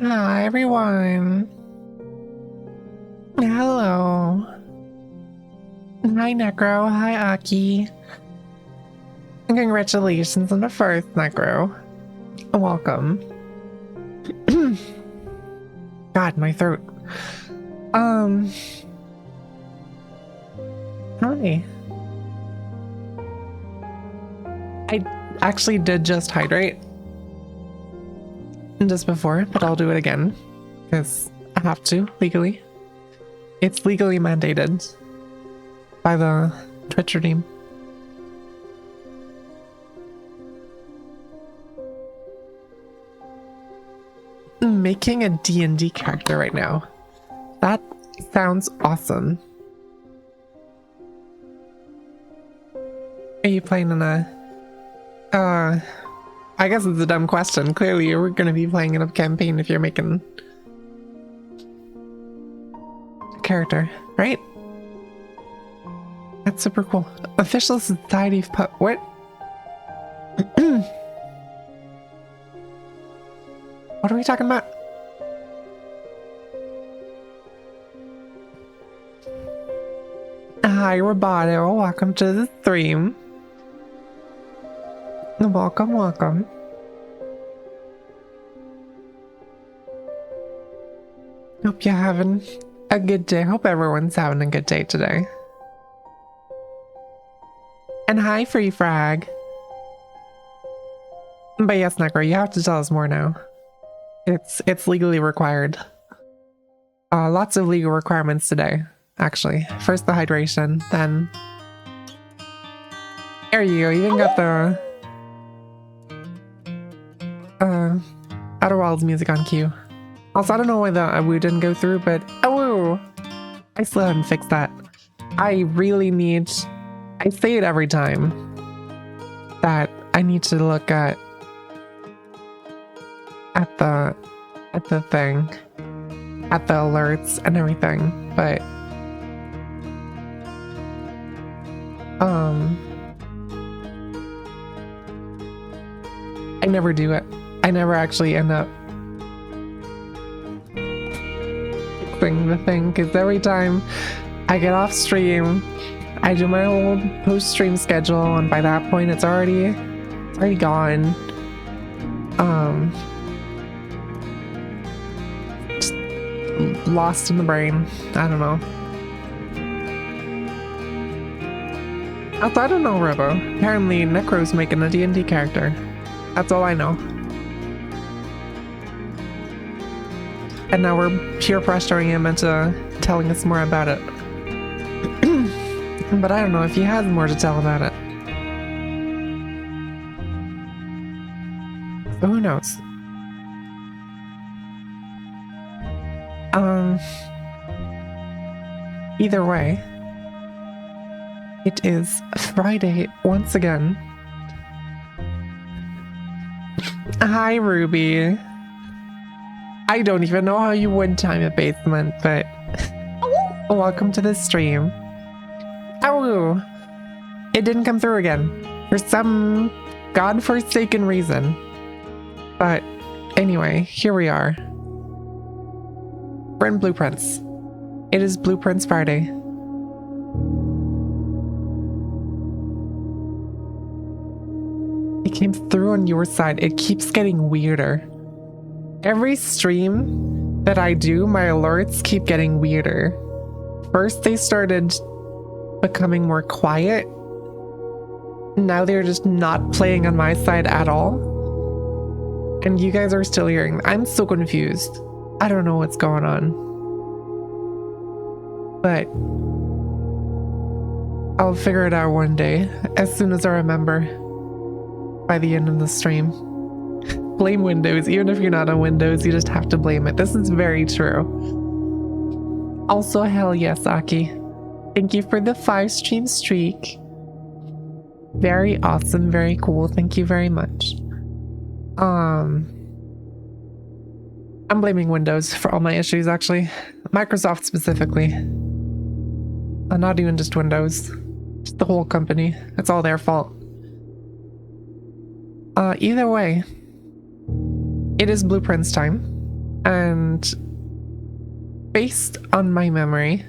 Hi, everyone. Hello. Hi, Necro. Hi, Aki. Congratulations on the first, Necro. Welcome. God, my throat. Hi. I actually did just hydrate just before, but I'll do it again because I have to legally. It's legally mandated by the Twitch team. Making a D&D character right now. That sounds awesome. Are you playing in a... I guess it's a dumb question. Clearly you're going to be playing in a campaign if you're making a character, right? That's super cool. Official Society of what? What are we talking about? Hi, Roboto. Welcome to the stream. Welcome, welcome. Hope you're having a good day. Hope everyone's having a good day today. And hi, Free Frag. But yes, Necro, you have to tell us more now. It's legally required. Lots of legal requirements today, actually. First the hydration, then... There you go, you even got the... Outer Wilds music on cue. Also, I don't know why the Awoo didn't go through, but Awoo! I still haven't fixed that. I really need... I say it every time that I need to look at the thing, at the alerts and everything, but I never do it. I never actually end up fixing the thing, because every time I get off stream, I do my whole post-stream schedule, and by that point it's already gone. Just lost in the brain. I don't know. Also, I don't know, Robo. Apparently Necro's making a D&D character. That's all I know. And now we're peer pressuring him into telling us more about it. But I don't know if he has more to tell about it. So who knows? Either way, it is Friday once again. Hi, Ruby. I don't even know how you would time a basement, but welcome to the stream. Oh, it didn't come through again for some godforsaken reason. But anyway, here we are. We're in Blueprints. It is Blueprints Friday. It came through on your side. It keeps getting weirder. Every stream that I do, my alerts keep getting weirder. First, they started becoming more quiet. Now they're just not playing on my side at all. And you guys are still hearing. I'm so confused. I don't know what's going on. But I'll figure it out one day, as soon as I remember, by the end of the stream. Blame Windows. Even if you're not on Windows, you just have to blame it. This is very true. Also, hell yes, Aki. Thank you for the 5-stream streak. Very awesome, very cool. Thank you very much. I'm blaming Windows for all my issues, actually. Microsoft specifically. Not even just Windows. Just the whole company. It's all their fault. Either way, it is Blueprints time. And based on my memory,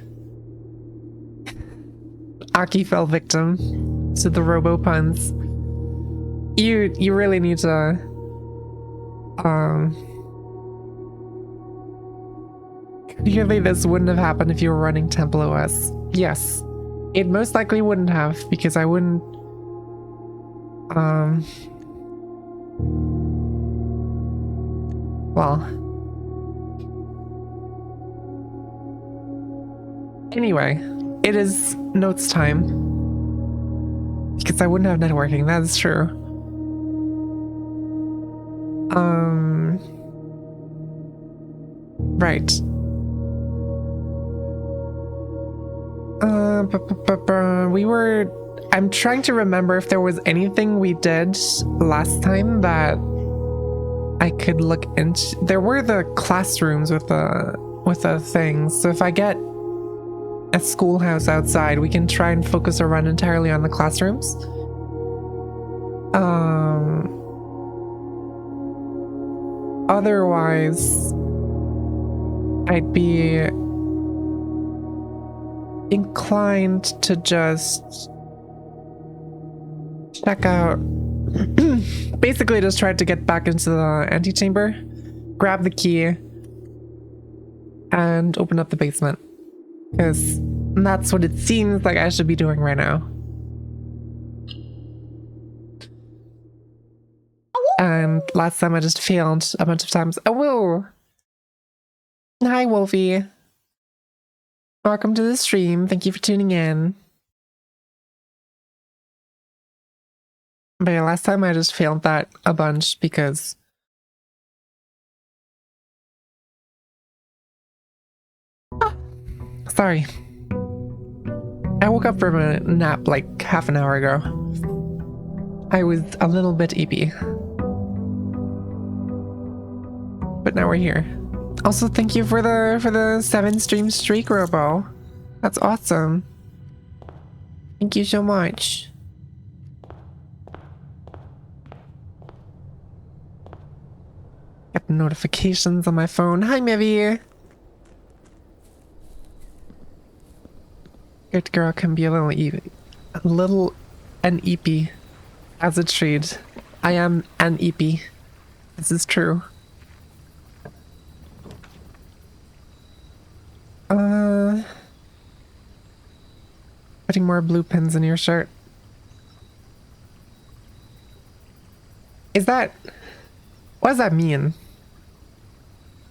Aki fell victim to the robo puns. You really need to clearly this wouldn't have happened if you were running Temple OS. Yes. It most likely wouldn't have, because I wouldn't well, anyway, it is notes time, because I wouldn't have networking. That is true. Right. I'm trying to remember if there was anything we did last time that I could look into. There were the classrooms with the things. So if I get a schoolhouse outside, we can try and focus our run entirely on the classrooms. Otherwise, I'd be inclined to just check out basically just try to get back into the antechamber, grab the key, and open up the basement, because that's what it seems like I should be doing right now. And last time I just failed a bunch of times. Oh, whoa! Hi, Wolfie. Welcome to the stream. Thank you for tuning in. But yeah, last time I just failed that a bunch because sorry. I woke up from a nap like half an hour ago. I was a little bit eepy. But now we're here. Also, thank you for the 7 stream streak, Robo. That's awesome. Thank you so much. Got notifications on my phone. Hi, Mivy. Good girl can be a little an eepy, as a treat. I am an eepy. This is true. Putting more blue pins in your shirt. Is that... What does that mean?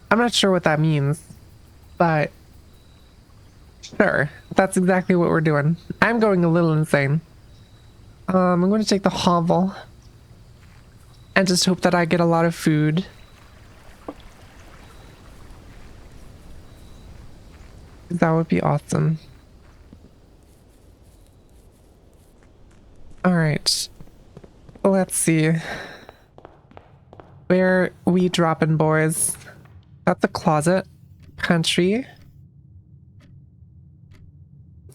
I'm not sure what that means, but... Sure, that's exactly what we're doing. I'm going a little insane. I'm going to take the hovel and just hope that I get a lot of food. That would be awesome. All right, let's see. Where we dropping, boys? That's the closet. Country.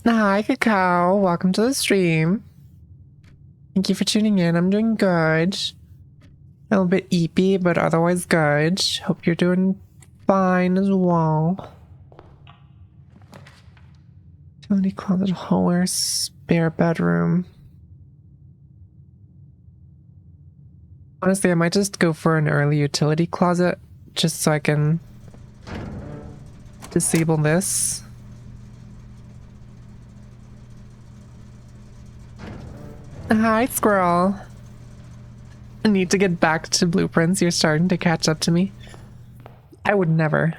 Hi, Cacao. Welcome to the stream. Thank you for tuning in. I'm doing good. A little bit eepy, but otherwise good. Hope you're doing fine as well. Utility closet, hallway, spare bedroom. Honestly, I might just go for an early utility closet, just so I can disable this. Hi, squirrel. I need to get back to blueprints. You're starting to catch up to me. I would never.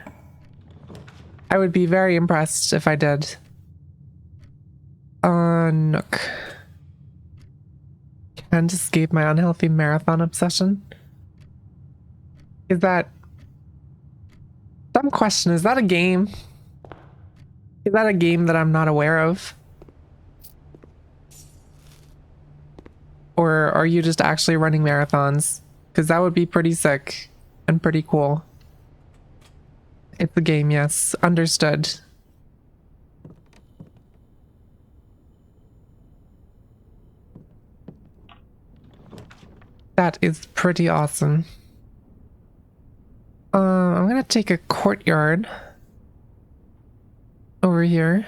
I would be very impressed if I did. Nook. Can't escape my unhealthy marathon obsession. Is that... Dumb question. Is that a game? Is that a game that I'm not aware of? Or are you just actually running marathons? Because that would be pretty sick and pretty cool. It's a game, yes. Understood. That is pretty awesome. I'm gonna take a courtyard over here.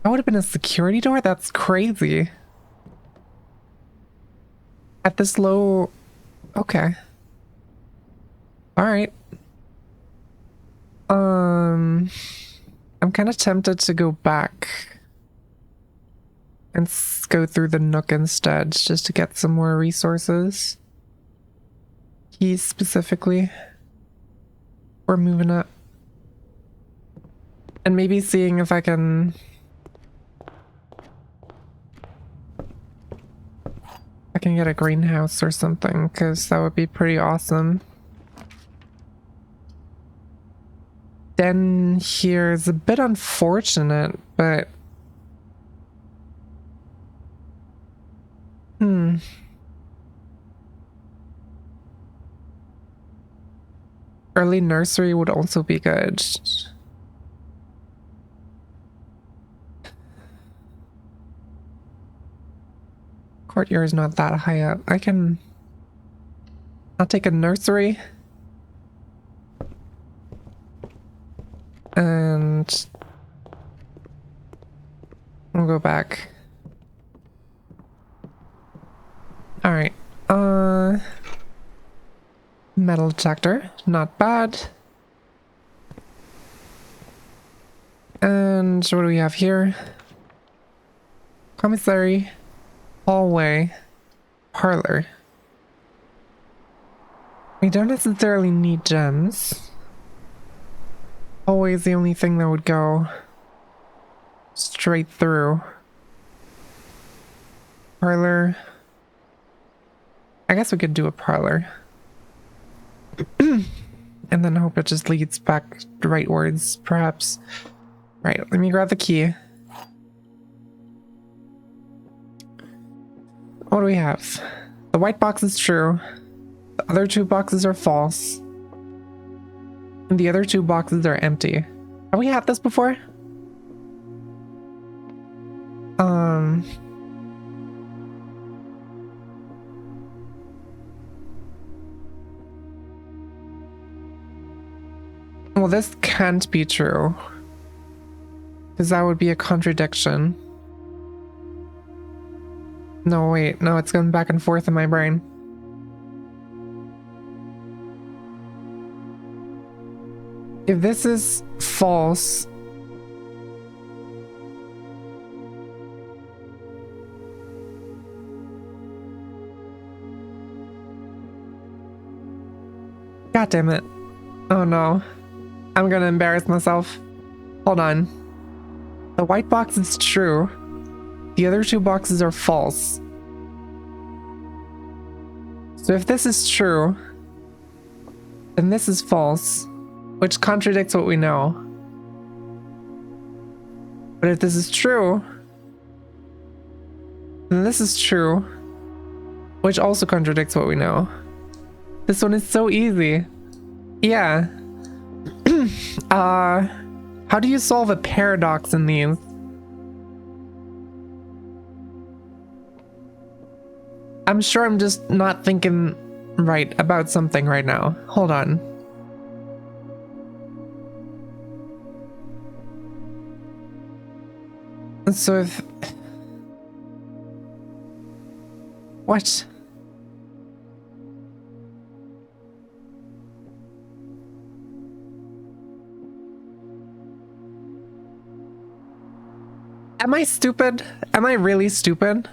That would have been a security door? That's crazy. At this low... Okay. Alright. I'm kind of tempted to go back and go through the Nook instead, just to get some more resources. Keys specifically. We're moving up. And maybe seeing if I can... get a greenhouse or something, because that would be pretty awesome. Den here is a bit unfortunate, but... Early nursery would also be good. Courtyard is not that high up. I'll take a nursery. And we'll go back. Alright. Metal detector. Not bad. And what do we have here? Commissary. Hallway. Parlor. We don't necessarily need gems. Hallway is the only thing that would go straight through. Parlor. I guess we could do a parlor. And then hope it just leads back rightwards, perhaps. Right, let me grab the key. What do we have? The white box is true. The other two boxes are false. And the other two boxes are empty. Have we had this before? Well, this can't be true. Because that would be a contradiction. No, wait. No, it's going back and forth in my brain. If this is false... God damn it. Oh no. I'm gonna embarrass myself. Hold on. The white box is true. The other two boxes are false. So if this is true, then this is false, which contradicts what we know. But if this is true, then this is true, which also contradicts what we know. This one is so easy. Yeah. How do you solve a paradox in these? I'm sure I'm just not thinking right about something right now. Hold on. So if... What? Am I stupid? Am I really stupid?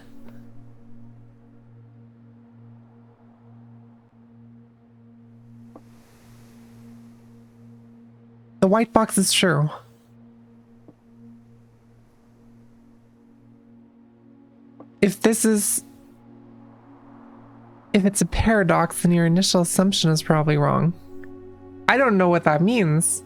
The white box is true. If this is... If it's a paradox, then your initial assumption is probably wrong. I don't know what that means.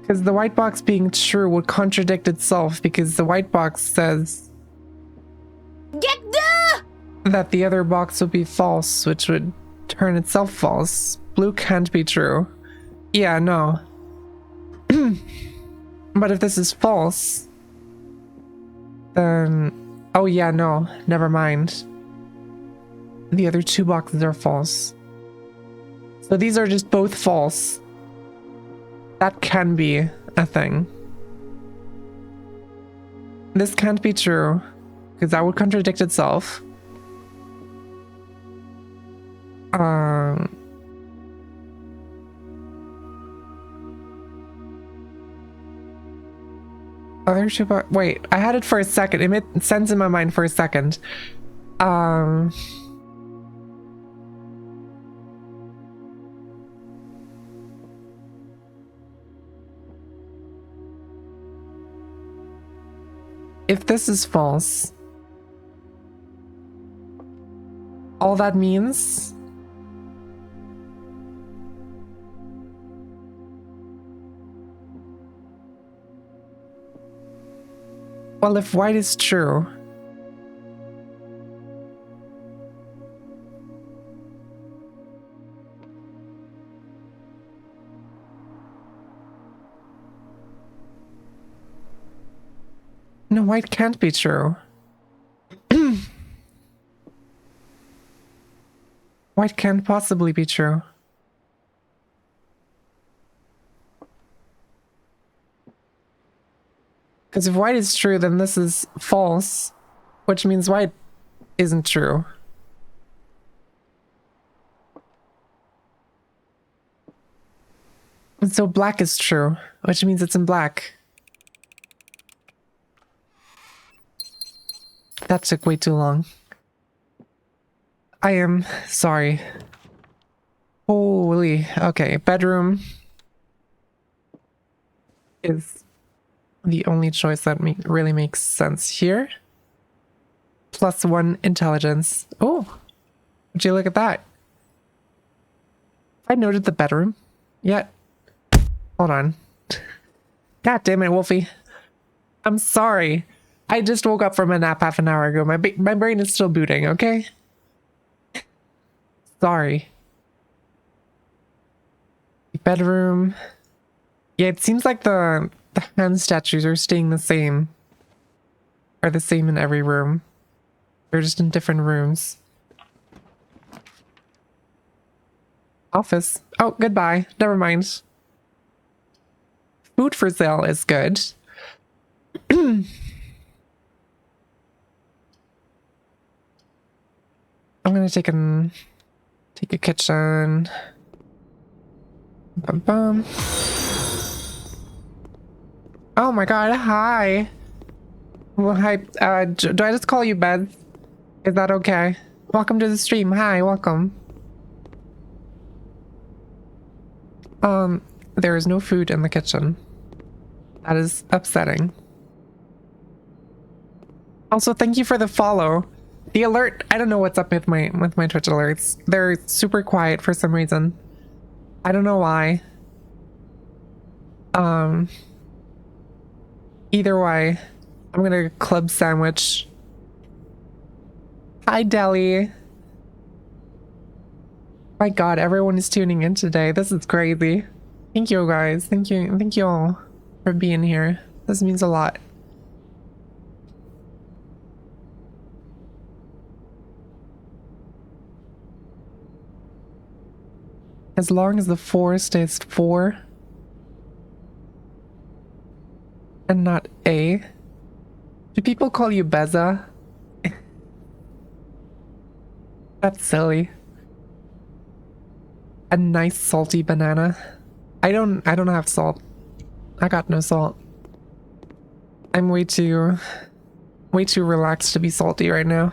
Because the white box being true would contradict itself, because the white box says that the other box would be false, which would turn itself false. Blue can't be true. Yeah, no. But if this is false, Then, oh yeah, no, never mind. The other 2 boxes are false. So these are just both false. That can be a thing. This can't be true, because that would contradict itself. Other 2 boxes. Wait, I had it for a second. It made sense in my mind for a second. If this is false, all that means well, if white is true, no, white can't be true. White can't possibly be true. Because if white is true, then this is false, which means white isn't true. And so black is true, which means it's in black. That took way too long. I am sorry. Holy, okay, bedroom is the only choice that really makes sense here. +1 intelligence. Oh, would you look at that? I noted the bedroom yet. Hold on. God damn it, Wolfie. I'm sorry. I just woke up from a nap half an hour ago. My brain is still booting, okay? Sorry. Bedroom. Yeah, it seems like the hand statues are staying the same. Are the same in every room. They're just in different rooms. Office. Oh, goodbye. Never mind. Food for sale is good. I'm gonna take a kitchen. Bum bum. Oh my god, hi. Well, hi, do I just call you Beth? Is that okay? Welcome to the stream. Hi, welcome. There is no food in the kitchen. That is upsetting. Also, thank you for the follow. The alert, I don't know what's up with my Twitch alerts. They're super quiet for some reason. I don't know why. Either way, I'm gonna club sandwich. Hi, Deli. My god, everyone is tuning in today. This is crazy. Thank you guys. Thank you all for being here. This means a lot. As long as the 4 stays 4 and not A. Do people call you Beza? That's silly. A nice salty banana. I don't have salt. I got no salt. I'm way too relaxed to be salty right now.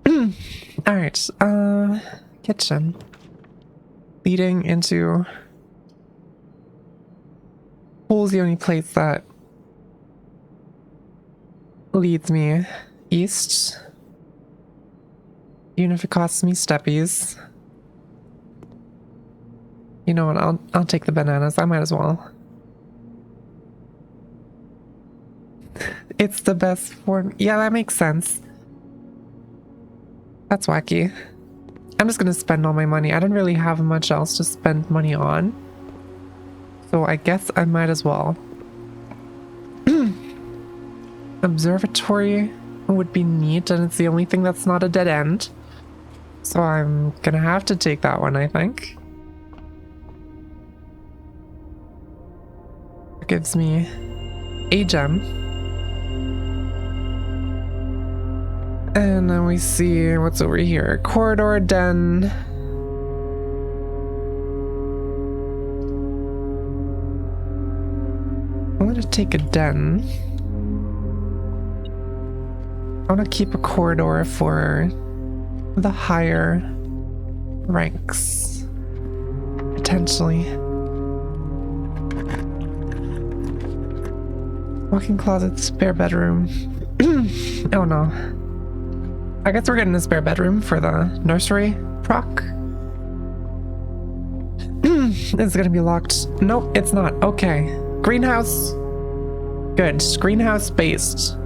All right. Kitchen. Leading into pool's the only place that leads me east. Even if it costs me steppies. You know what, I'll take the bananas. I might as well. It's the best form. Yeah, that makes sense. That's wacky. I'm just gonna spend all my money. I don't really have much else to spend money on. So I guess I might as well. Observatory would be neat, and it's the only thing that's not a dead end. So I'm gonna have to take that one, I think. It gives me a gem. And then we see what's over here. Corridor den. I'm gonna take a den. I want to keep a corridor for the higher ranks, potentially. Walk-in closet, spare bedroom. Oh no. I guess we're getting a spare bedroom for the nursery proc. It's gonna be locked. Nope, it's not. Okay. Greenhouse. Good. Greenhouse based.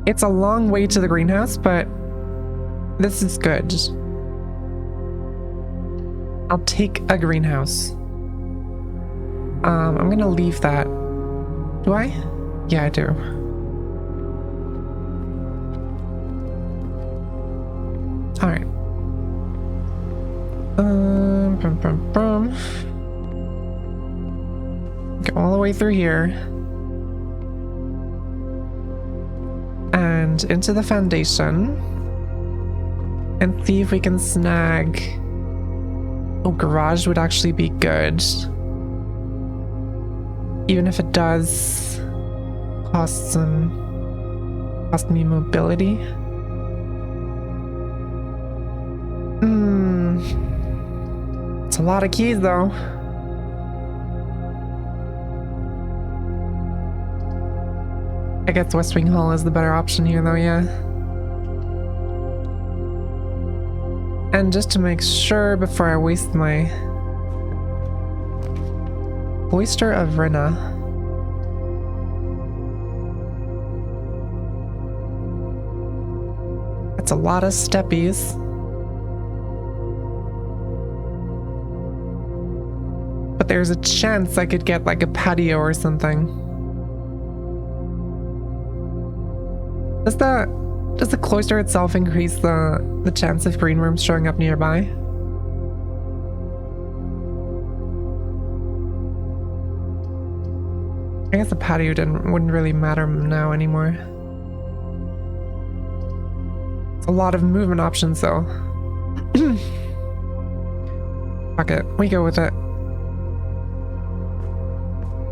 It's a long way to the greenhouse, but this is good. I'll take a greenhouse. I'm gonna leave that. Do I? Yeah, I do. All right. Go all the way through here. And into the foundation. And see if we can snag... Oh, garage would actually be good. Even if it does cost me mobility. It's a lot of keys though. I guess West Wing Hall is the better option here though, yeah. And just to make sure before I waste my Oyster of Rinna. That's a lot of steppies. But there's a chance I could get like a patio or something. Does the cloister itself increase the chance of green rooms showing up nearby? I guess the patio wouldn't really matter now anymore. It's a lot of movement options though. Fuck it, we go with it.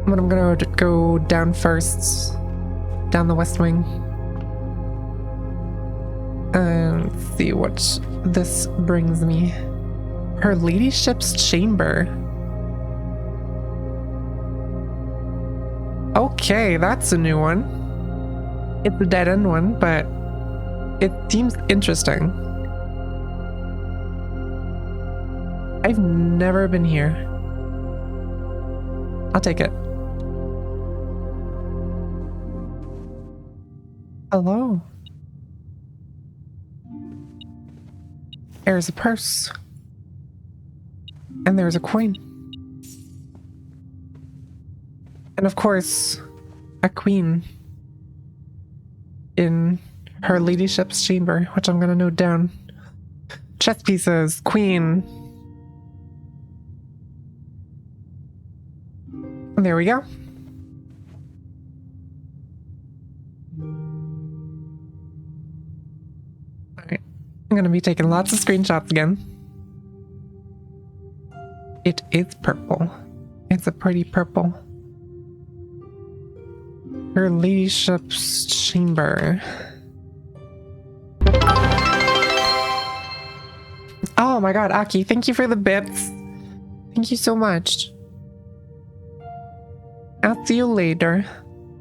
But I'm gonna go down first, down the west wing, and see what this brings me. Her ladyship's chamber. Okay, that's a new one. It's a dead end one, but it seems interesting. I've never been here. I'll take it. Hello. There's a purse. And there's a coin. And of course, a queen in her ladyship's chamber, which I'm gonna note down. Chess pieces, queen. And there we go. Alright, I'm gonna be taking lots of screenshots again. It is purple. It's a pretty purple. Her ladyship's chamber. Oh my god, Aki, thank you for the bits. Thank you so much. I'll see you later.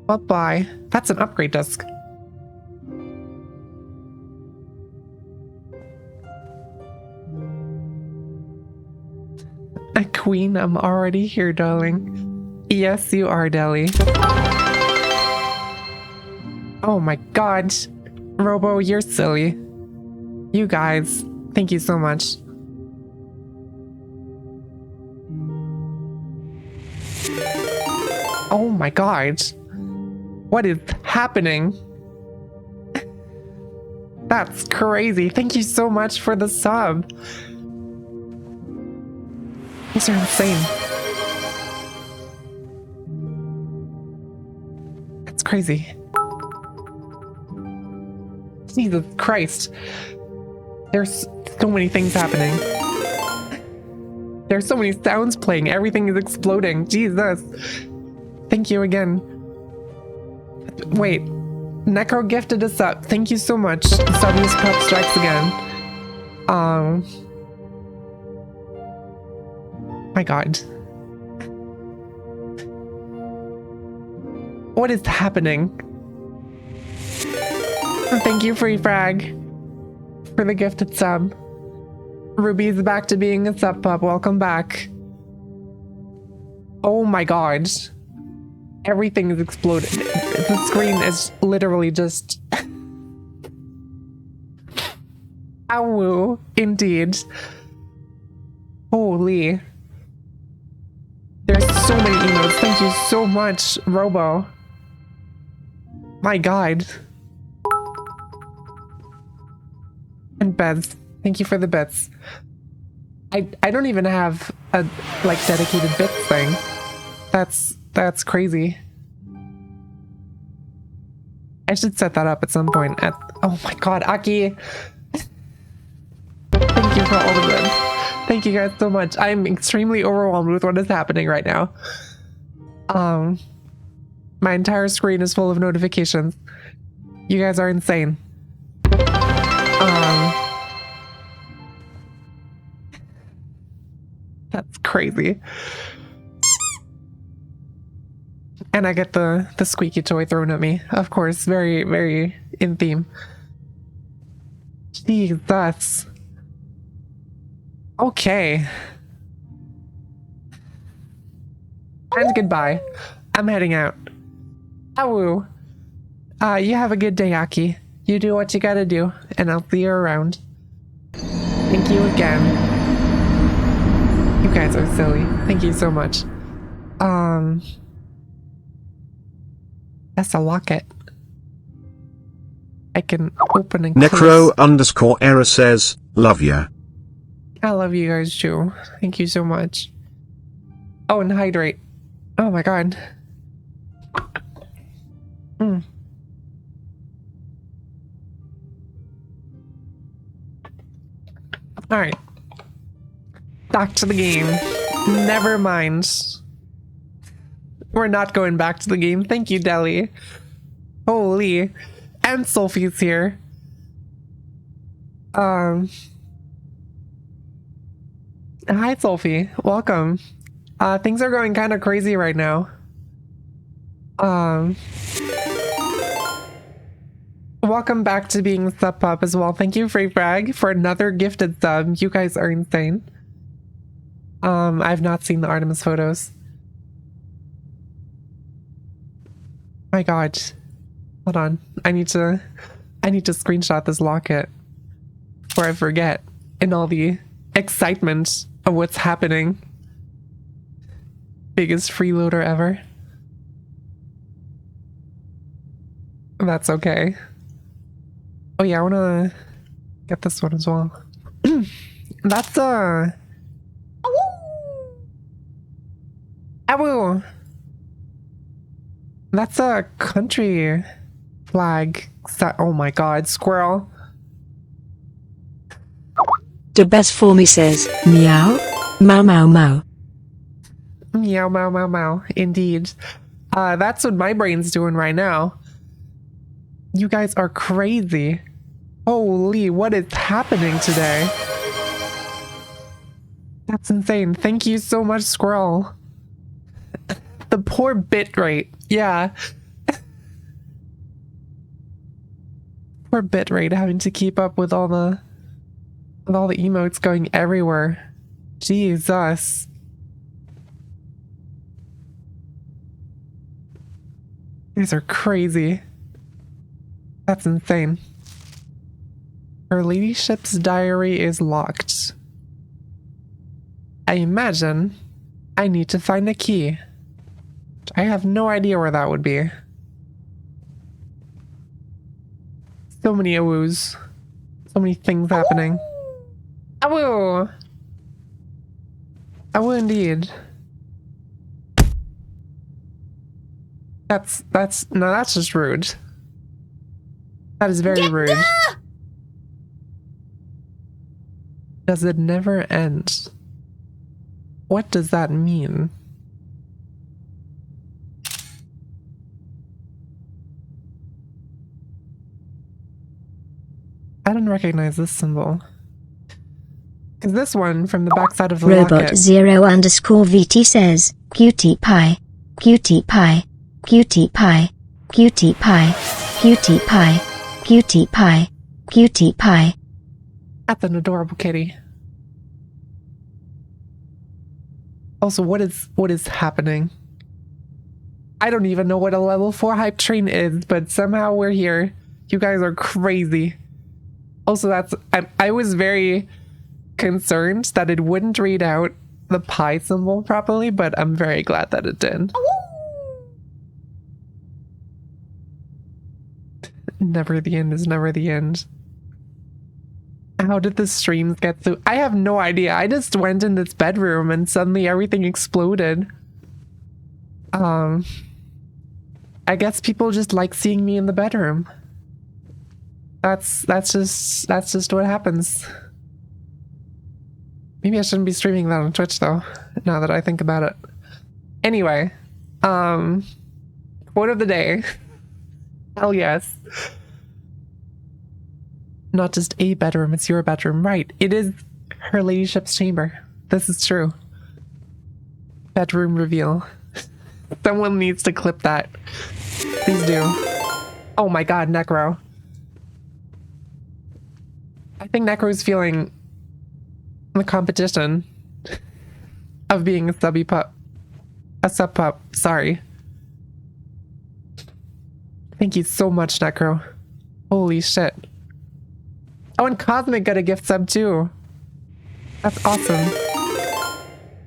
Bye-bye. That's an upgrade disc. A queen, I'm already here, darling. Yes, you are, Deli. Oh my god. Robo, you're silly. You guys, thank you so much. Oh my god. What is happening? That's crazy. Thank you so much for the sub. These are insane. That's crazy. Jesus Christ. There's so many things happening. There's so many sounds playing. Everything is exploding. Jesus. Thank you again. Wait. Necro gifted us up. Thank you so much. Subius Prep strikes again. My God. What is happening? Thank you, Free Frag, for the gifted sub. Ruby's back to being a sub pup. Welcome back. Oh my God. Everything is exploding. The screen is literally just... Ow, indeed. Holy. There's so many emotes. Thank you so much, Robo. My God. And beds. Thank you for the bits. I don't even have a like dedicated bits thing. That's crazy. I should set that up at some point. Oh my God, Aki. Thank you for all the bits. Thank you guys so much. I'm extremely overwhelmed with what is happening right now. My entire screen is full of notifications. You guys are insane. That's crazy. And I get the squeaky toy thrown at me. Of course, very, very in theme. Jesus. Okay. And goodbye. I'm heading out. Awoo. You have a good day, Aki. You do what you gotta do, and I'll see you around. Thank you again. You guys are silly. Thank you so much. That's a locket. I can open and close. Necro_error says, love ya. I love you guys too. Thank you so much. Oh, and hydrate. Oh my God. Alright. Back to the game. Never mind. We're not going back to the game. Thank you, Deli. Holy. And Sophie's here. Hi, Sophie. Welcome. Things are going kind of crazy right now. Welcome back to being sub pup as well. Thank you, Free Frag, for another gifted sub. You guys are insane. I've not seen the Artemis photos. My God. Hold on. I need to screenshot this locket before I forget in all the excitement of what's happening. Biggest freeloader ever. That's okay. Oh yeah, I wanna get this one as well. That's Awoo! That's a country flag. Oh my God, squirrel. The best for me says, meow, mau mau mau. Meow, meow, meow, meow. Indeed. That's what my brain's doing right now. You guys are crazy. Holy, what is happening today? That's insane. Thank you so much, Squirrel. The poor bitrate. Yeah. Poor bitrate having to keep up with all the emotes going everywhere. Jesus. These are crazy. That's insane. Her ladyship's diary is locked. I imagine I need to find a key. I have no idea where that would be. So many awoos. So many things happening. Awoo! Awoo indeed. That's just rude. That is very rude. Does it never end? What does that mean? I don't recognize this symbol. Is this one from the backside of the Robot locket? 0_VT says, cutie pie, cutie pie, cutie pie, cutie pie, cutie pie, cutie pie, cutie pie. That's an adorable kitty. Also, what is happening? I don't even know what a level 4 hype train is, but somehow we're here. You guys are crazy. Also, I was very concerned that it wouldn't read out the pie symbol properly, but I'm very glad that it did. Never the end is never the end. How did the streams get through? I have no idea. I just went in this bedroom and suddenly everything exploded. I guess people just like seeing me in the bedroom. That's just what happens. Maybe I shouldn't be streaming that on Twitch though, now that I think about it. Anyway, quote of the day. Hell yes. Not just a bedroom, it's your bedroom. Right. It is her ladyship's chamber. This is true. Bedroom reveal. Someone needs to clip that. Please do. Oh my god, Necro. I think Necro's feeling the competition of being a subby pup. A sub pup, sorry. Thank you so much, Necro. Holy shit. Oh, and Cosmic got a gift sub too. That's awesome.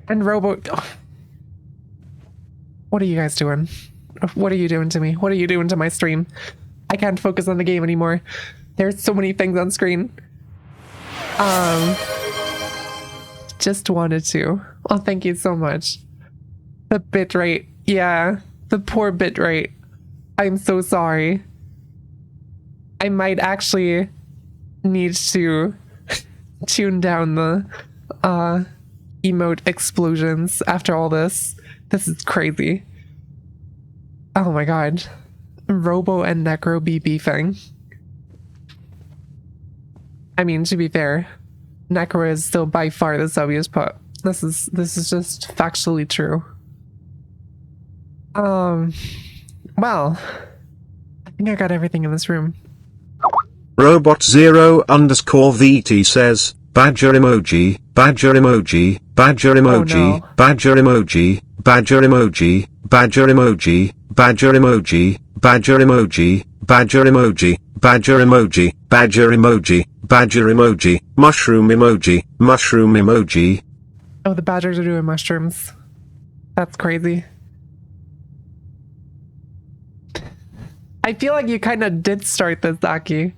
And Robo... Oh. What are you guys doing? What are you doing to me? What are you doing to my stream? I can't focus on the game anymore. There's so many things on screen. Just wanted to. Well, thank you so much. The bitrate. Yeah, the poor bitrate. I'm so sorry. I might actually need to tune down the emote explosions after all this. This is crazy. Oh my god. Robo and Necro be beefing. I mean, to be fair, Necro is still by far the subbiest pup. This is just factually true. Well, I think I got everything in this room. Robot 0_VT says, badger emoji, badger emoji, badger emoji, no. badger emoji, badger emoji, badger emoji, badger emoji, badger emoji, badger emoji, badger emoji, badger emoji, badger emoji, mushroom emoji, mushroom emoji. Oh, the badgers are doing mushrooms. That's crazy. I feel like you kind of did start this, Aki.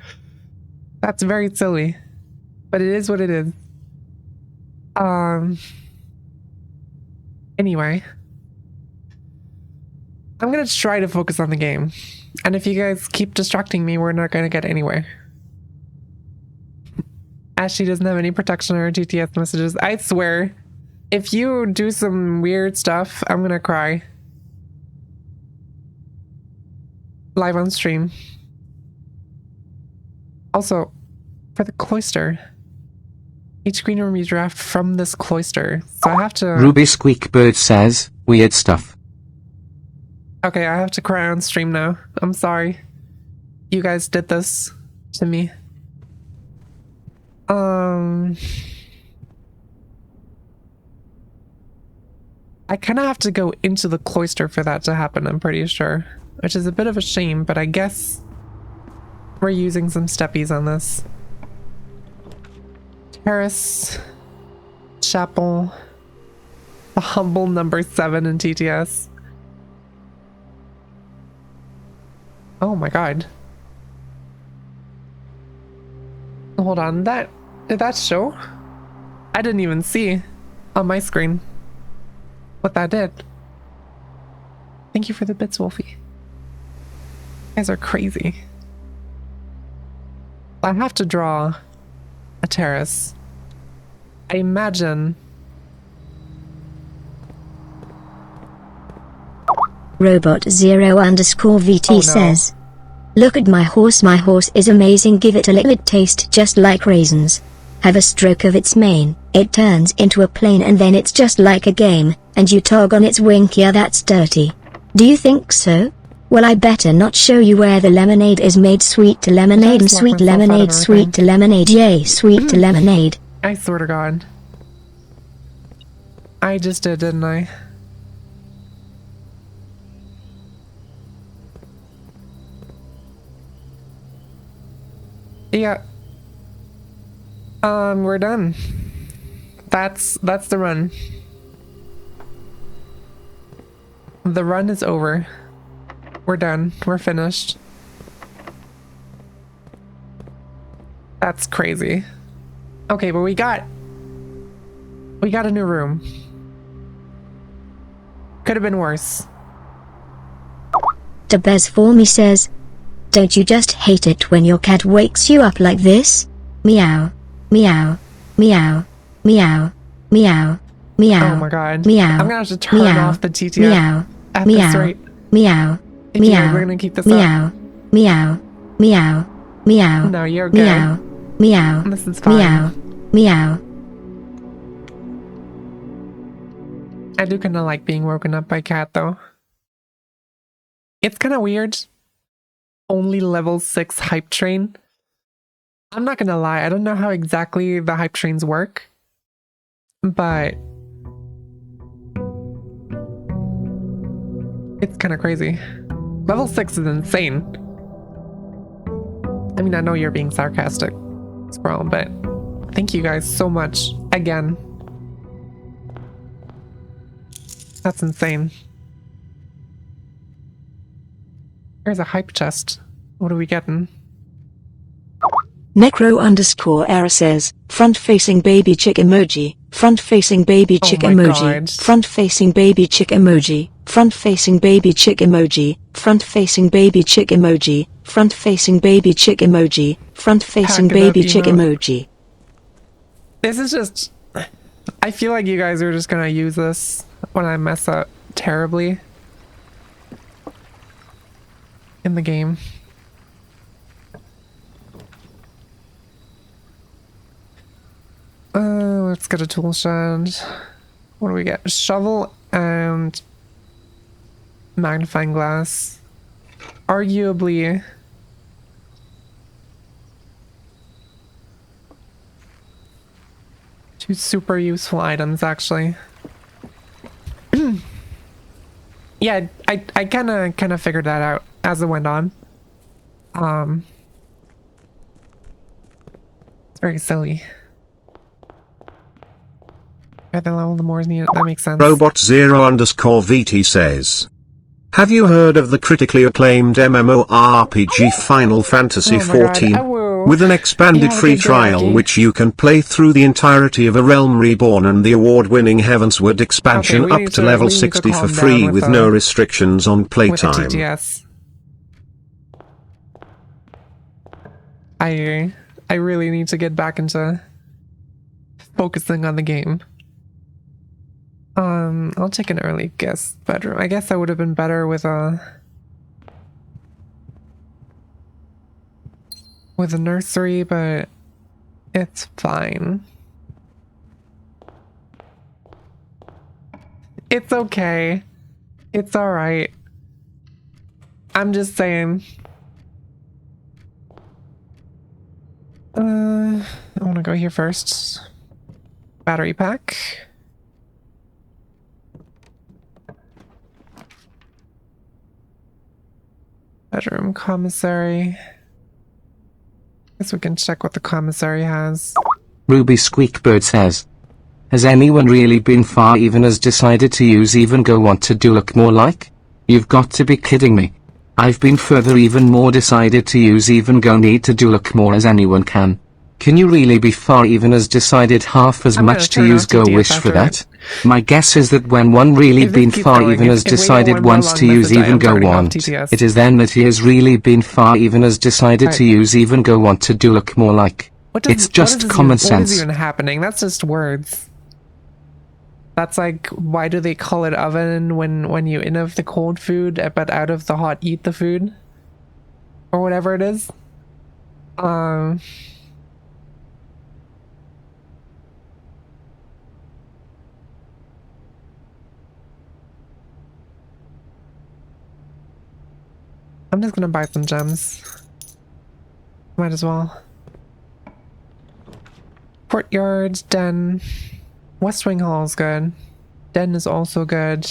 That's very silly. But it is what it is. Anyway. I'm gonna try to focus on the game. And if you guys keep distracting me, we're not gonna get anywhere. Ashley doesn't have any protection on her GTS messages. I swear, if you do some weird stuff, I'm gonna cry. Live on stream. Also, for the cloister, each green room you draft from this cloister. So I have to... Ruby Squeakbird says, weird stuff. Okay, I have to cry on stream now. I'm sorry. You guys did this to me. I kind of have to go into the cloister for that to happen, I'm pretty sure. Which is a bit of a shame, but I guess we're using some steppies on this. Terrace, chapel, the humble number 7 in TTS. Oh my god. Hold on, did that show? I didn't even see on my screen what that did. Thank you for the bits, Wolfie. You guys are crazy. I have to draw a terrace. I imagine. Robot0_VT Oh, no. says, "Look at my horse is amazing, give it a liquid taste just like raisins. Have a stroke of its mane, it turns into a plane and then it's just like a game, and you tog on its wing, yeah that's dirty. Do you think so? Well I better not show you where the lemonade is made, sweet to lemonade and Just lock sweet myself out of lemonade, sweet everything. to lemonade, yay sweet to lemonade." I swear to God. I just did, didn't I? Yeah. We're done. That's the run. The run is over. We're done. We're finished. That's crazy. Okay, but we got a new room. Could have been worse. Tabez for me says, "Don't you just hate it when your cat wakes you up like this? Meow, meow, meow, meow, meow, meow. Oh my God. Meow. I'm gonna have to turn meow, off the TTF Meow. at this Meow. rate. Meow. If you guys Meow. are gonna keep this up. Meow. Meow. Meow. Meow. No, you're good. Meow. Meow. This is fine. Meow. Meow. I do kind of like being woken up by cat though. It's kind of weird. Only level 6 hype train. I'm not gonna lie, I don't know how exactly the hype trains work, but it's kind of crazy. Level 6 is insane. I mean, I know you're being sarcastic, Squirrel, but thank you guys so much again. That's insane. Here's a hype chest. What are we getting? Necro_error says, front-facing baby chick emoji, front-facing baby chick Oh my emoji, God. front-facing baby chick emoji, front-facing baby chick emoji, front-facing baby chick emoji, front-facing baby chick emoji, front-facing Pack it up, baby chick emo. emoji. This is just... I feel like you guys are just gonna use this when I mess up terribly in the game. Let's get a tool shed. What do we get? Shovel and magnifying glass. Arguably two super useful items, actually. Yeah, I kind of figured that out as it went on. It's very silly. At the level, the more is needed. That makes sense. Robot0_VT says, have you heard of the critically acclaimed MMORPG Final Fantasy Oh my God, XIV? I will. With an expanded Yeah, free okay, trial Jackie. which you can play through the entirety of A Realm Reborn and the award-winning Heavensward expansion we up need to to- level we need to 60 for calm free down with with no the- restrictions on With the playtime. TTS. I really need to get back into focusing on the game. I'll take an early guest bedroom. I guess that would have been better with a nursery, but it's fine. It's okay. It's all right. I'm just saying. I want to go here first. Battery pack. Bedroom commissary. Guess we can check what the commissary has. Ruby Squeakbird says, has anyone really been far even has decided to use even go want to do look more like? You've got to be kidding me. I've been further even more decided to use even go need to do look more as anyone can. Can you really be far even has decided half as I'm gonna much to turn use off the Go DF Wish for after that? My guess is that when one really If this been keeps far going, even if- has if we go decided one more wants long to use message, I even am Go turning off want, TTS. it is then that he has really been far even has decided to Right. use even Go want to do look more like. It's just common What is sense. even happening? That's just words. That's like, why do they call it oven when you in of the cold food, but out of the hot eat the food? Or whatever it is. I'm just gonna buy some gems. Might as well. Courtyard, den. West Wing Hall is good. Den is also good.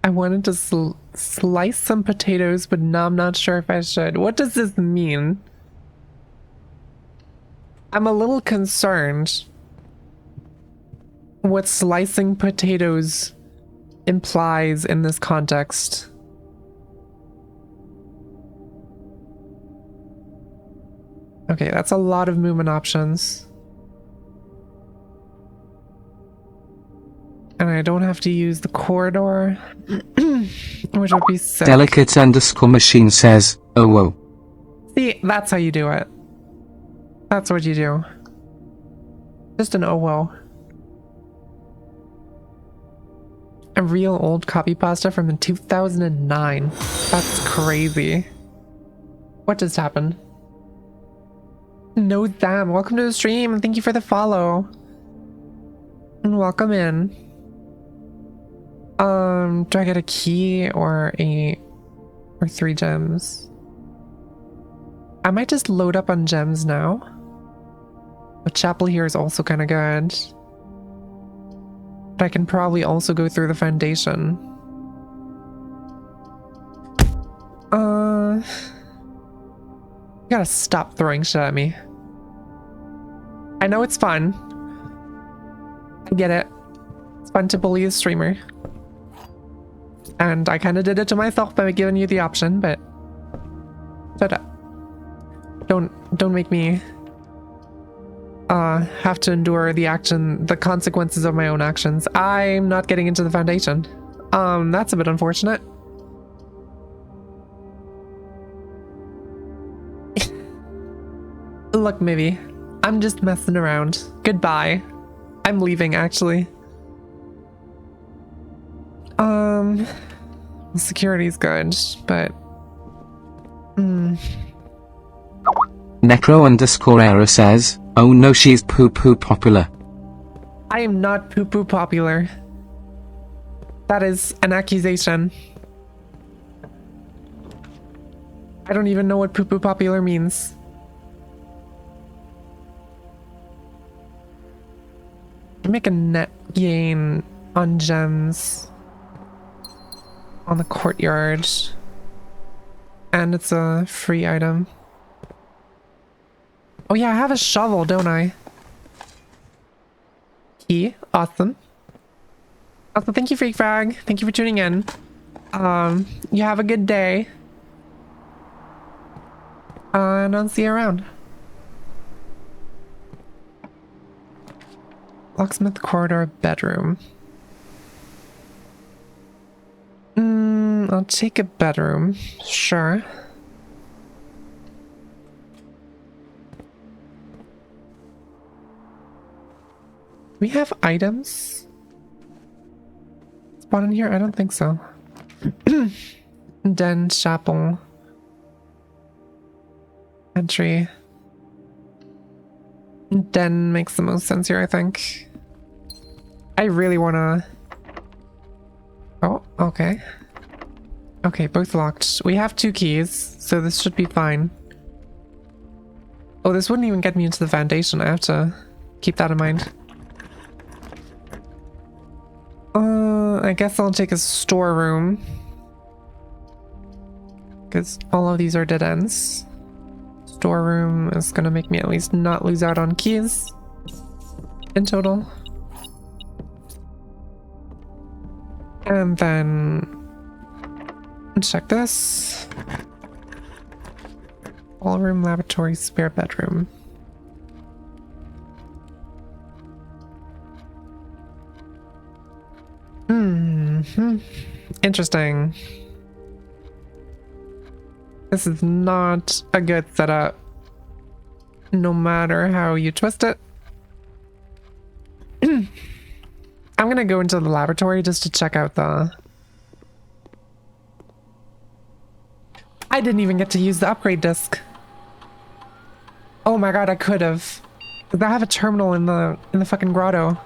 I wanted to slice some potatoes, but now I'm not sure if I should. What does this mean? I'm a little concerned what slicing potatoes implies in this context. Okay, that's a lot of movement options. And I don't have to use the corridor, which would be sick. Delicate_machine says, oh whoa. See, that's how you do it. That's what you do. Just an oh whoa. A real old copy pasta from 2009. That's crazy. What just happened? No damn. Welcome to the stream and thank you for the follow. And welcome in. Do I get a key or 3 gems? I might just load up on gems now. The chapel here is also kind of good. But I can probably also go through the foundation. You gotta stop throwing shit at me. I know it's fun. I get it. It's fun to bully a streamer. And I kind of did it to myself by giving you the option, but shut up. Don't make me have to endure the consequences of my own actions. I'm not getting into the foundation. That's a bit unfortunate. Look, maybe. I'm just messing around. Goodbye. I'm leaving, actually. Security's good, but... Necro_error says, oh no, she's poo-poo popular. I am not poo-poo popular. That is an accusation. I don't even know what poo-poo popular means. Make a net gain on gems on the courtyard, and it's a free item. Oh yeah, I have a shovel, don't I? Key, awesome. Also, thank you, Freak Frag. Thank you for tuning in. You have a good day. And I'll see you around. Locksmith corridor bedroom. I'll take a bedroom. Sure. We have items spawn in here? I don't think so. Den, chapel. Entry. Den makes the most sense here, I think. I really wanna... Oh, okay. Okay, both locked. We have 2 keys, so this should be fine. Oh, this wouldn't even get me into the foundation. I have to keep that in mind. I guess I'll take a storeroom. Because all of these are dead ends. Storeroom is gonna make me at least not lose out on keys. In total. And then Check this. Ballroom, lavatory, spare bedroom. Interesting. This is not a good setup, no matter how you twist it. I'm gonna go into the laboratory just to check out the... I didn't even get to use the upgrade disc. Oh my god, I could have. Cause I have a terminal in the fucking grotto.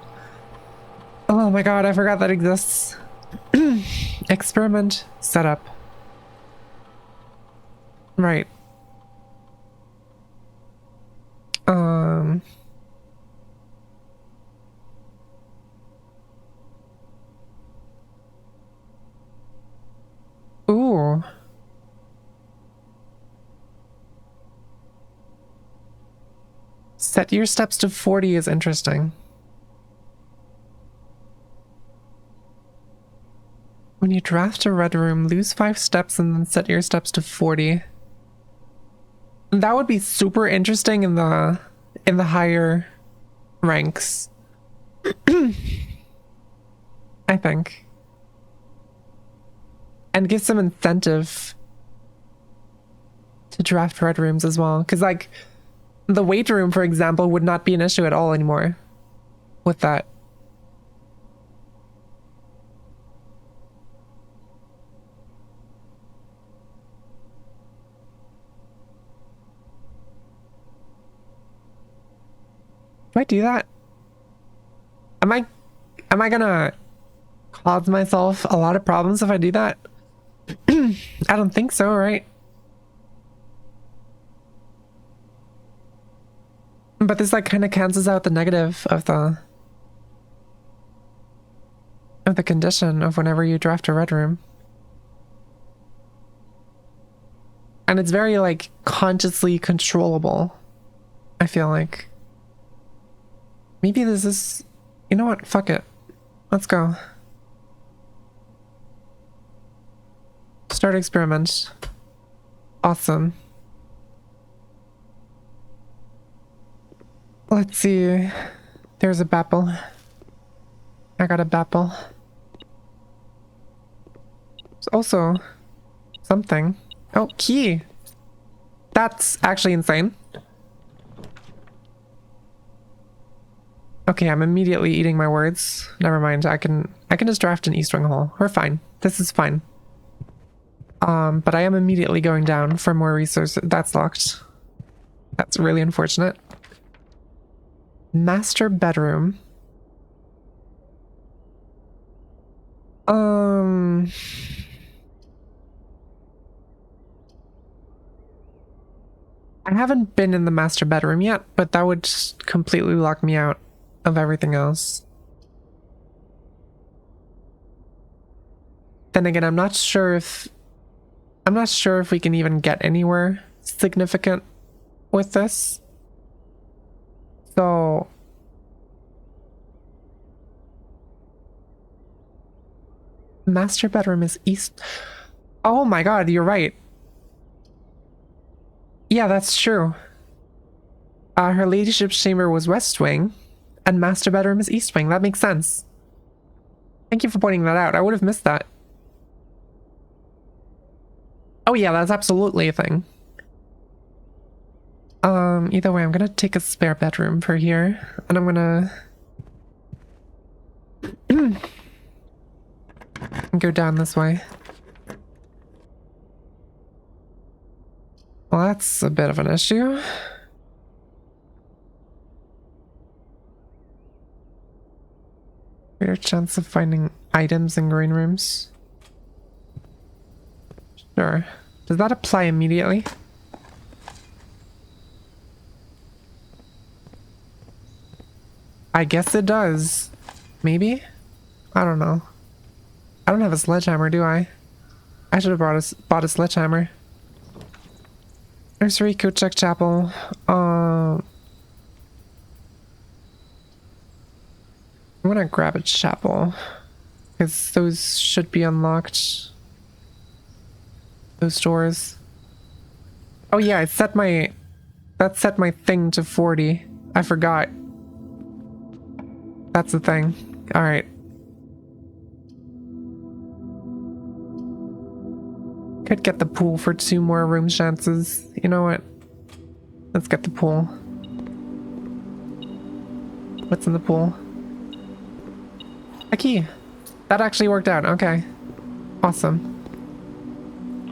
Oh my god, I forgot that exists. Experiment setup. Right. Ooh. Set your steps to 40 is interesting. When you draft a red room, lose 5 steps and then set your steps to 40. That would be super interesting in the higher ranks. I think. And give some incentive to draft red rooms as well. Because, like, the weight room, for example, would not be an issue at all anymore with that. Do I do that? Am I gonna cause myself a lot of problems if I do that? I don't think so, right? But this like kind of cancels out the negative of the condition of whenever you draft a red room. And it's very like consciously controllable, I feel like. Maybe this is, you know what, fuck it. Let's go. Start experiment. Awesome. Let's see. There's a Bappel. I got a Bappel. There's also something. Oh, key. That's actually insane. Okay, I'm immediately eating my words. Never mind. I can just draft an East Wing Hall. We're fine. This is fine. But I am immediately going down for more resources. That's locked. That's really unfortunate. Master bedroom. I haven't been in the master bedroom yet, but that would just completely lock me out of everything else. Then again, I'm not sure if we can even get anywhere significant with this. So master bedroom is east. Oh my god, you're right. Yeah, that's true. Her ladyship's chamber was west wing, and master bedroom is east wing. That makes sense. Thank you for pointing that out. I would have missed that. Oh yeah, that's absolutely a thing. Either way, I'm gonna take a spare bedroom for here, and I'm gonna go down this way. Well, that's a bit of an issue. Greater chance of finding items in green rooms. Sure. Does that apply immediately? I guess it does. Maybe? I don't know. I don't have a sledgehammer, do I? I should have bought a sledgehammer. Nursery, Kochek Chapel. I'm gonna grab a chapel, because those should be unlocked. those doors. Oh yeah, I set my... That set my thing to 40. I forgot. That's the thing. Alright. Could get the pool for 2 more room chances. You know what? Let's get the pool. What's in the pool? A key. That actually worked out. Okay. Awesome.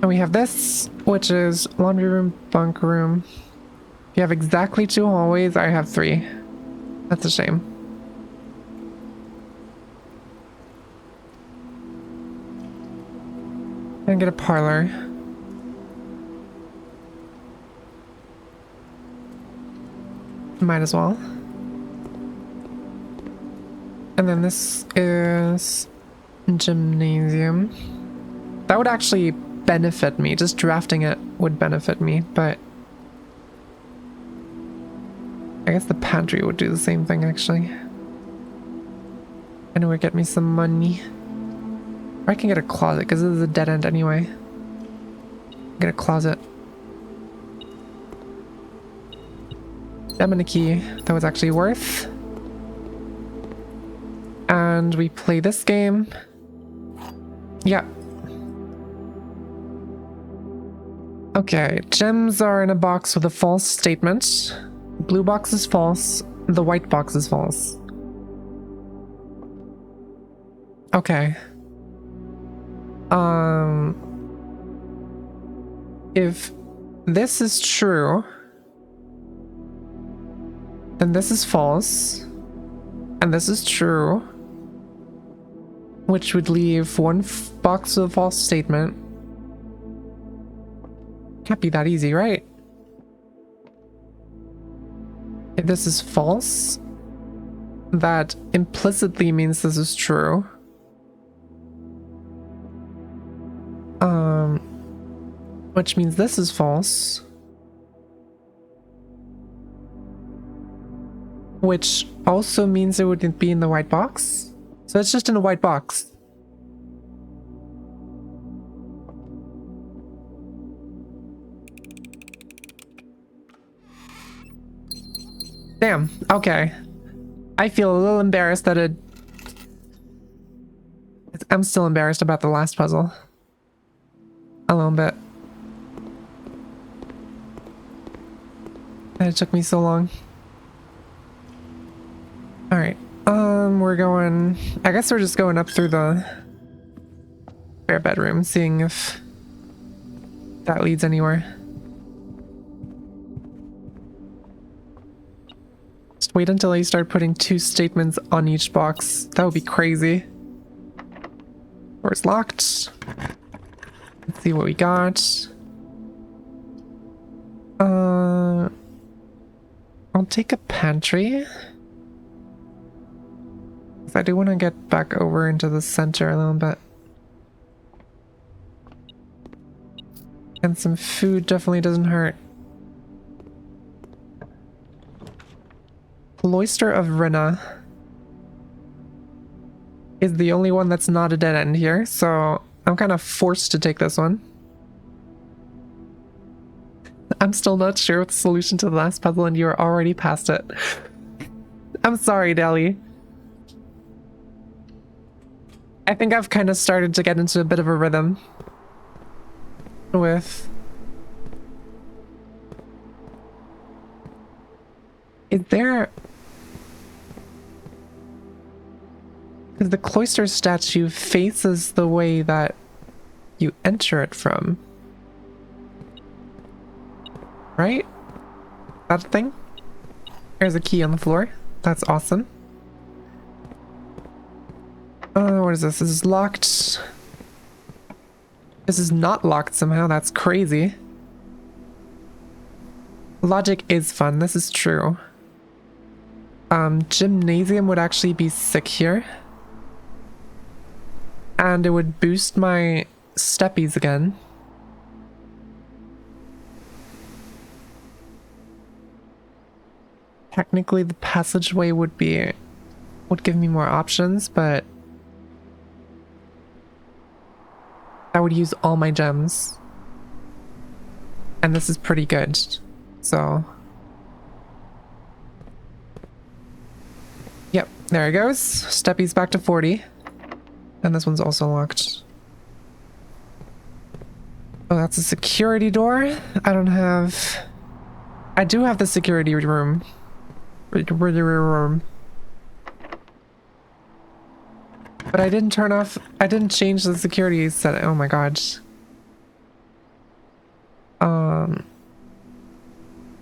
And we have this, which is laundry room, bunk room. You have exactly 2 hallways. I have 3. That's a shame. And get a parlor. Might as well. And then this is gymnasium. That would actually benefit me. Just drafting it would benefit me, but I guess the pantry would do the same thing actually. And it would get me some money. Or I can get a closet because this is a dead end anyway. Get a closet. Diamond key. That was actually worth. And we play this game. Yeah. Okay, gems are in a box with a false statement. Blue box is false. The white box is false. Okay. If this is true, then this is false, and this is true, which would leave one box with a false statement. Can't be that easy, right? If this is false, that implicitly means this is true. Which means this is false. Which also means it wouldn't be in the white box. So it's just in a white box. Damn, okay. I feel a little embarrassed that I'm still embarrassed about the last puzzle. A little bit. And it took me so long. Alright, we're going... I guess we're just going up through the spare bedroom, seeing if that leads anywhere. Just wait until I start putting 2 statements on each box. That would be crazy. Door's locked. Let's see what we got. I'll take a pantry. I do want to get back over into the center a little bit. And some food definitely doesn't hurt. Cloister of Rinna is the only one that's not a dead end here, so I'm kind of forced to take this one. I'm still not sure what the solution to the last puzzle and you're already past it. I'm sorry, Deli. I think I've kind of started to get into a bit of a rhythm with... Is there... Because the cloister statue faces the way that you enter it from. Right? That thing? There's a key on the floor. That's awesome. What is this? This is locked. This is not locked somehow. That's crazy. Logic is fun. This is true. Gymnasium would actually be sick here. And it would boost my steppies again. Technically, the passageway would give me more options, but that would use all my gems. And this is pretty good. So... Yep, there it goes. Steppy's back to 40. And this one's also locked. Oh, that's a security door. I don't have... I do have the security room. Room. But I didn't turn off... I didn't change the security setting. Oh my god.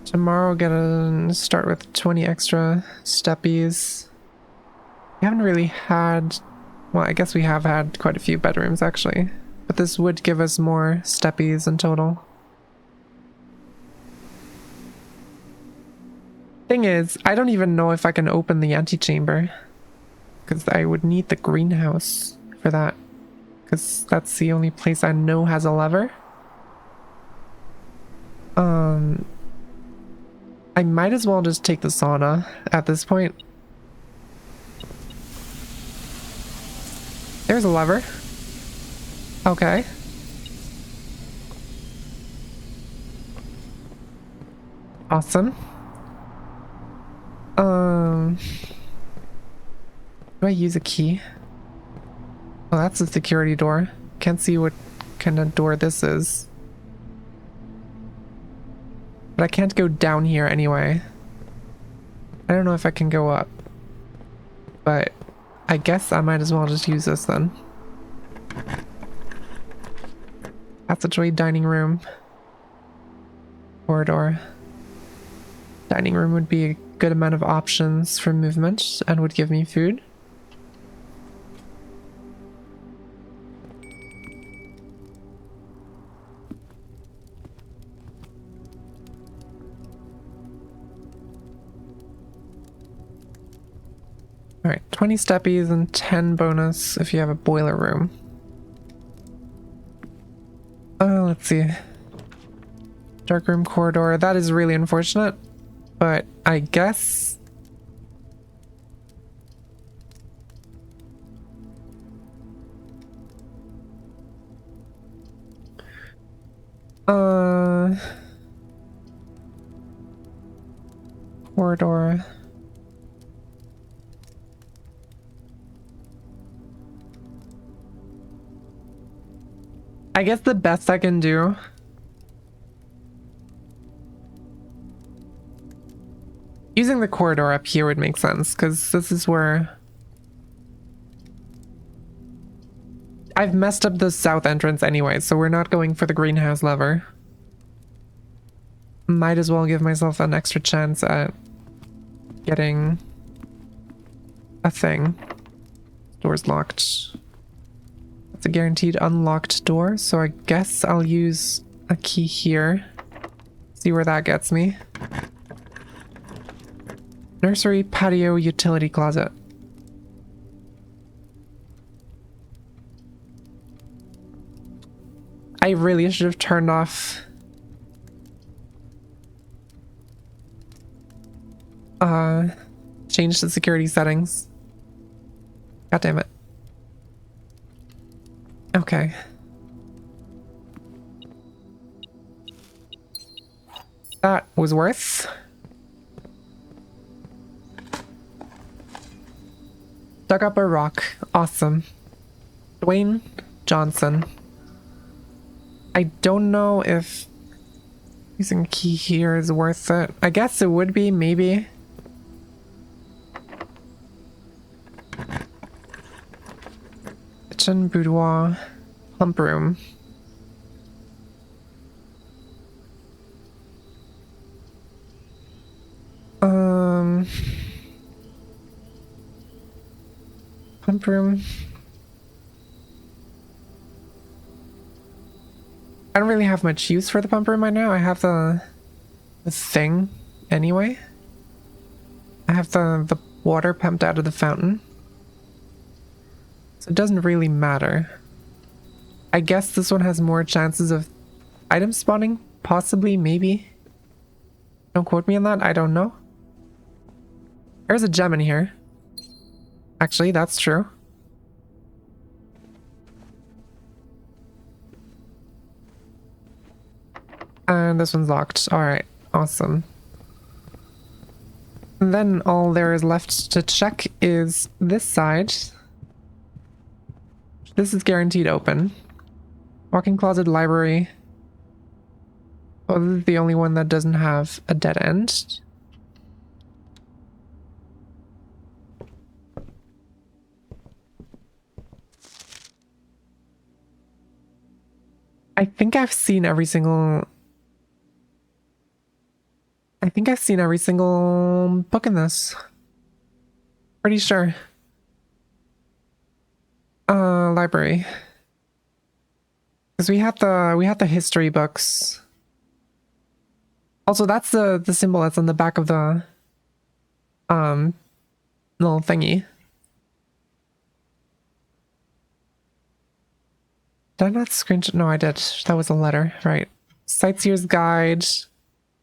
Tomorrow start with 20 extra steppies. We haven't really had... Well, I guess we have had quite a few bedrooms actually. But this would give us more steppies in total. Thing is, I don't even know if I can open the antechamber. Because I would need the greenhouse for that. Because that's the only place I know has a lever. I might as well just take the sauna at this point. There's a lever. Okay. Awesome. Do I use a key? Oh, that's a security door. Can't see what kind of door this is. But I can't go down here anyway. I don't know if I can go up. But I guess I might as well just use this then. Passageway, dining room. Corridor. Dining room would be a good amount of options for movement and would give me food. Alright, 20 steppies and 10 bonus if you have a boiler room. Let's see. Dark room corridor. That is really unfortunate. But I guess... Corridor. I guess the best I can do using the corridor up here would make sense because this is where I've messed up the south entrance anyway, so we're not going for the greenhouse lever. Might as well give myself an extra chance at getting a thing. Door's locked. It's a guaranteed unlocked door, so I guess I'll use a key here. See where that gets me. Nursery, patio, utility closet. I really should have turned off... changed the security settings. God damn it. Okay. That was worth. Dug up a rock. Awesome. Dwayne Johnson. I don't know if using a key here is worth it. I guess it would be, maybe. Kitchen, boudoir, pump room. Pump room. I don't really have much use for the pump room right now. I have the thing anyway. I have the water pumped out of the fountain. So it doesn't really matter. I guess this one has more chances of item spawning, possibly, maybe. Don't quote me on that, I don't know. There's a gem in here. Actually, that's true. And this one's locked. Alright, awesome. And then all there is left to check is this side. This is guaranteed open. Walk-in closet, library. Oh, this is the only one that doesn't have a dead end. I think I've seen every single book in this. Pretty sure. Library. Because we had the history books. Also, that's the symbol that's on the back of the little thingy. Did I not screenshot? No, I did. That was a letter, right? Sightseer's Guide,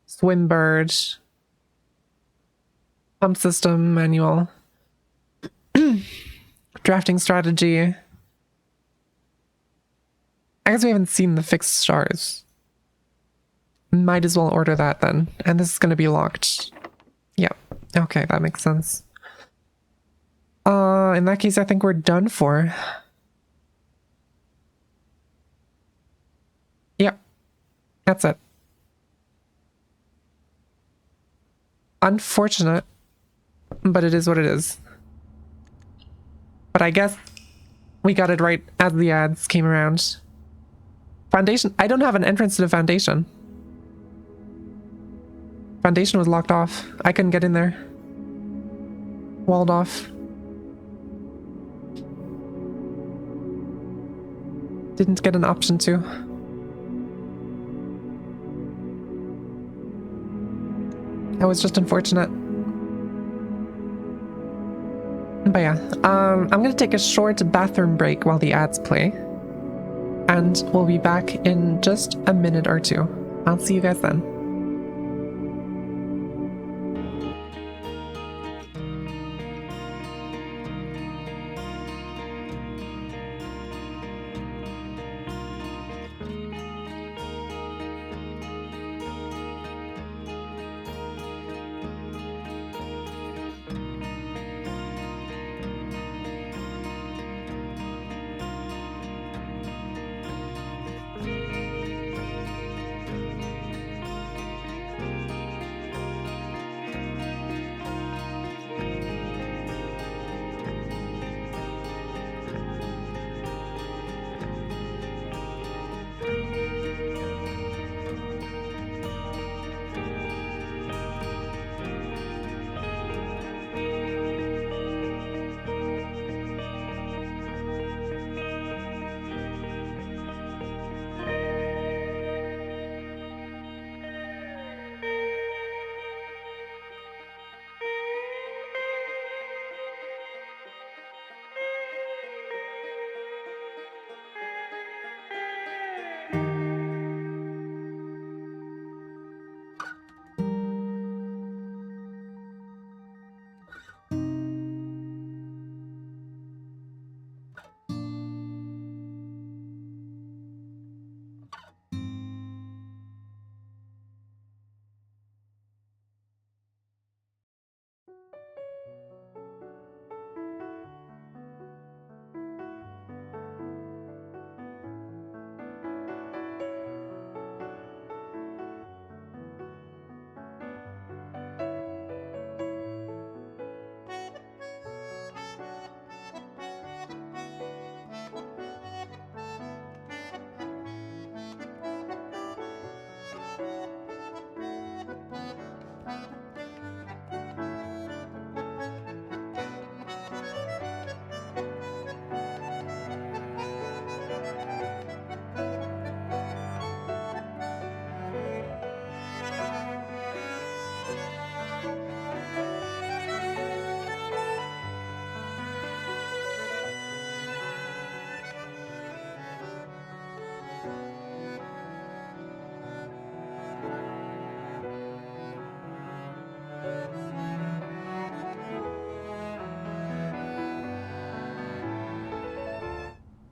Swimbird, Pump System Manual, Drafting Strategy. I guess we haven't seen the fixed stars. Might as well order that then. And this is going to be locked. Yep. Okay, that makes sense. In that case, I think we're done for. Yep. That's it. Unfortunate, but it is what it is. But I guess we got it right as the ads came around. Foundation. I don't have an entrance to the foundation. Foundation was locked off. I couldn't get in there. Walled off. Didn't get an option to. That was just unfortunate. But yeah, I'm gonna take a short bathroom break while the ads play. And we'll be back in just a minute or two. I'll see you guys then.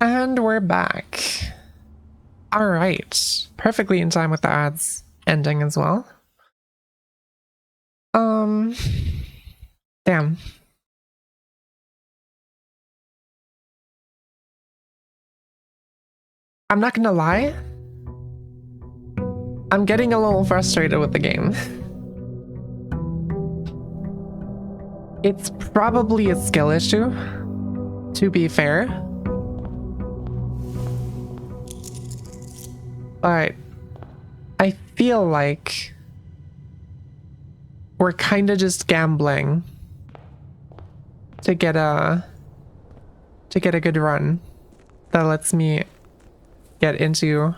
And we're back. All right, perfectly in time with the ads ending as well. Damn. I'm not gonna lie. I'm getting a little frustrated with the game. It's probably a skill issue, to be fair. But I feel like we're kind of just gambling to get a good run that lets me get into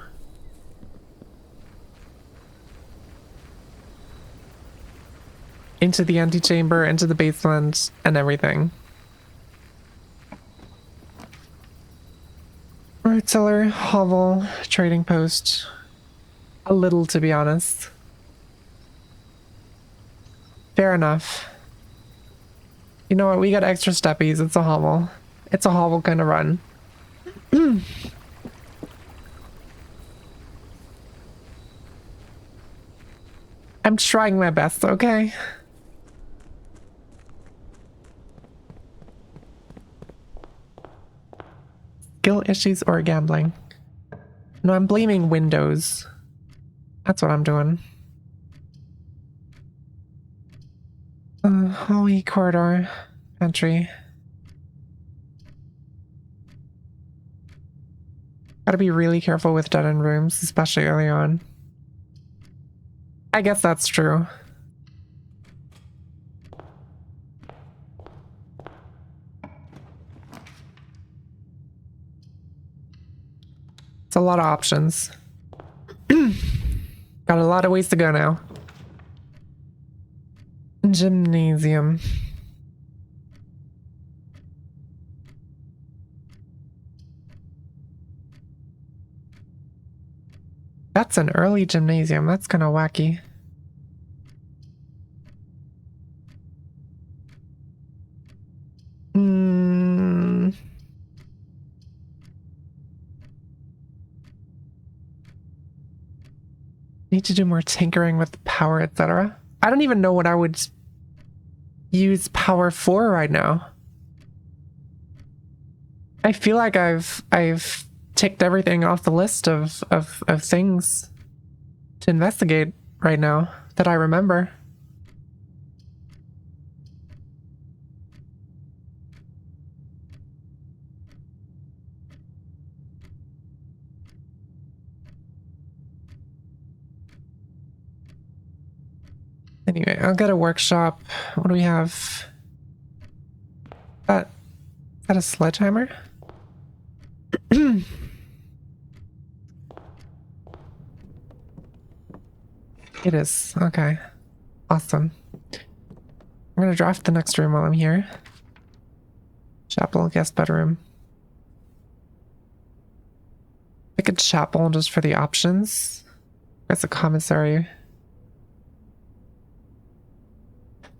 the antechamber, into the basement, and everything. Root cellar, hovel, trading post. A little, to be honest. Fair enough. You know what? We got extra steppies. It's a hovel. It's a hovel kind of run. I'm trying my best, okay? Skill issues or gambling? No, I'm blaming Windows. That's what I'm doing. Hallway, corridor, entry. Gotta be really careful with dead-end rooms, especially early on. I guess that's true. It's a lot of options. Got a lot of ways to go now. Gymnasium. That's an early gymnasium. That's kind of wacky. Need to do more tinkering with the power, etc. I don't even know what I would use power for right now. I feel like I've ticked everything off the list of things to investigate right now that I remember. Anyway, I'll get a workshop. What do we have? Is that a sledgehammer? It is. Okay. Awesome. I'm gonna draft the next room while I'm here. Chapel, guest bedroom. Pick a chapel just for the options. There's a commissary.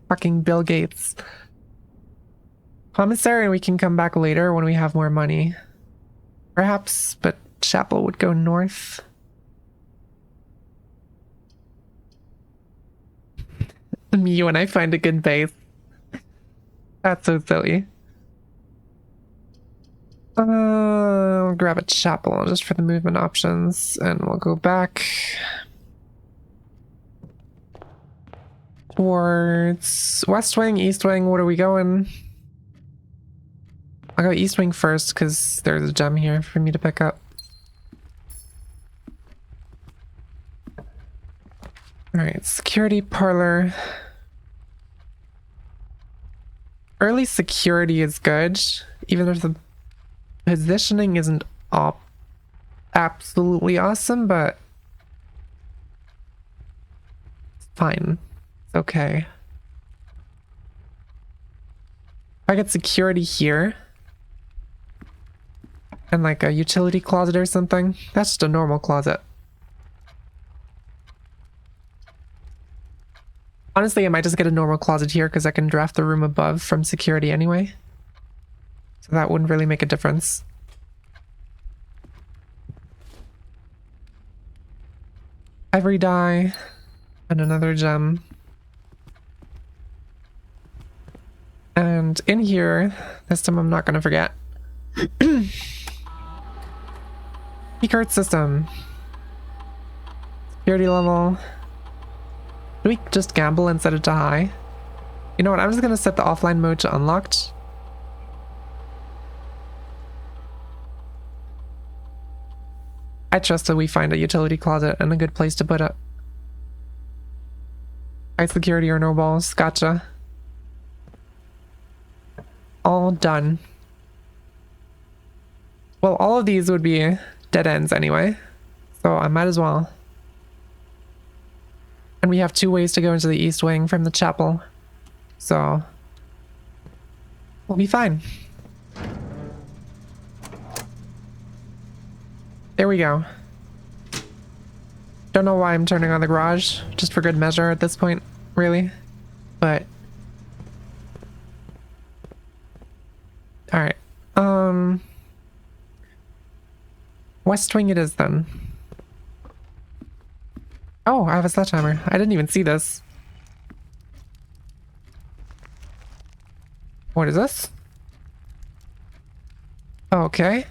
Fucking Bill Gates. Commissary, we can come back later when we have more money. Perhaps, but chapel would go north. Me when I find a good base. That's so silly. I'll grab a chapel just for the movement options, and we'll go back towards West Wing, East Wing. What are we going? I'll go East Wing first because there's a gem here for me to pick up. Alright, security parlor. Early security is good, even if the positioning isn't absolutely awesome, but it's fine. It's okay. If I get security here, and like a utility closet or something, that's just a normal closet. Honestly, I might just get a normal closet here because I can draft the room above from security anyway. So that wouldn't really make a difference. Ivory dye and another gem. And in here, this time I'm not gonna forget. Keycard system. Security level. Do we just gamble and set it to high? You know what, I'm just gonna set the offline mode to unlocked. I trust that we find a utility closet and a good place to put it. High security or no balls, gotcha. All done. Well, all of these would be dead ends anyway, so I might as well. And we have 2 ways to go into the east wing from the chapel, so we'll be fine. There we go. Don't know why I'm turning on the garage, just for good measure at this point, really, but alright. West wing it is then. Oh, I have a sledgehammer. I didn't even see this. What is this? Okay.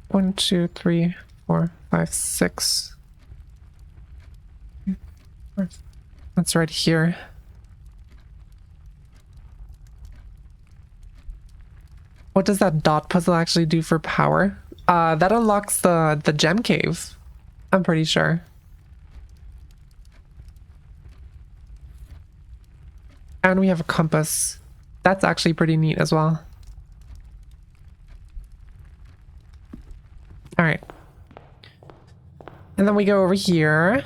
1, 2, 3, 4, 5, 6. That's right here. What does that dot puzzle actually do for power? That unlocks the gem cave. I'm pretty sure. And we have a compass. That's actually pretty neat as well. Alright. And then we go over here.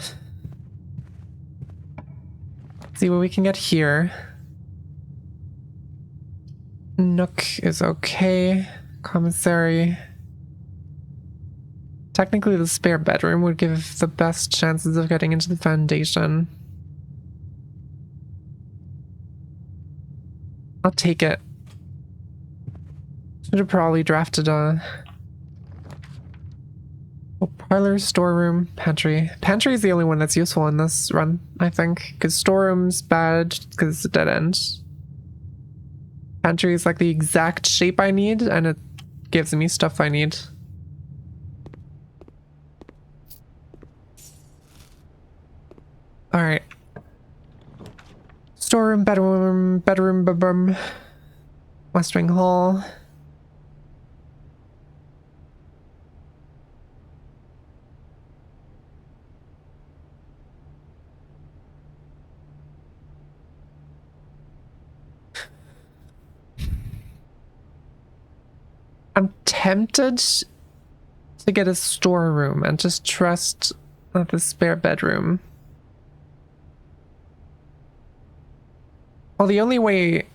See what we can get here. Nook is okay. Commissary. Technically the spare bedroom would give the best chances of getting into the foundation. I'll take it. Should have probably drafted a parlor, storeroom, pantry. Pantry is the only one that's useful in this run, I think, because storeroom's bad because it's a dead end. Pantry is like the exact shape I need, and it gives me stuff I need. Alright. Storeroom, bedroom, West Wing Hall. I'm tempted to get a storeroom and just trust the spare bedroom. Well, the only way,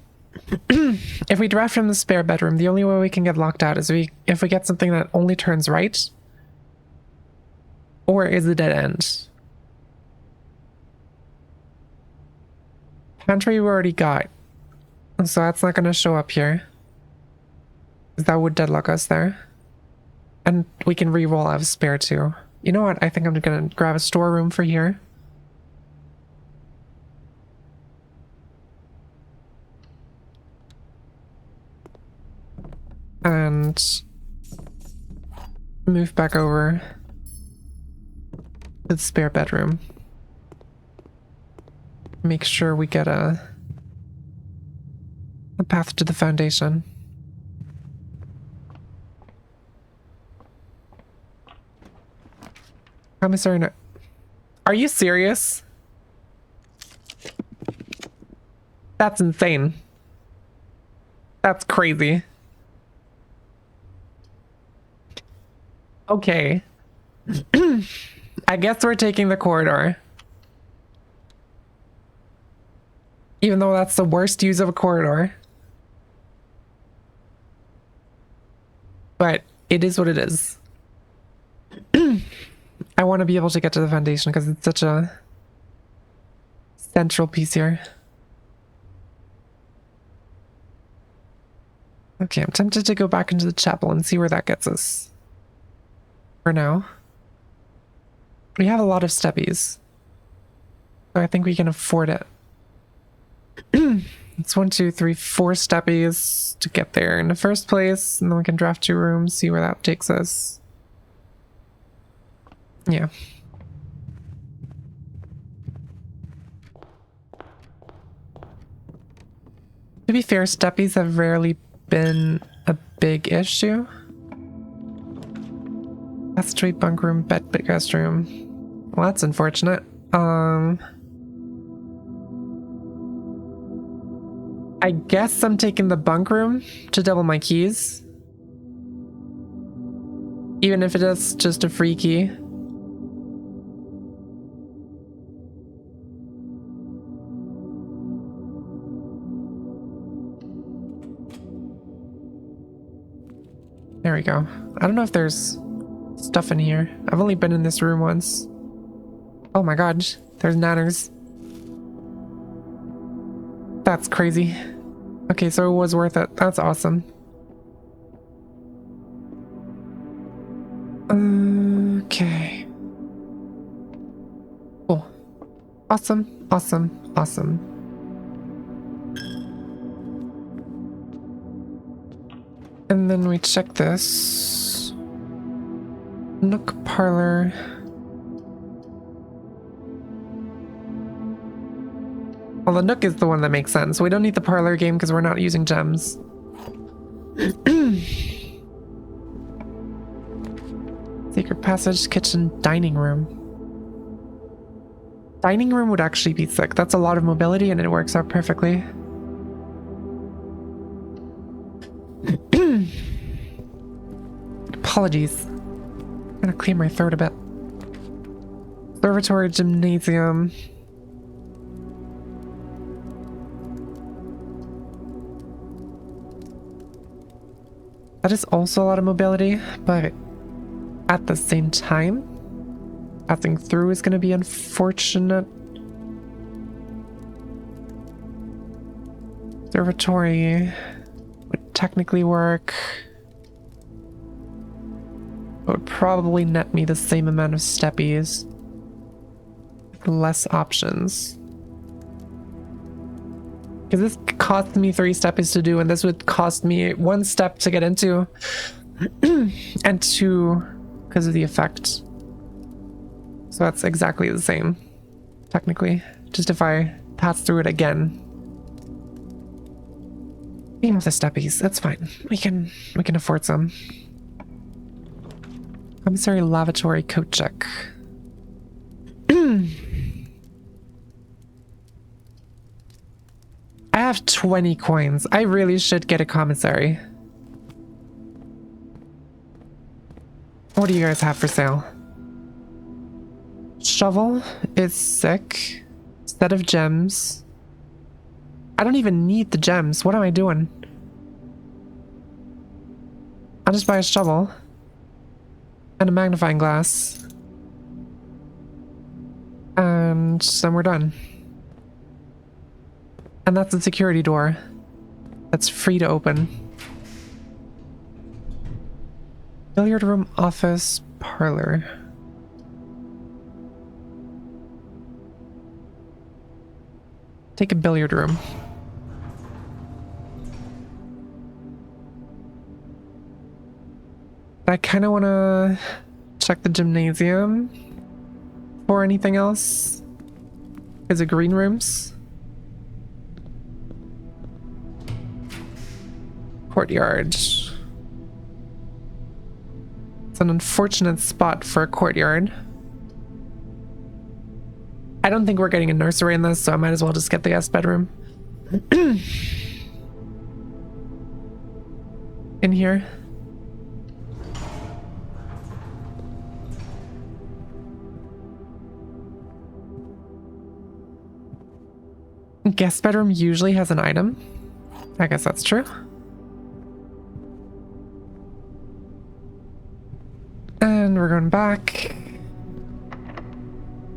if we draft from the spare bedroom, the only way we can get locked out is if we get something that only turns right or is a dead end. Pantry we already got, so that's not going to show up here. That would deadlock us there. And we can re-roll out of spare too. You know what? I think I'm gonna grab a storeroom for here. And move back over to the spare bedroom. Make sure we get a path to the foundation. Commissary, no. Are you serious? That's insane. That's crazy. Okay. I guess we're taking the corridor. Even though that's the worst use of a corridor. But it is what it is. I want to be able to get to the foundation because it's such a central piece here. Okay, I'm tempted to go back into the chapel and see where that gets us. For now. We have a lot of steppies. So I think we can afford it. It's 1, 2, 3, 4 steppies to get there in the first place, and then we can draft 2 rooms, see where that takes us. Yeah. To be fair, steppies have rarely been a big issue. Passageway, bunk room, bed, guest room. Well, that's unfortunate. I guess I'm taking the bunk room to double my keys. Even if it is just a free key. There we go. I don't know if there's stuff in here. I've only been in this room once. Oh my god, there's nanners. That's crazy. Okay, so it was worth it. That's awesome. Okay. Cool. Awesome, awesome, awesome. And then we check this. Nook parlor. Well, the Nook is the one that makes sense. We don't need the parlor game because we're not using gems. Secret passage, kitchen, dining room. Dining room would actually be sick. That's a lot of mobility and it works out perfectly. Apologies. I'm gonna clear my throat a bit. Observatory, gymnasium. That is also a lot of mobility, but at the same time, passing through is going to be unfortunate. Observatory would technically work. It would probably net me the same amount of steppies. With less options. Because this cost me 3 steppies to do, and this would cost me 1 step to get into. And 2 because of the effect. So that's exactly the same, technically. Just if I pass through it again. We have the steppies, that's fine. We can afford some. Commissary lavatory coat check. I have 20 coins. I really should get a commissary. What do you guys have for sale? Shovel is sick. Set of gems. I don't even need the gems. What am I doing? I'll just buy a shovel. And a magnifying glass. And then we're done. And that's a security door. That's free to open. Billiard room, office, parlor. Take a billiard room. I kind of want to check the gymnasium for anything else. Is it green rooms? Courtyard. It's an unfortunate spot for a courtyard. I don't think we're getting a nursery in this, so I might as well just get the guest bedroom. In here. Guest bedroom usually has an item. I guess that's true. And we're going back.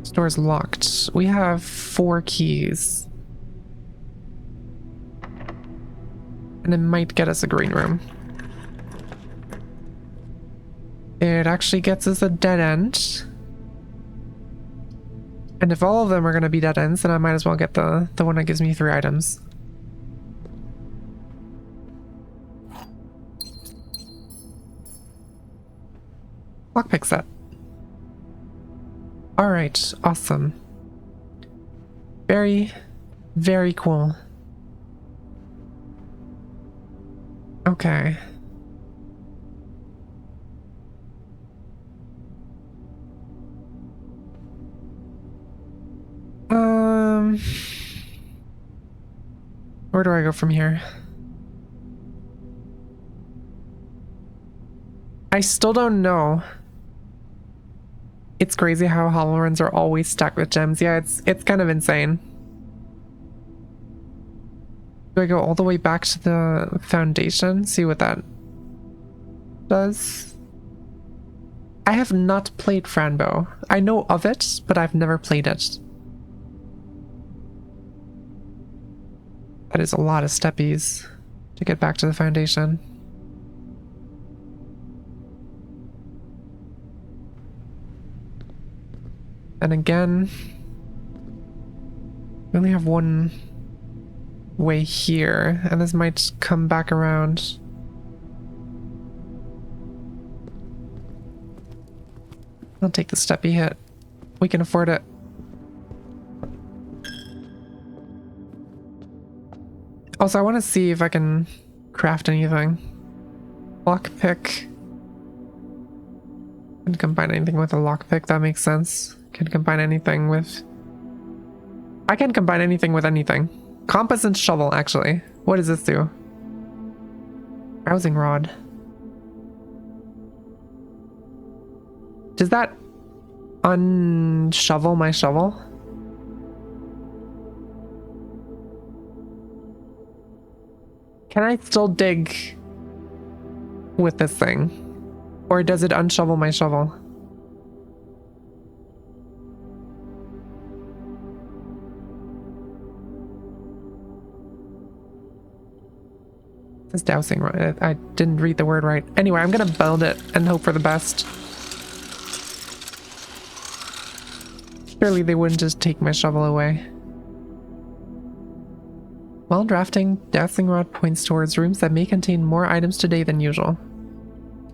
This door's locked. We have 4 keys. And it might get us a green room. It actually gets us a dead end. And if all of them are going to be dead ends, then I might as well get the one that gives me 3 items. Lockpick set. Alright, awesome. Very, very cool. Okay. Where do I go from here? I still don't know. It's crazy how hollow runs are always stacked with gems. Yeah, it's kind of insane. Do I go all the way back to the foundation? See what that does? I have not played Franbo. I know of it, but I've never played it. That is a lot of steppies to get back to the foundation. And again, we only have one way here, and this might come back around. I'll take the steppy hit. We can afford it. Also, I want to see if I can craft anything. Lockpick. Can combine anything with a lockpick, that makes sense. Can combine anything with... I can combine anything with anything. Compass and shovel, actually. What does this do? Browsing rod. Does that unshovel my shovel? Can I still dig with this thing? Or does it unshovel my shovel? This dowsing rod. I didn't read the word right. Anyway, I'm gonna build it and hope for the best. Surely they wouldn't just take my shovel away. While drafting, dowsing rod points towards rooms that may contain more items today than usual.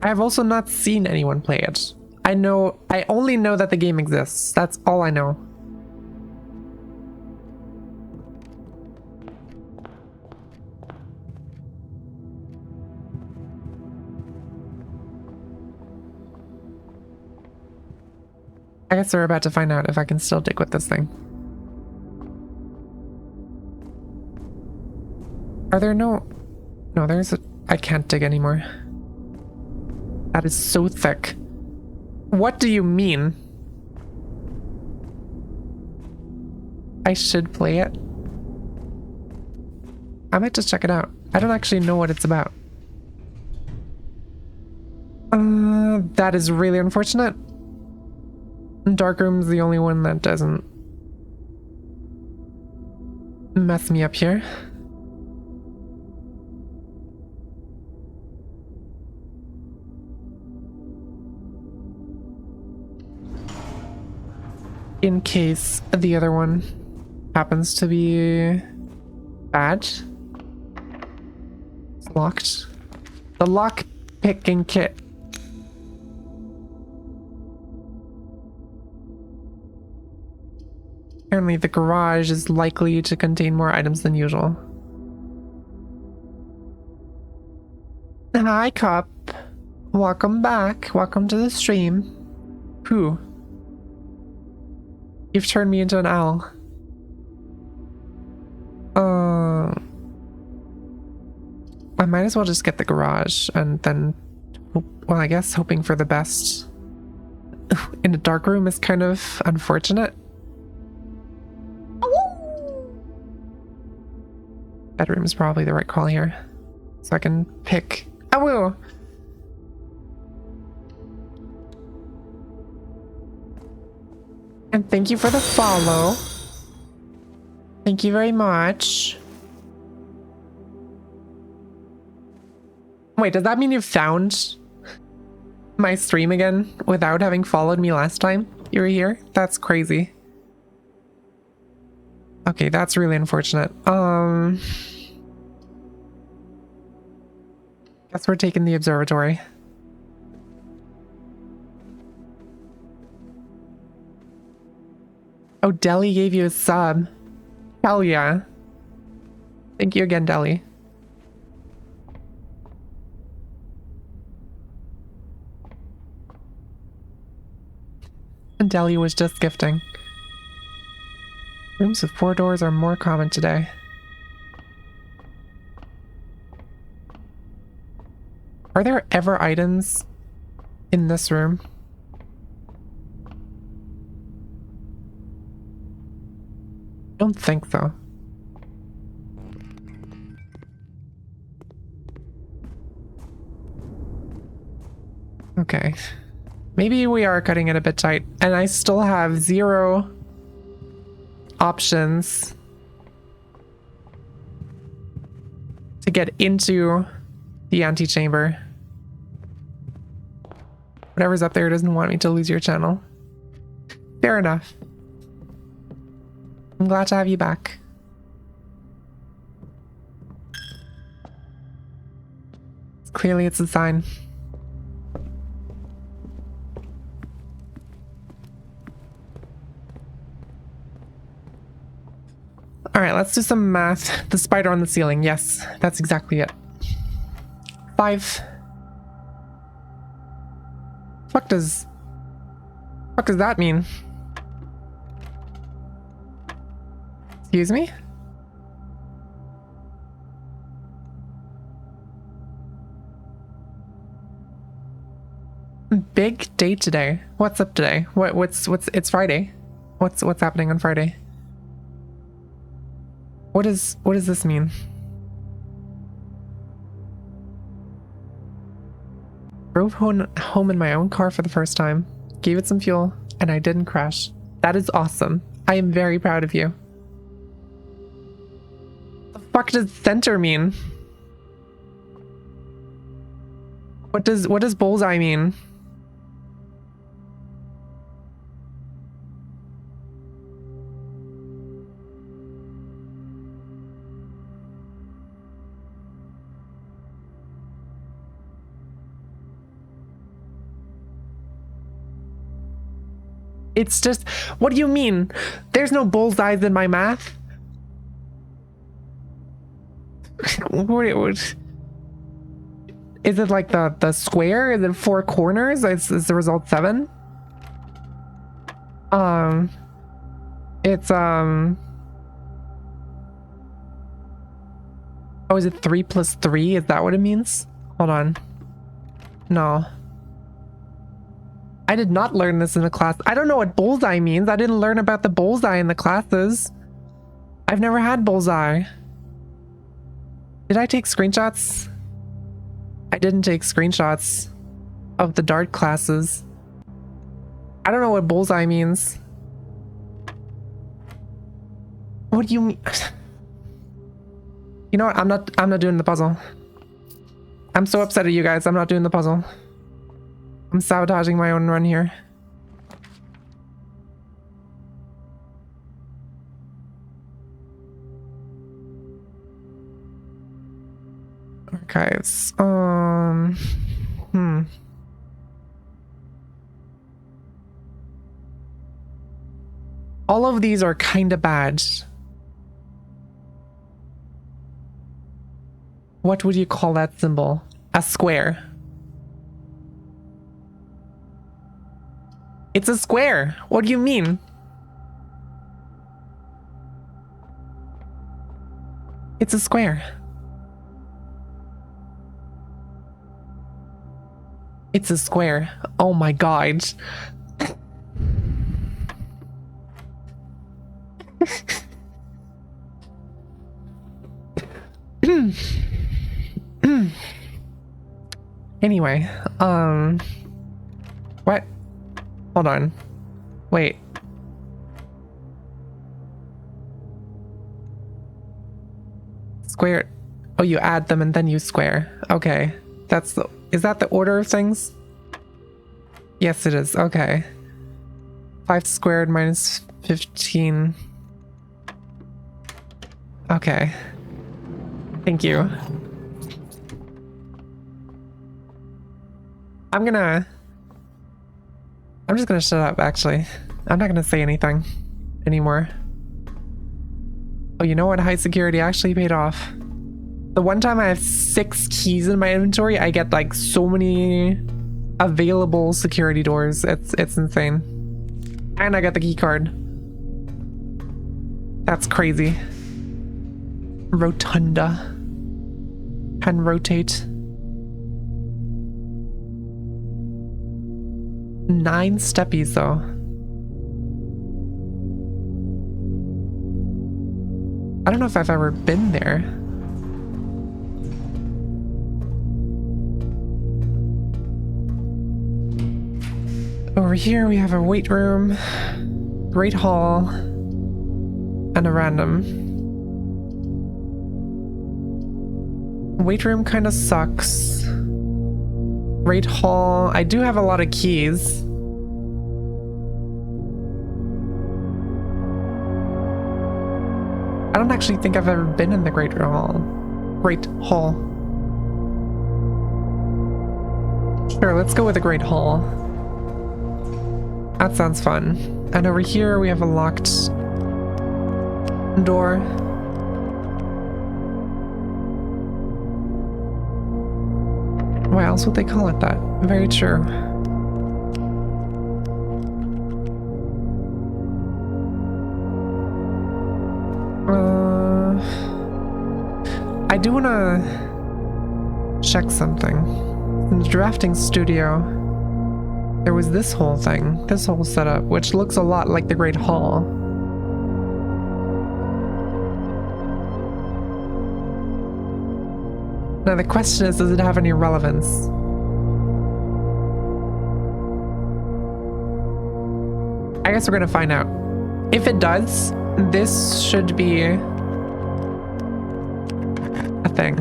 I have also not seen anyone play it. I only know that the game exists. That's all I know. I guess we're about to find out if I can still dig with this thing. Are there no... No, there's a... I can't dig anymore. That is so thick. What do you mean? I should play it? I might just check it out. I don't actually know what it's about. That is really unfortunate. Darkroom's the only one that doesn't mess me up here. In case the other one happens to be bad. It's locked. The lock picking kit. Apparently the garage is likely to contain more items than usual. Hi, Cup. Welcome back. Welcome to the stream. Who? You've turned me into an owl. I might as well just get the garage and then, well, I guess hoping for the best in a dark room is kind of unfortunate. Bedroom is probably the right call here. So I can pick. Awoo! And thank you for the follow. Thank you very much. Wait, does that mean you've found my stream again without having followed me last time you were here? That's crazy. Okay, that's really unfortunate. Guess we're taking the observatory. Oh, Deli gave you a sub. Hell yeah. Thank you again, Deli. And Deli was just gifting. Rooms with 4 doors are more common today. Are there ever items in this room? I don't think so. Okay. Maybe we are cutting it a bit tight, and I still have 0 options to get into the antechamber. Whatever's up there doesn't want me to lose your channel. Fair enough. I'm glad to have you back. Clearly it's a sign. Alright, let's do some math. The spider on the ceiling. Yes, that's exactly it. 5. Fuck does that mean? Excuse me? Big day today. What's up today? What's it's Friday. What's happening on Friday? What does this mean? Drove home in my own car for the first time. Gave it some fuel and I didn't crash. That is awesome. I am very proud of you. The fuck does center mean? What does bullseye mean? It's just, what do you mean? There's no bullseyes in my math. Is it like the square? Is it 4 corners? Is the result 7? It's oh, is it 3 plus 3? Is that what it means? Hold on. No. I did not learn this in the class. I don't know what bullseye means. I didn't learn about the bullseye in the classes. I've never had bullseye. Did I take screenshots? I didn't take screenshots of the dart classes. I don't know what bullseye means. What do you mean? You know what? I'm not doing the puzzle. I'm so upset at you guys. I'm not doing the puzzle. I'm sabotaging my own run here. Archives. All of these are kind of bad. What would you call that symbol? A square. It's a square. What do you mean? It's a square. It's a square. Oh my god. Anyway, what? Hold on. Wait. Square. Oh, you add them and then you square. Okay. That's the... Is that the order of things? Yes, it is. Okay. 5 squared minus 15. Okay. Thank you. I'm just gonna shut up, actually. I'm not gonna say anything anymore. Oh, you know what? High security actually paid off. The one time I have 6 keys in my inventory, I get like so many available security doors. It's insane. And I got the key card. That's crazy. Rotunda. Can rotate. 9 steppies though. I don't know if I've ever been there. Over here we have a weight room, great hall, and a random. Weight room kind of sucks. Great hall. I do have a lot of keys. I don't actually think I've ever been in the Great Hall. Great Hall. Sure, let's go with the Great Hall. That sounds fun. And over here we have a locked door. Why else would they call it that? Very true. I do want to check something. In the drafting studio, there was this whole thing, this whole setup, which looks a lot like the Great Hall. Now the question is, does it have any relevance? I guess we're gonna find out. If it does, this should be a thing.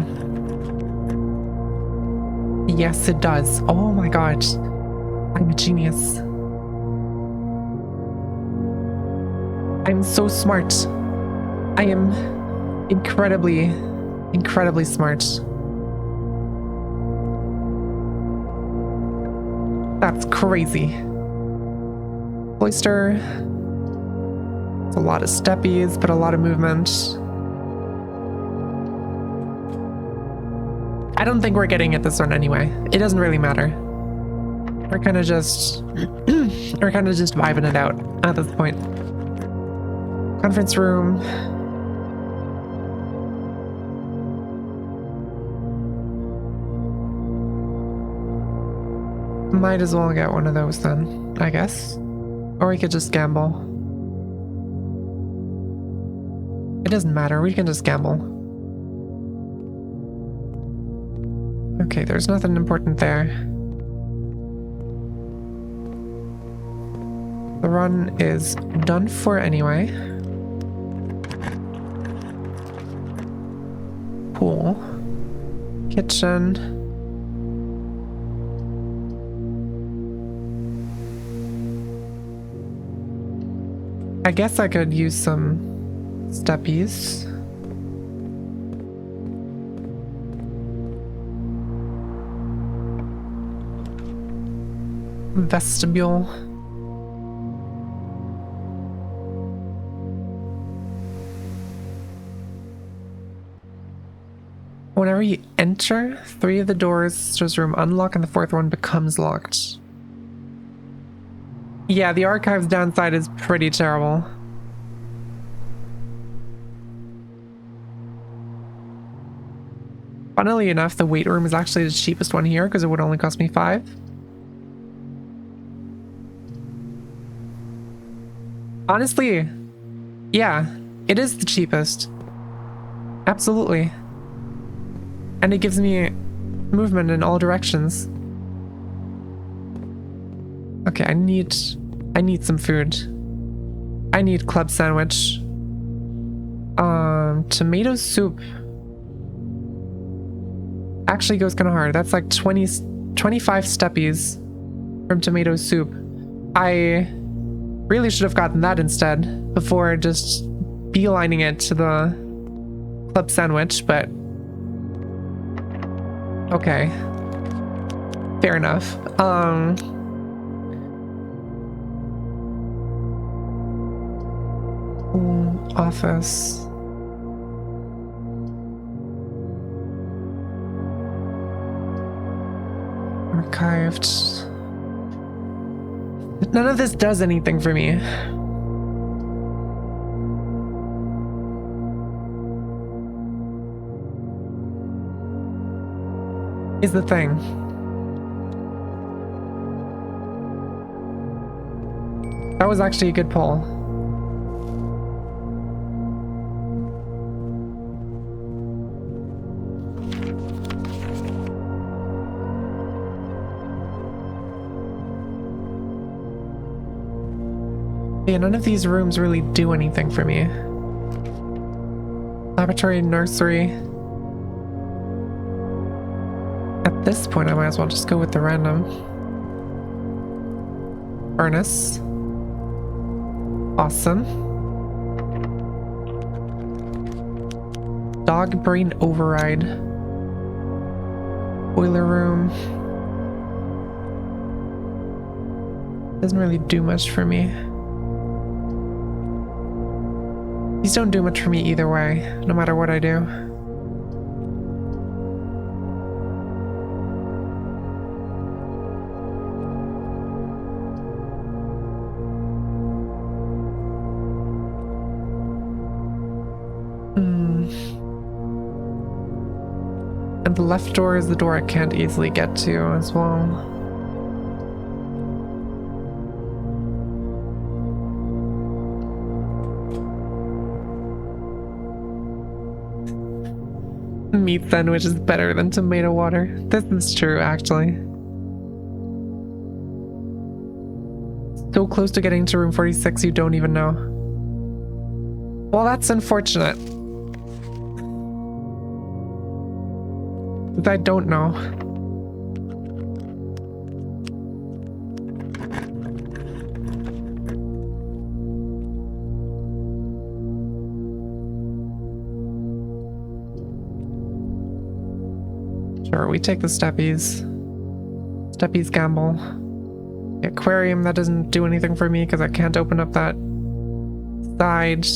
Yes, it does. Oh my god. I'm a genius. I'm so smart. I am incredibly smart. That's crazy. Cloister. It's a lot of steppies, but a lot of movement. I don't think we're getting at this one anyway. It doesn't really matter. We're kind of just vibing it out at this point. Conference room. Might as well get one of those then, I guess. Or we could just gamble. It doesn't matter, we can just gamble. Okay, there's nothing important there. The run is done for anyway. Pool. Kitchen. I guess I could use some steppies. Vestibule. Whenever you enter, 3 of the doors to this room unlock and the 4th one becomes locked. Yeah, the archive's downside is pretty terrible. Funnily enough, the weight room is actually the cheapest one here because it would only cost me 5. Honestly, yeah, it is the cheapest. Absolutely. And it gives me movement in all directions. Okay, I need some food. I need club sandwich. Tomato soup actually goes kind of hard. That's like 25 steppies from tomato soup. I really should have gotten that instead before just beelining it to club sandwich, but okay. Fair enough. Office. Archived. None of this does anything for me. Is the thing. That was actually a good poll. Yeah, none of these rooms really do anything for me. Laboratory, nursery. At this point, I might as well just go with the random. Furnace. Awesome. Dog brain override. Boiler room. Doesn't really do much for me. These don't do much for me either way, no matter what I do. And the left door is the door I can't easily get to as well. Meat sandwich is better than tomato water. This is true, actually. So close to getting to room 46, you don't even know. Well, that's unfortunate. I don't know. Sure, we take the steppies. Steppies gamble. The aquarium, that doesn't do anything for me because I can't open up that side.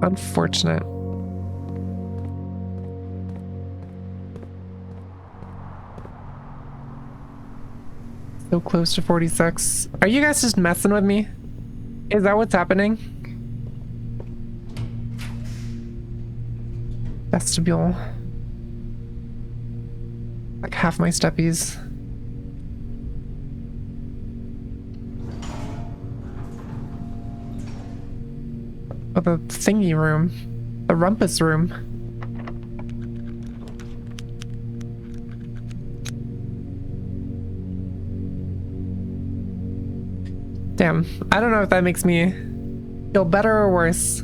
Unfortunate. So close to 46. Are you guys just messing with me? Is that what's happening? Vestibule. Like half my steppies. Oh, the thingy room. The rumpus room. Damn, I don't know if that makes me feel better or worse.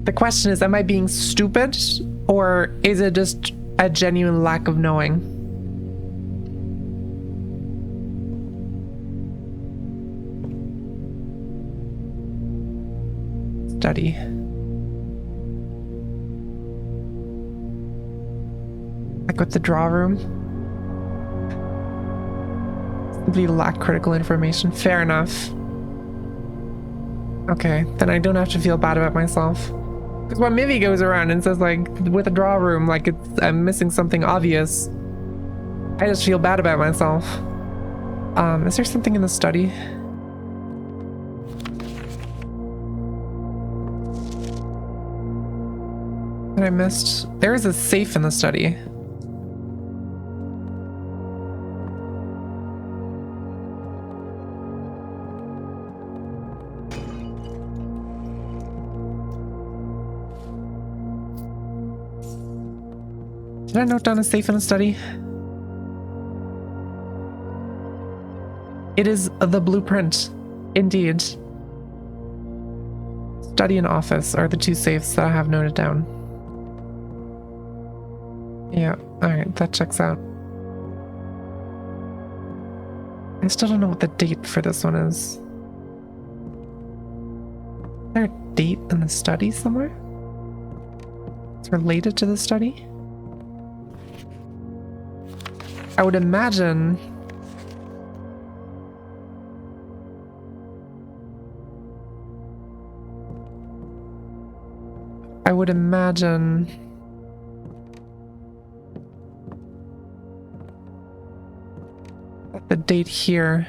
The question is, am I being stupid, or is it just a genuine lack of knowing? Study. Like with the draw room. Simply lack critical information. Fair enough. Okay, then I don't have to feel bad about myself. Because when Mivy goes around and says, like, with a draw room, like I'm missing something obvious, I just feel bad about myself. Is there something in the study? That I missed? There is a safe in the study. Did I note down a safe in the study? It is the blueprint. Indeed. Study and office are the two safes that I have noted down. Yeah, alright, that checks out. I still don't know what the date for this one is. Is there a date in the study somewhere? It's related to the study? I would imagine. I would imagine. That the date here.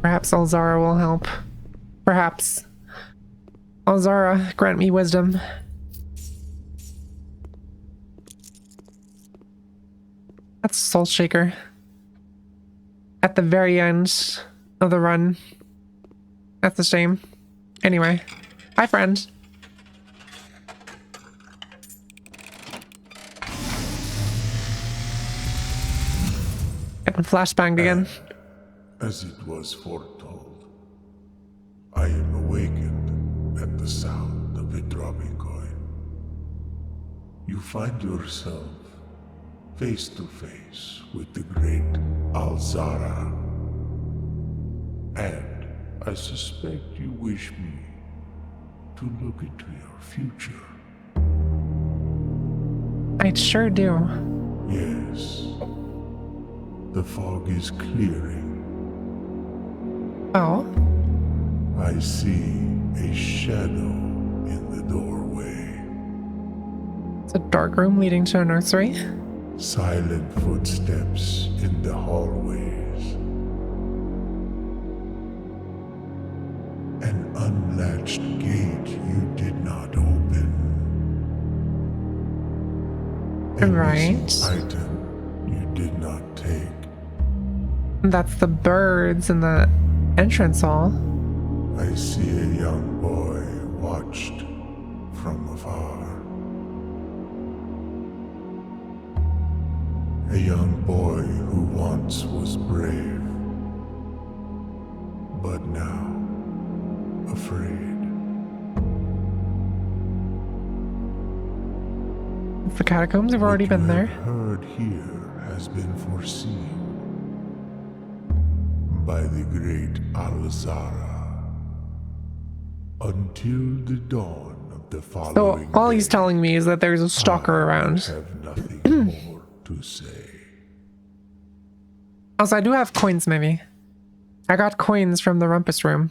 Perhaps Alzara will help. Perhaps. Alzara, grant me wisdom. That's Soul Shaker. At the very end of the run. That's a shame. Anyway. Hi, friend. Getting flashbanged again. As it was foretold, I am awakened at the sound of a dropping coin. You find yourself face to face with the great Alzara. And I suspect you wish me to look into your future. I sure do. Yes. The fog is clearing. Oh, I see a shadow in the doorway. it's a dark room leading to a nursery. Silent footsteps in the hallways. An unlatched gate you did not open. A Right. missing item you did not take. That's the birds in the entrance hall. I see a young boy watched from afar. A young boy who once was brave, but now afraid. The catacombs have already What been you there. have heard here has been foreseen by the great Alzara. Until the dawn of the So following all he's day, telling me is that there's a stalker I around. have nothing more to say. Also, I do have coins, maybe. I got coins from the rumpus room.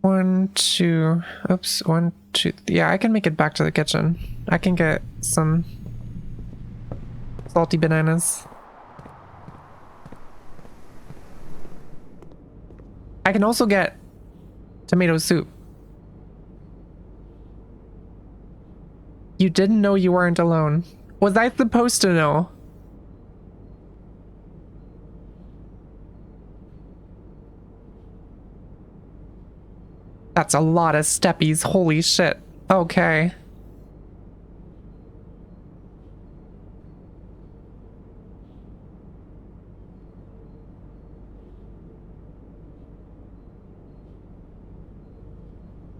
1, 2. Oops. 1, 2. Yeah, I can make it back to the kitchen. I can get some salty bananas. I can also get tomato soup. You didn't know you weren't alone. Was I supposed to know? That's a lot of steppies. Holy shit. Okay.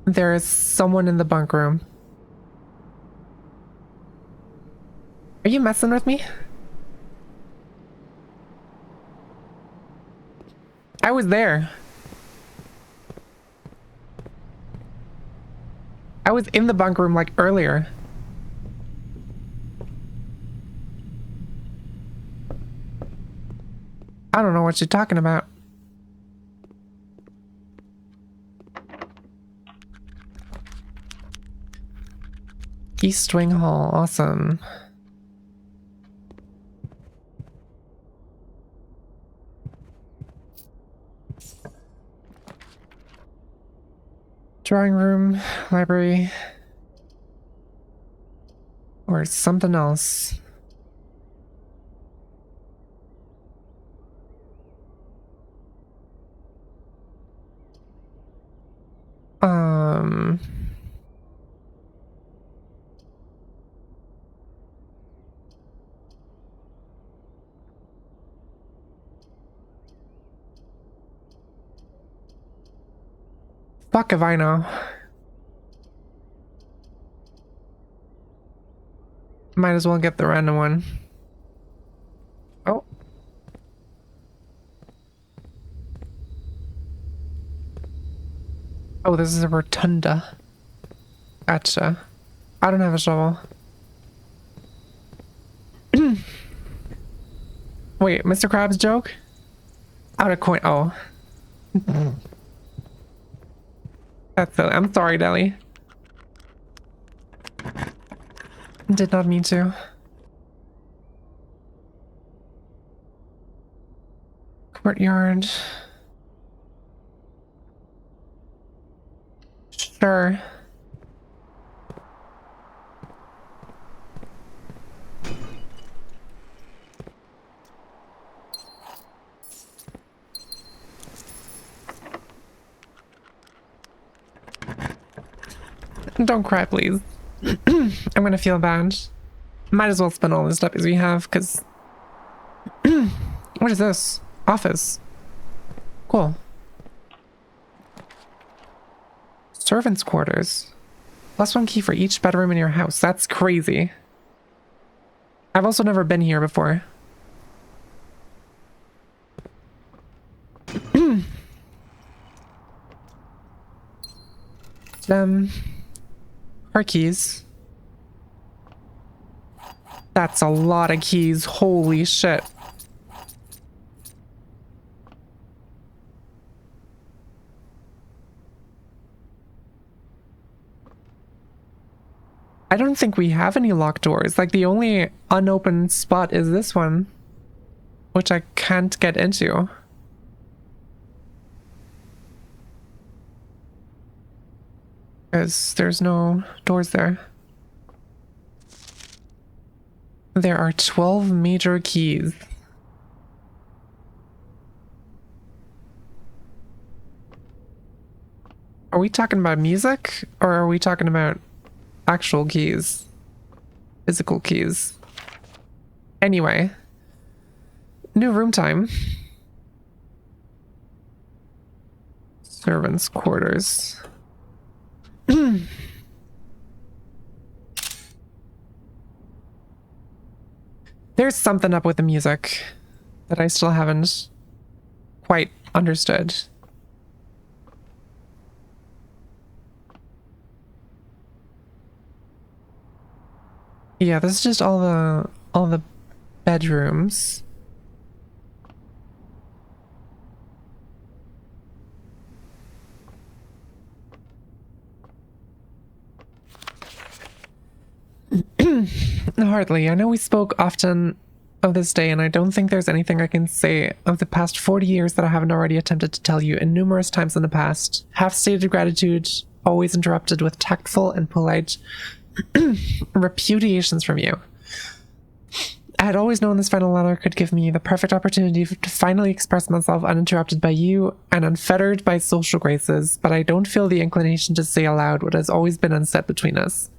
There is someone in the bunk room. Are you messing with me? I was there. I was in the bunk room like earlier. I don't know what you're talking about. East Wing Hall, awesome. Drawing room, library, or something else. Um... Fuck if I know. Might as well get the random one. Oh. Oh, this is a rotunda. Gotcha. I don't have a shovel. Wait, Mr. Krabs joke? Out of coin. Oh. That's silly. I'm sorry, Deli. Did not mean to. Courtyard. Sure. Don't cry, please. I'm gonna feel bad. Might as well spend all the stuff as we have, because... What is this? Office. Cool. Servants' quarters. +1 key for each bedroom in your house. That's crazy. I've also never been here before. Our keys. That's a lot of keys. Holy shit. I don't think we have any locked doors. Like, the only unopened spot is this one, which I can't get into. Because there's no doors there. There are 12 major keys. Are we talking about music, or are we talking about actual keys? Physical keys. Anyway. New room time. Servants' quarters. There's something up with the music that I still haven't quite understood. Yeah, this is just all the bedrooms. Hardly. I know we spoke often of this day, and I don't think there's anything I can say of the past 40 years that I haven't already attempted to tell you in numerous times in the past. Half-stated gratitude, always interrupted with tactful and polite repudiations from you. I had always known this final letter could give me the perfect opportunity to finally express myself uninterrupted by you and unfettered by social graces, but I don't feel the inclination to say aloud what has always been unsaid between us.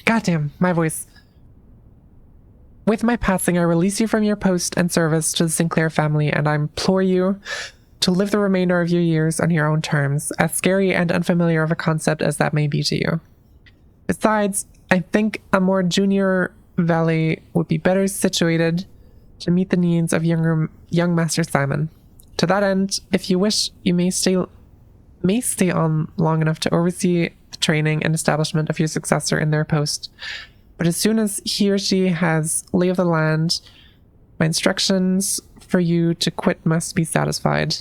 Goddamn, my voice. With my passing, I release you from your post and service to the Sinclair family, and I implore you to live the remainder of your years on your own terms, as scary and unfamiliar of a concept as that may be to you. Besides, I think a more junior valet would be better situated to meet the needs of young Master Simon. To that end, if you wish, you may stay on long enough to oversee the training and establishment of your successor in their post. But as soon as he or she has lay of the land, my instructions for you to quit must be satisfied.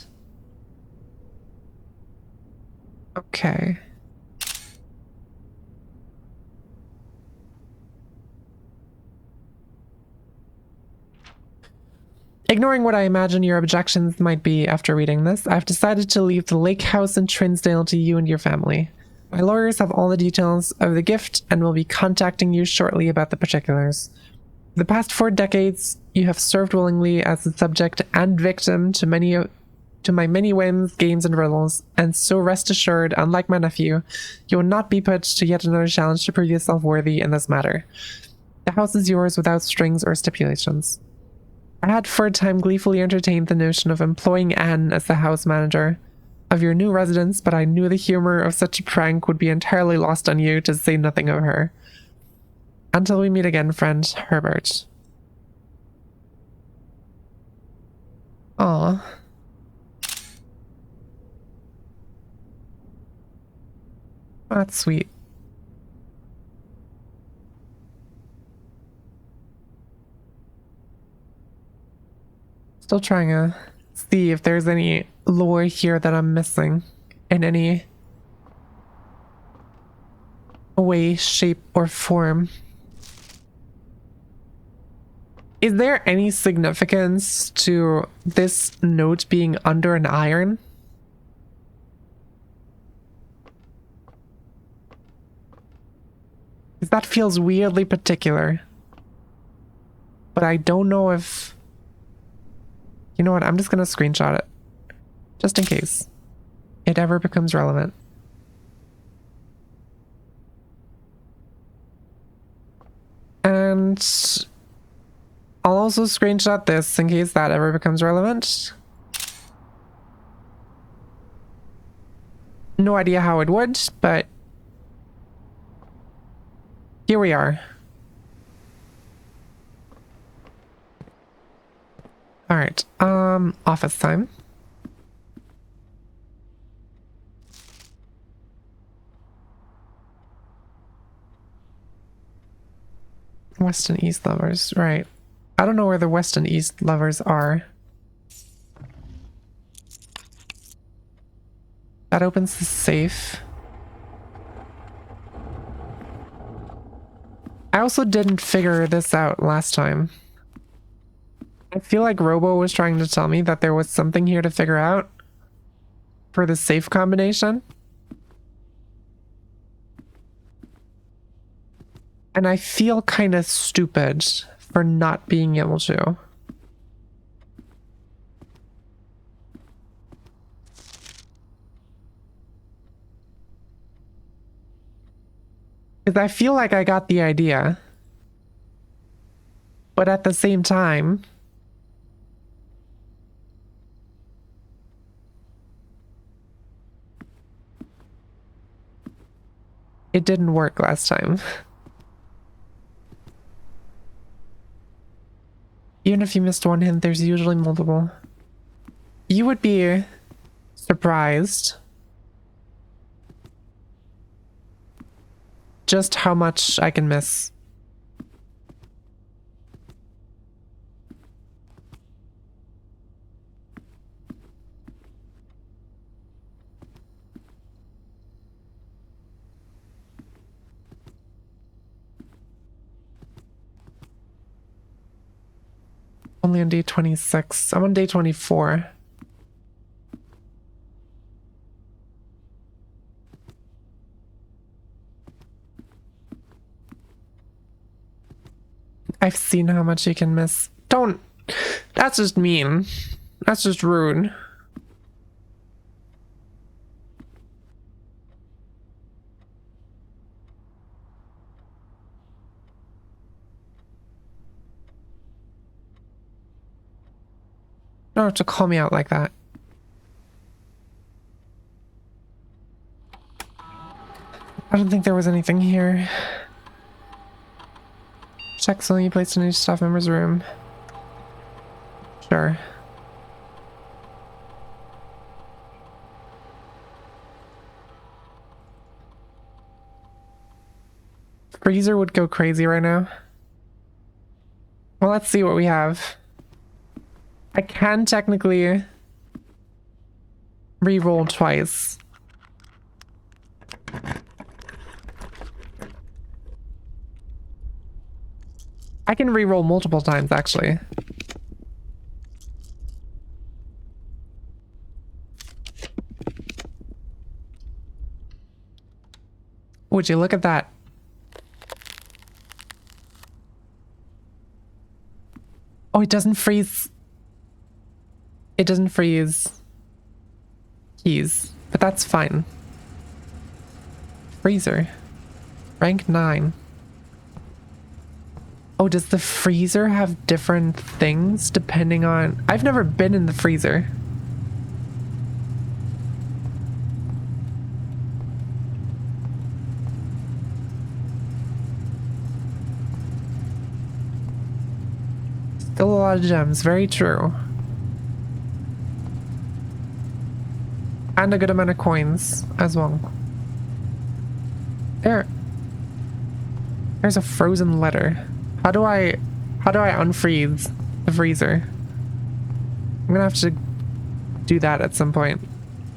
Okay. Ignoring what I imagine your objections might be after reading this, I've decided to leave the lake house in Trinsdale to you and your family. My lawyers have all the details of the gift and will be contacting you shortly about the particulars. For the past 4 decades, you have served willingly as the subject and victim to my many whims, games, and riddles, and so rest assured, unlike my nephew, you will not be put to yet another challenge to prove yourself worthy in this matter. The house is yours without strings or stipulations. I had for a time gleefully entertained the notion of employing Anne as the house manager of your new residence, but I knew the humor of such a prank would be entirely lost on you, to say nothing of her. Until we meet again, friend Herbert. Aw. That's sweet. Still trying to see if there's any lore here that I'm missing in any way, shape, or form. Is there any significance to this note being under an iron? Because that feels weirdly particular. But I don't know if... You know what? I'm just going to screenshot it. Just in case it ever becomes relevant. And I'll also screenshot this in case that ever becomes relevant. No idea how it would, but here we are. All right, office time. West and East lovers, right. I don't know where the West and East lovers are. That opens the safe. I also didn't figure this out last time. I feel like Robo was trying to tell me that there was something here to figure out for the safe combination. And I feel kind of stupid for not being able to. Because I feel like I got the idea. But at the same time, it didn't work last time. Even if you missed one hint, there's usually multiple. You would be surprised just how much I can miss. Only on day 26. I'm on day 24. I've seen how much you can miss. Don't. That's just mean. That's just rude. You don't have to call me out like that. I don't think there was anything here. Check something you placed in each staff member's room. Sure. Freezer would go crazy right now. Well, let's see what we have. I can technically re-roll twice. I can re-roll multiple times, actually. Would you look at that? Oh, it doesn't freeze. It doesn't freeze keys, but that's fine. Freezer. Rank 9. Oh, does the freezer have different things depending on... I've never been in the freezer. Still a lot of gems, very true. And a good amount of coins as well. There's a frozen letter. How do I unfreeze the freezer? I'm gonna have to do that at some point.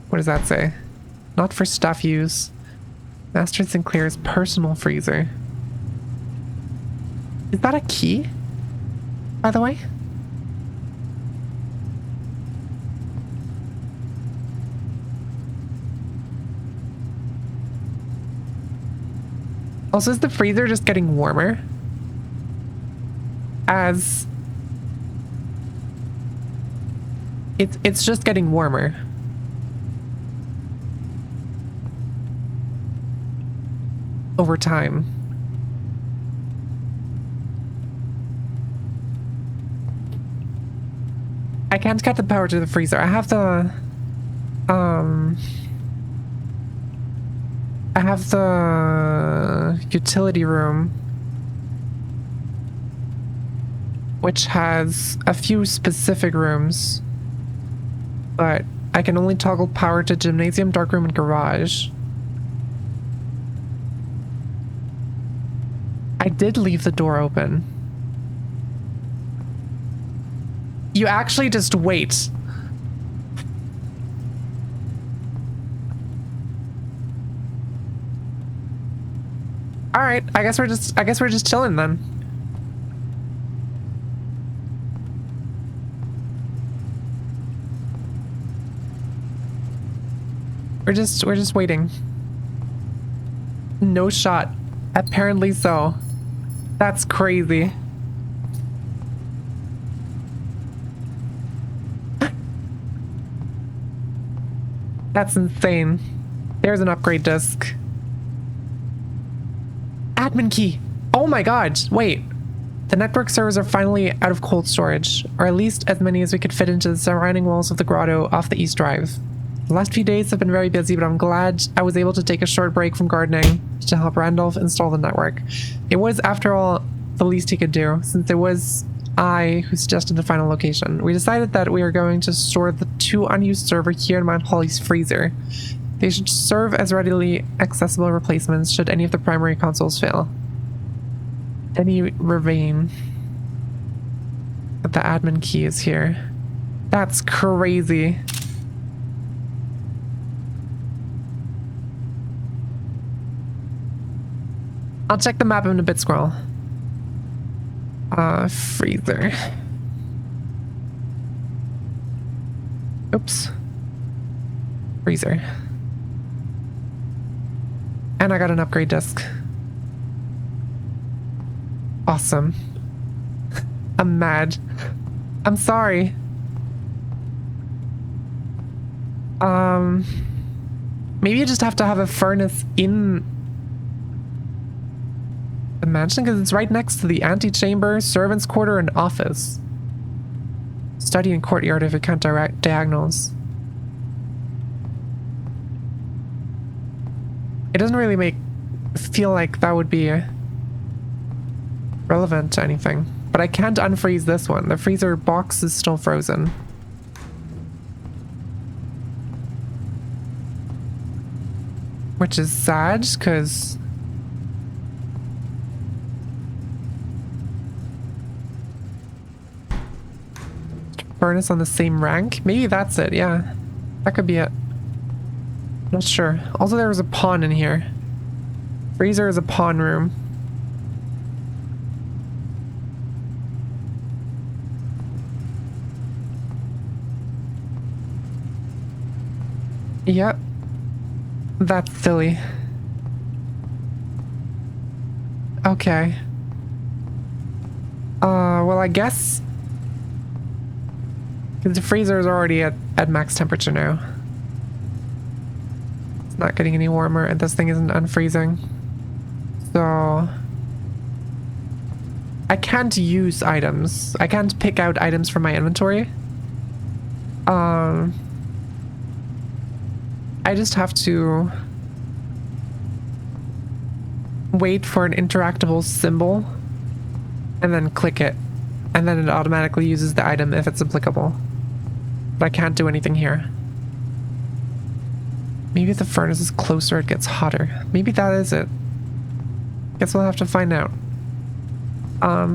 What does that say? Not for stuff use. Master Sinclair's personal freezer. Is that a key? By the way? Also, is the freezer just getting warmer? As it's just getting warmer. Over time. I can't get the power to the freezer. I have the utility room, which has a few specific rooms, but I can only toggle power to gymnasium, darkroom, and garage. I did leave the door open. You actually just wait. All right, I guess we're just chilling then. We're just waiting. No shot. Apparently so. That's crazy. That's insane. There's an upgrade disc. Admin key. Oh my god. Wait. The network servers are finally out of cold storage, or at least as many as we could fit into the surrounding walls of the grotto off the East Drive. The last few days have been very busy, but I'm glad I was able to take a short break from gardening to help Randolph install the network. It was, after all, the least he could do, since it was I who suggested the final location. We decided that we are going to store the 2 unused servers here in Mount Holly's freezer. They should serve as readily accessible replacements should any of the primary consoles fail. Denny Ravine. The admin key is here. That's crazy. I'll check the map in a bit, scroll. Freezer. Oops. Freezer. And I got an upgrade disc. Awesome. I'm mad. I'm sorry. Maybe you just have to have a furnace in the mansion because it's right next to the antechamber, servants' quarter, and office. Study and courtyard if it can't direct diagonals. It doesn't really feel like that would be relevant to anything. But I can't unfreeze this one. The freezer box is still frozen. Which is sad, because furnace on the same rank? Maybe that's it, yeah. That could be it. Not sure. Also, there was a pawn in here. Freezer is a pawn room. Yep. That's silly. Okay. Well, I guess because the freezer is already at max temperature now. It's not getting any warmer, and this thing isn't unfreezing. So I can't use items. I can't pick out items from my inventory. I just have to wait for an interactable symbol and then click it, and then it automatically uses the item if it's applicable. But I can't do anything here. Maybe if the furnace is closer, it gets hotter. Maybe that is it. Guess we'll have to find out.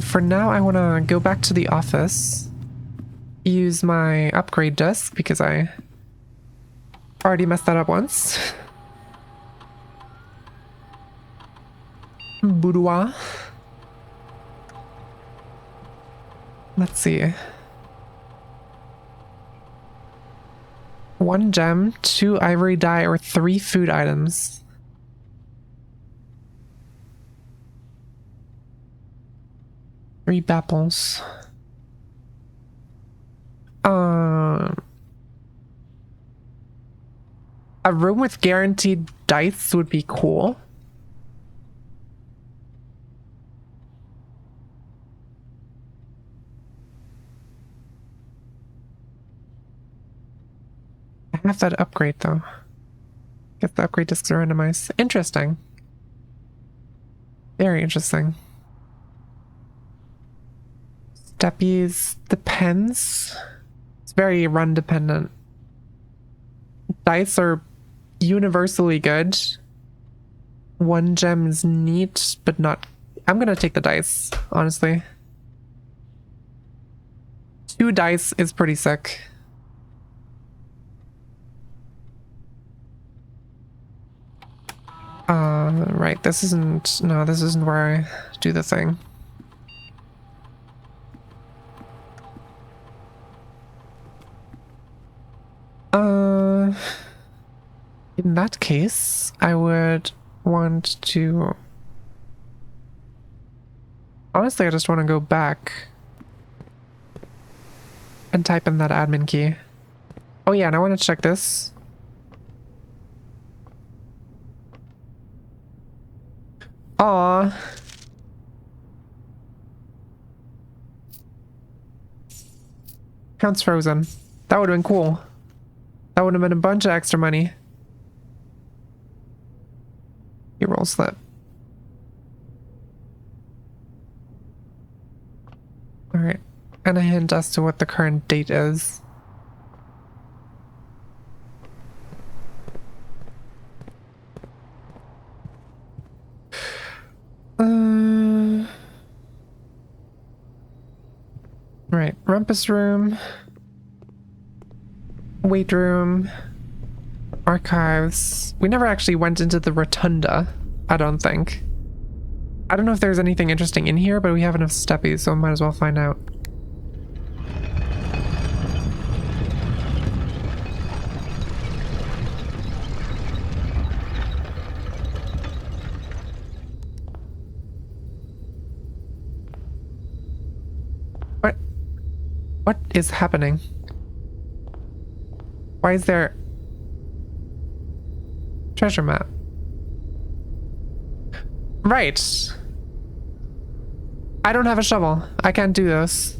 For now, I want to go back to the office, use my upgrade disc because I already messed that up once. Boudoir. Let's see. 1 gem, 2 ivory dye, or 3 food items. Three bapples. A room with guaranteed dice would be cool. I have that upgrade though. Guess the upgrade discs are randomized. Interesting. Very interesting. Steppies, depends. It's very run dependent. Dice are universally good. 1 gem is neat, but not. I'm gonna take the dice, honestly. 2 dice is pretty sick. Right, this isn't. No, this isn't where I do the thing. In that case, I would want to... Honestly, I just want to go back and type in that admin key. Oh yeah, and I want to check this. Aww. Account's frozen. That would have been cool. That would have been a bunch of extra money. You roll slip. Alright. And a hint as to what the current date is. Right. Rumpus room. Weight room. Archives. We never actually went into the rotunda, I don't think. I don't know if there's anything interesting in here, but we have enough steppies, so might as well find out. What is happening? Why is there treasure map? Right. I don't have a shovel. I can't do this.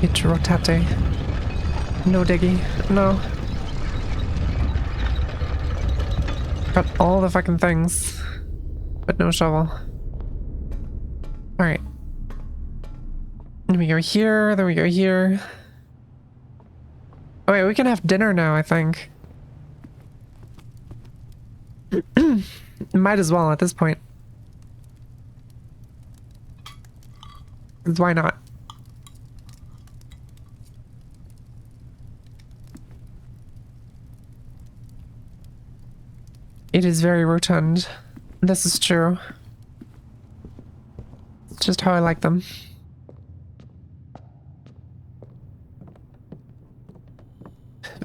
It's rotate. No diggy. No. Got all the fucking things, but no shovel. Alright. Then we go here, then we go here. Oh wait, we can have dinner now, I think. Might as well at this point. 'Cause why not? It is very rotund. This is true. It's just how I like them.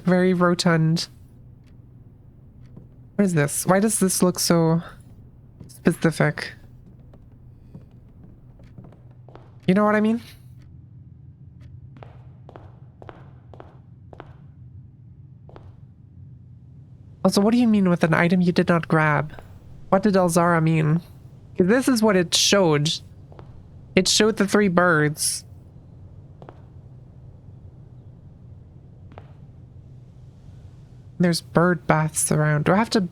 Very rotund. What is this? Why does this look so specific? You know what I mean? Also, what do you mean with an item you did not grab? What did Elzara mean? 'Cause this is what it showed. It showed the 3 birds. There's bird baths around. Do I have to...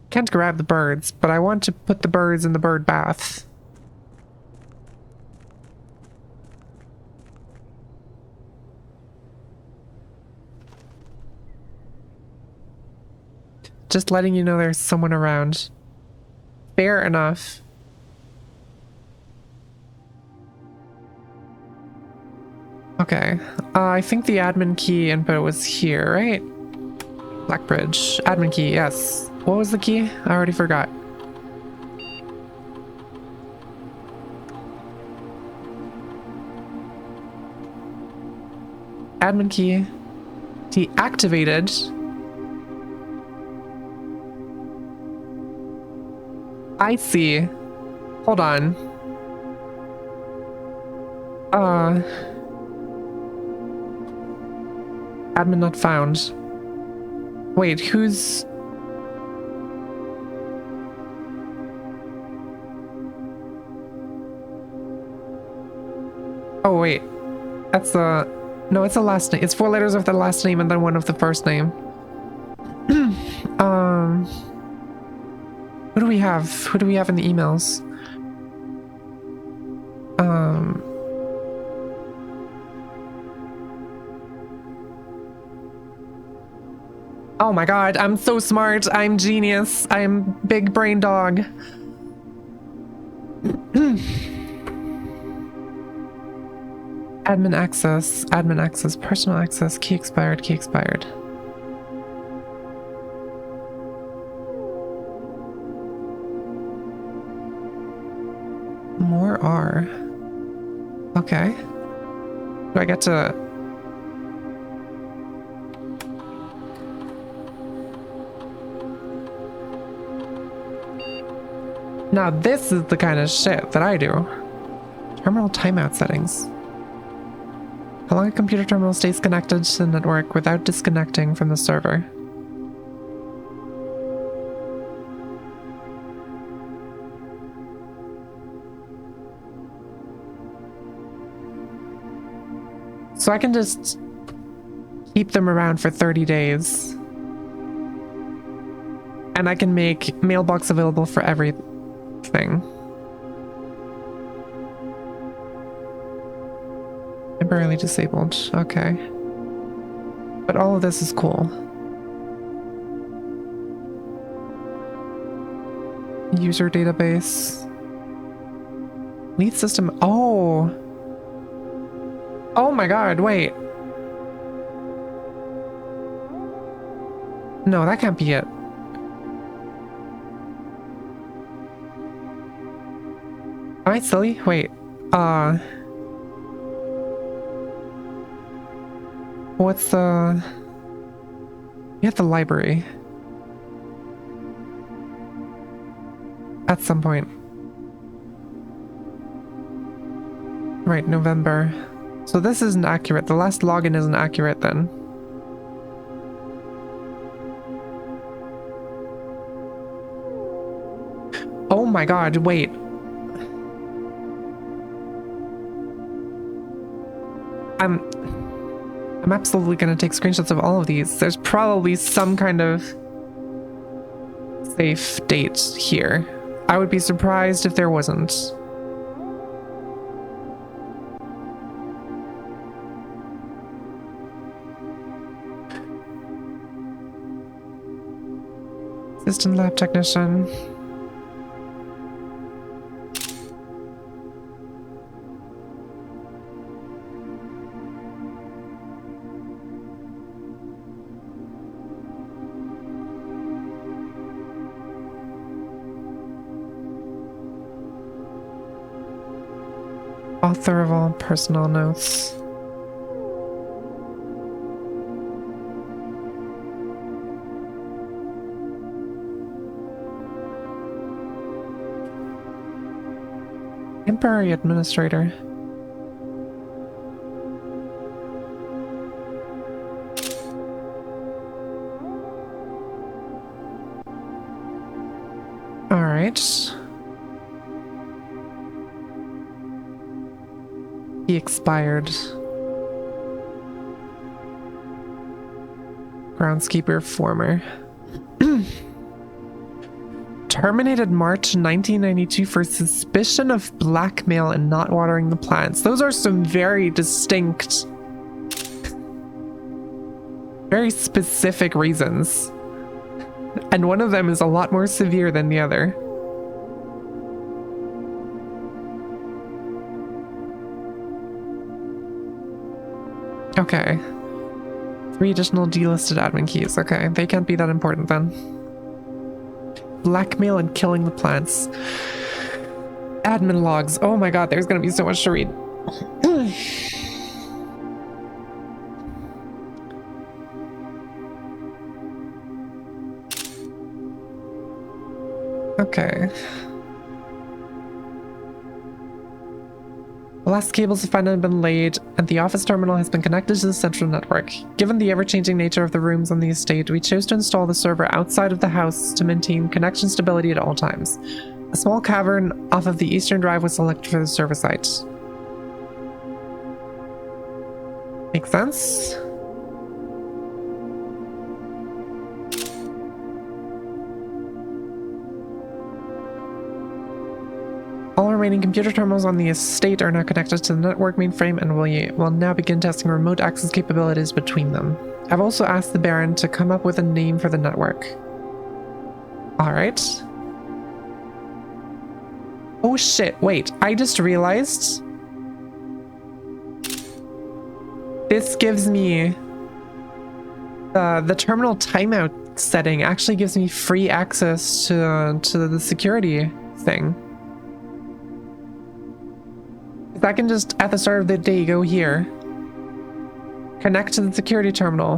Can't grab the birds, but I want to put the birds in the bird bath. Just letting you know there's someone around. Fair enough. Okay. I think the admin key input was here, right? Blackbridge. Admin key, yes. What was the key? I already forgot. Admin key. Deactivated. I see. Hold on. Admin not found. Wait, who's... Oh, wait. That's the... No, it's the last name. It's 4 letters of the last name and then 1 of the first name. Who do we have? Who do we have in the emails? Oh my god, I'm so smart. I'm genius. I'm big brain dog. Admin access, personal access, key expired, key expired. More R. Okay. Do I get to... Now this is the kind of shit that I do. Terminal timeout settings. How long a computer terminal stays connected to the network without disconnecting from the server. So I can just keep them around for 30 days. And I can make mailbox available for everything. Temporarily disabled. Okay. But all of this is cool. User database. Lead system. Oh! Oh my god, wait. No, that can't be it. Am I silly? Wait. What's the... We have the library. At some point. Right, November. So this isn't accurate. The last login isn't accurate then. Oh my god, wait. I'm absolutely gonna take screenshots of all of these. There's probably some kind of safe date here. I would be surprised if there wasn't. Assistant lab technician. Author of all personal notes. Temporary administrator. All right. He expired. Groundskeeper former. Terminated March 1992 for suspicion of blackmail and not watering the plants. Those are some very distinct, very specific reasons. And one of them is a lot more severe than the other. Okay. 3 additional delisted admin keys. Okay, they can't be that important then. Blackmail and killing the plants. Admin logs. Oh my god, there's gonna be so much to read. Okay. The last cables have finally been laid, and the office terminal has been connected to the central network. Given the ever-changing nature of the rooms on the estate, we chose to install the server outside of the house to maintain connection stability at all times. A small cavern off of the eastern drive was selected for the server site. Makes sense? All remaining computer terminals on the estate are now connected to the network mainframe, and will now begin testing remote access capabilities between them. I've also asked the Baron to come up with a name for the network. Alright. Oh shit, wait, I just realized this gives me the terminal timeout setting actually gives me free access to the security thing. I can just, at the start of the day, go here, connect to the security terminal,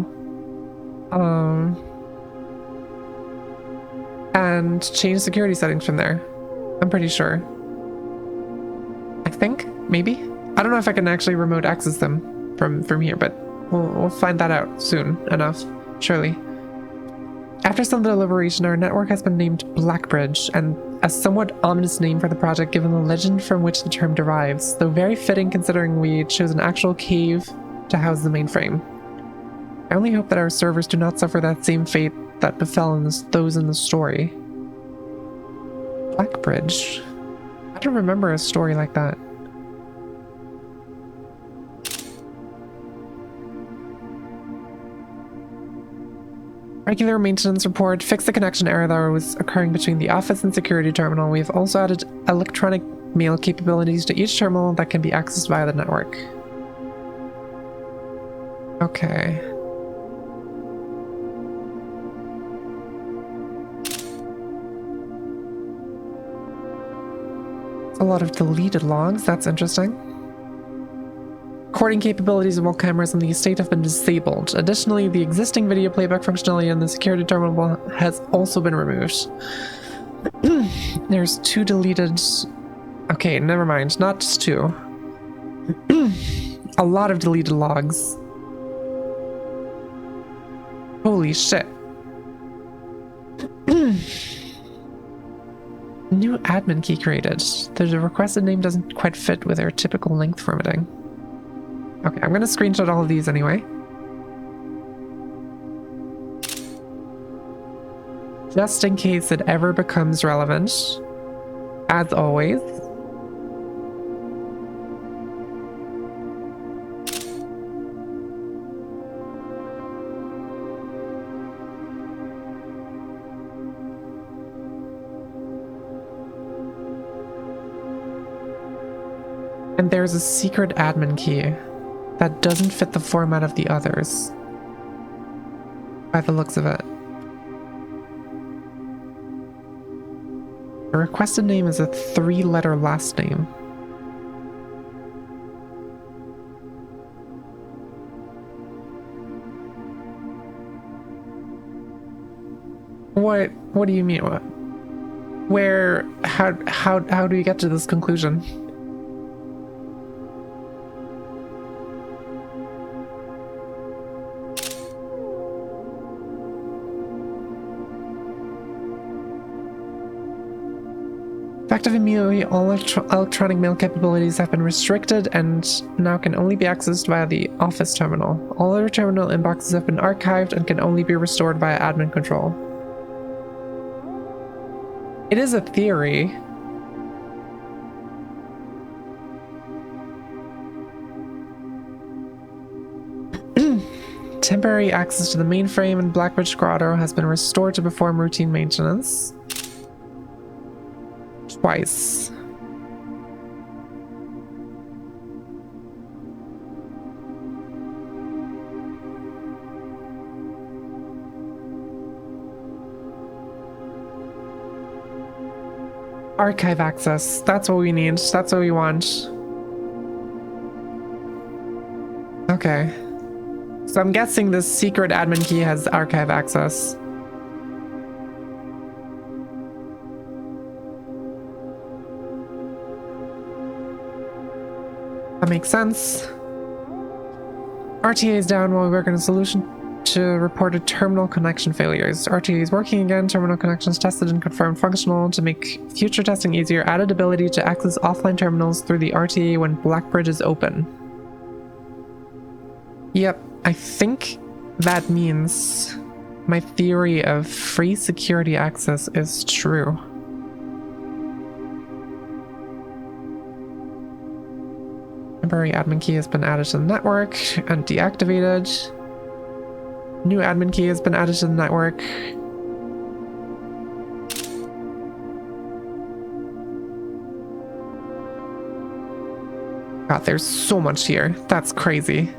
and change security settings from there. I'm pretty sure. I think, maybe? I don't know if I can actually remote access them from here, but we'll find that out soon enough, surely. After some deliberation, our network has been named Blackbridge, and a somewhat ominous name for the project given the legend from which the term derives, though very fitting considering we chose an actual cave to house the mainframe. I only hope that our servers do not suffer that same fate that befell those in the story. Blackbridge? I don't remember a story like that. Regular maintenance report. Fix the connection error that was occurring between the office and security terminal. We've also added electronic mail capabilities to each terminal that can be accessed via the network. Okay. A lot of deleted logs. That's interesting. Recording capabilities of all cameras on the estate have been disabled. Additionally, the existing video playback functionality in the security terminal has also been removed. There's 2 deleted... Okay, never mind. Not just 2. A lot of deleted logs. Holy shit. New admin key created. The requested name doesn't quite fit with our typical length formatting. Okay, I'm gonna screenshot all of these anyway. Just in case it ever becomes relevant. As always. And there's a secret admin key that doesn't fit the format of the others, by the looks of it. The requested name is a 3-letter last name. What do you mean? What? Where? How do you get to this conclusion? Effective immediately, all electronic mail capabilities have been restricted and now can only be accessed via the office terminal. All other terminal inboxes have been archived and can only be restored via admin control. It is a theory. Temporary access to the mainframe in Blackbridge Grotto has been restored to perform routine maintenance. Twice. Archive access. That's what we need. That's what we want. Okay. So I'm guessing this secret admin key has archive access. That makes sense. RTA is down while we work on a solution to reported terminal connection failures. RTA is working again. Terminal connections tested and confirmed functional. To make future testing easier, added ability to access offline terminals through the RTA when Blackbridge is open. Yep, I think that means my theory of free security access is true. Temporary admin key has been added to the network and deactivated. New admin key has been added to the network. God, there's so much here. That's crazy.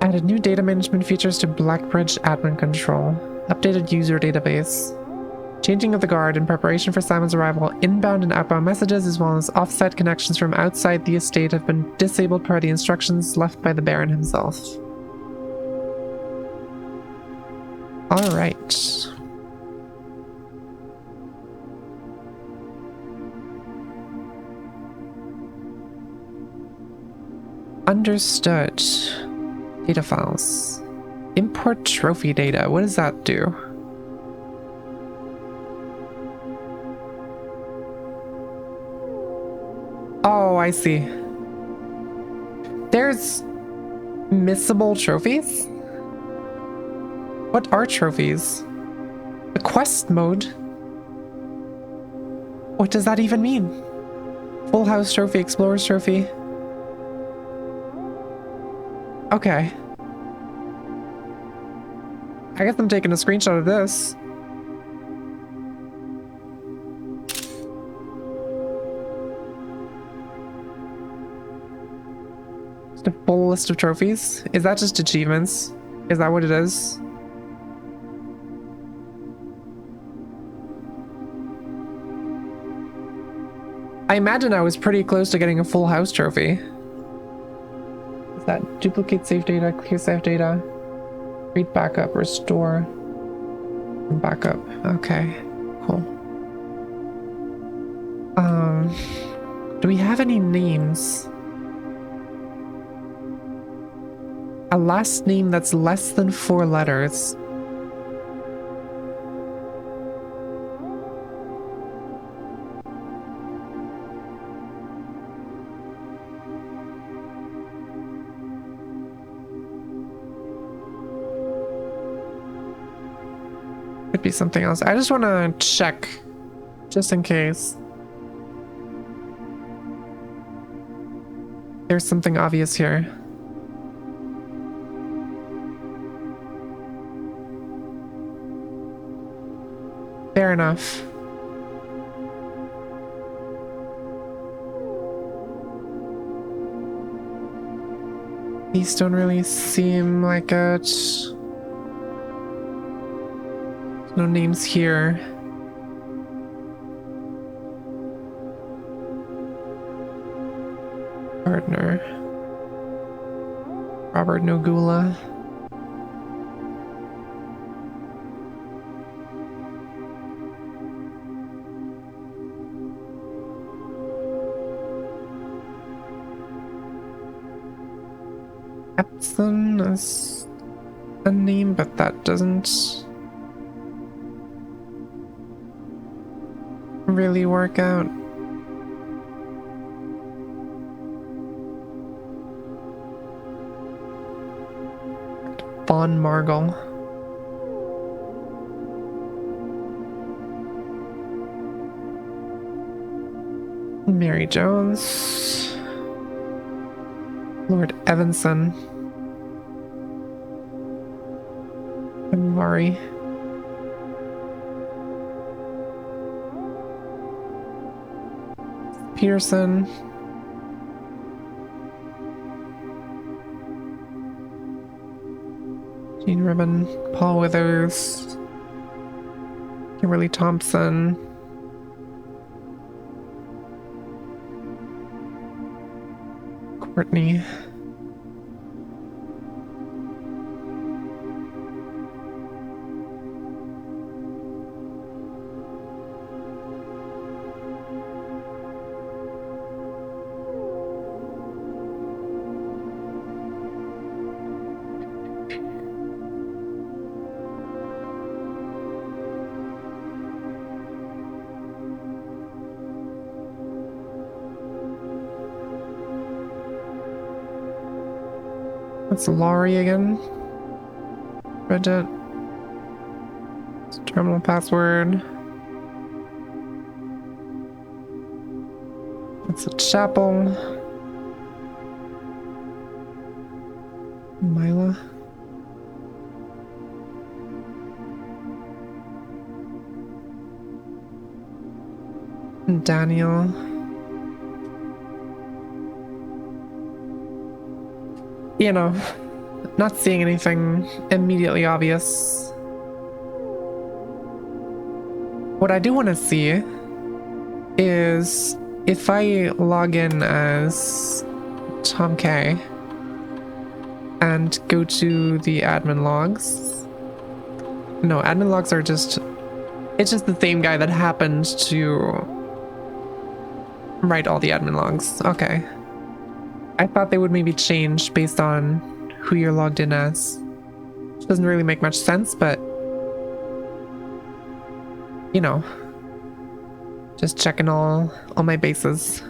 Added new data management features to Blackbridge admin control. Updated user database. Changing of the guard in preparation for Simon's arrival. Inbound and outbound messages as well as offsite connections from outside the estate have been disabled per the instructions left by the Baron himself. Alright. Understood. Data files. Import trophy data. What does that do? Oh, I see. There's missable trophies? What are trophies? The quest mode? What does that even mean? Full house trophy, explorer's trophy. Okay. I guess I'm taking a screenshot of this. Just a full list of trophies. Is that just achievements? Is that what it is? I imagine I was pretty close to getting a full house trophy. Is that duplicate save data, clear save data, read backup, restore, and backup. Okay, cool. Do we have any names? A last name that's less than 4 letters. Could be something else. I just want to check, just in case. There's something obvious here. Fair enough. These don't really seem like it. No names here. Partner. Robert Nogula. Epson is a name, but that doesn't really work out. Von Margle. Mary Jones. Lord Evanson. Murray. Peterson. Gene Ribbon. Paul Withers. Kimberly Thompson. Courtney. That's Laurie again. Bridget. Terminal password. That's a chapel. Mila. And Daniel. You know, not seeing anything immediately obvious. What I do want to see is if I log in as Tom K and go to the admin logs. No, admin logs are just, it's just the same guy that happened to write all the admin logs. Okay. I thought they would maybe change based on who you're logged in as. Which doesn't really make much sense, but you know, just checking all my bases.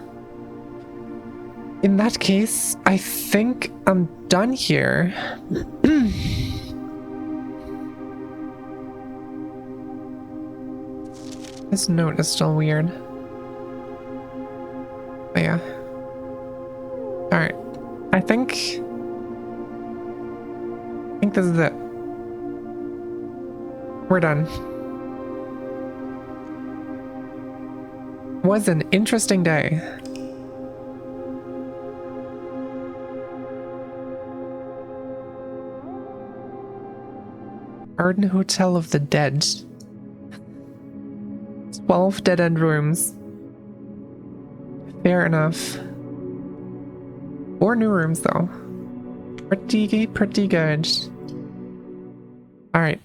In that case, I think I'm done here. This note is still weird. But yeah. Alright. I think this is it. We're done. Was an interesting day. Garden Hotel of the Dead. 12 dead-end rooms. Fair enough. 4 new rooms though. Pretty good. Alright.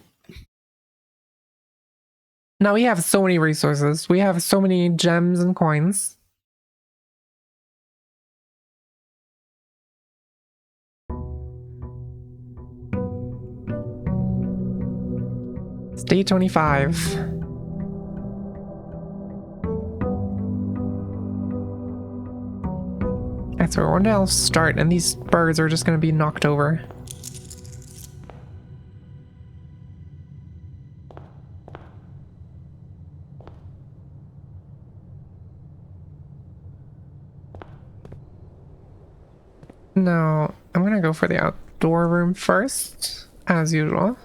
Now we have so many resources. We have so many gems and coins. It's day 25. That's where one day I'll start, and these birds are just gonna be knocked over. Now, I'm gonna go for the outdoor room first, as usual.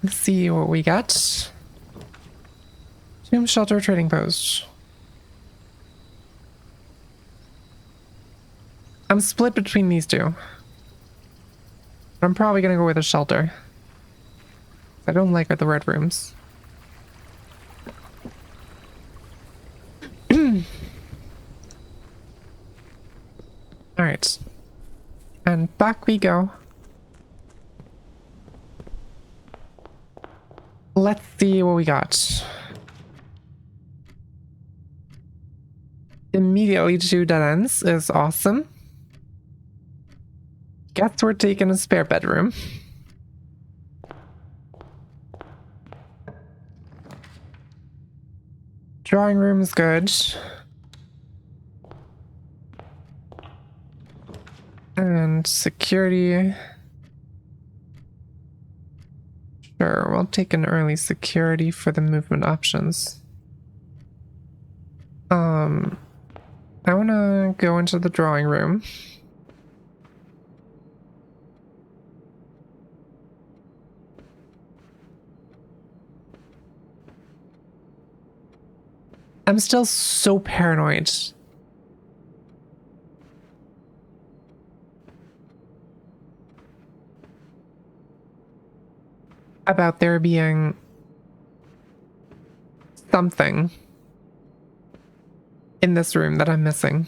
Let's see what we got. Tomb Shelter Trading Post. I'm split between these two. I'm probably gonna go with a shelter. I don't like the red rooms. Alright. And back we go. Let's see what we got. Immediately 2 dead ends is awesome. Guess we're taking a spare bedroom. Drawing room is good. And security. Sure, we'll take an early security for the movement options. I wanna go into the drawing room. I'm still so paranoid. About there being something in this room that I'm missing.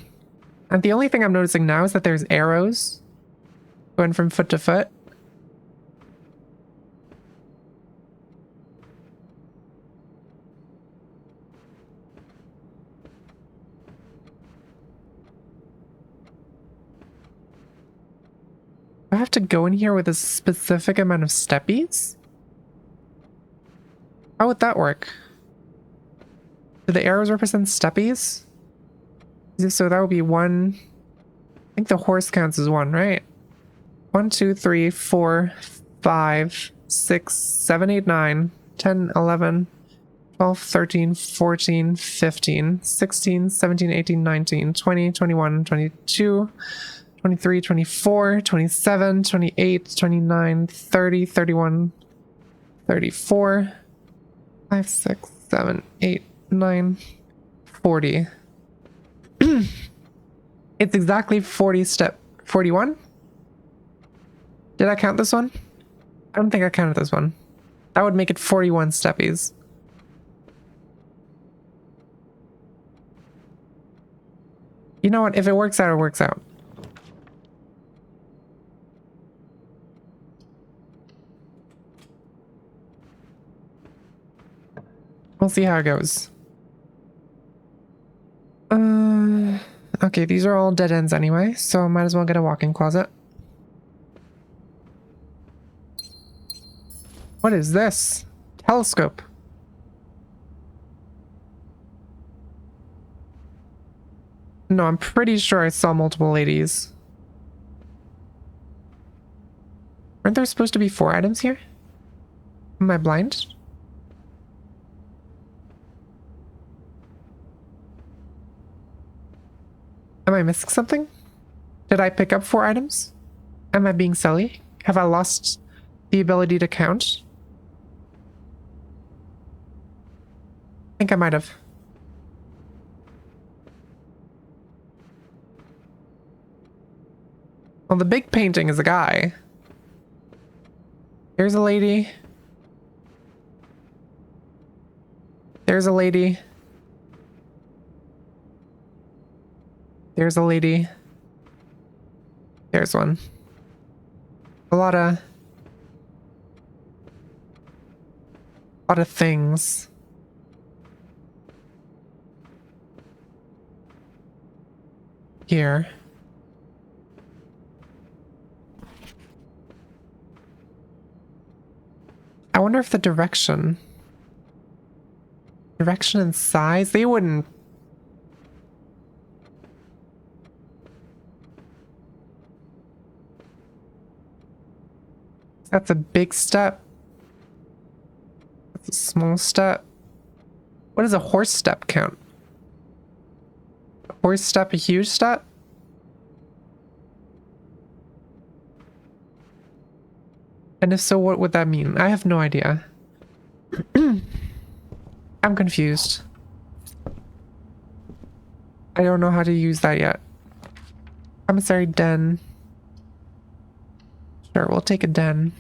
And the only thing I'm noticing now is that there's arrows going from foot to foot. I have to go in here with a specific amount of steppies? How would that work? Do the arrows represent steppies? So that would be one. I think the horse counts as one, right? 1, 2, 3, 4, 5, 6, 7, 8, 9, 10, 11, 12, 13, 14, 15, 16, 17, 18, 19, 20, 21, 22, 23, 24, 27, 28, 29, 30, 31, 34, 5, 6, 7, 8, 9, 40. It's exactly 40 step. 41? Did I count this one? I don't think I counted this one. That would make it 41 steppies. You know what? If it works out, it works out. We'll see how it goes. Okay, these are all dead ends anyway, so I might as well get a walk-in closet. What is this? Telescope. No, I'm pretty sure I saw multiple ladies. Aren't there supposed to be 4 items here? Am I blind? Am I missing something? Did I pick up 4 items? Am I being silly? Have I lost the ability to count? I think I might have. Well, the big painting is a guy. Here's a lady. There's a lady. There's a lady. There's one. A lot of things. Here. I wonder if the direction and size, they wouldn't. That's a big step. That's a small step. What does a horse step count? A horse step a huge step? And if so, what would that mean? I have no idea. I'm confused. I don't know how to use that yet. Commissary den. Sure, we'll take a den.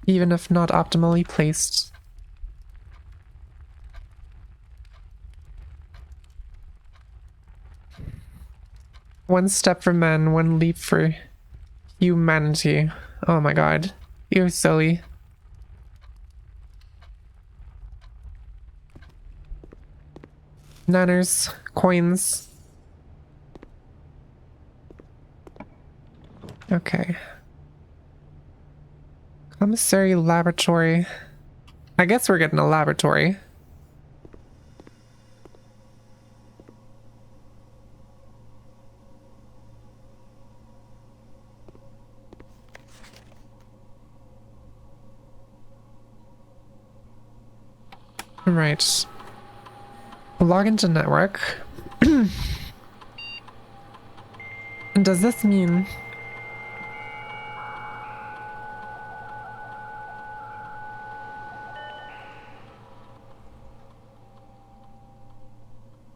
Even if not optimally placed. One step for men, one leap for humanity. Oh my god. You're silly. Nanners, coins. Okay. Commissary laboratory. I guess we're getting a laboratory. Right. Log into network. And does this mean...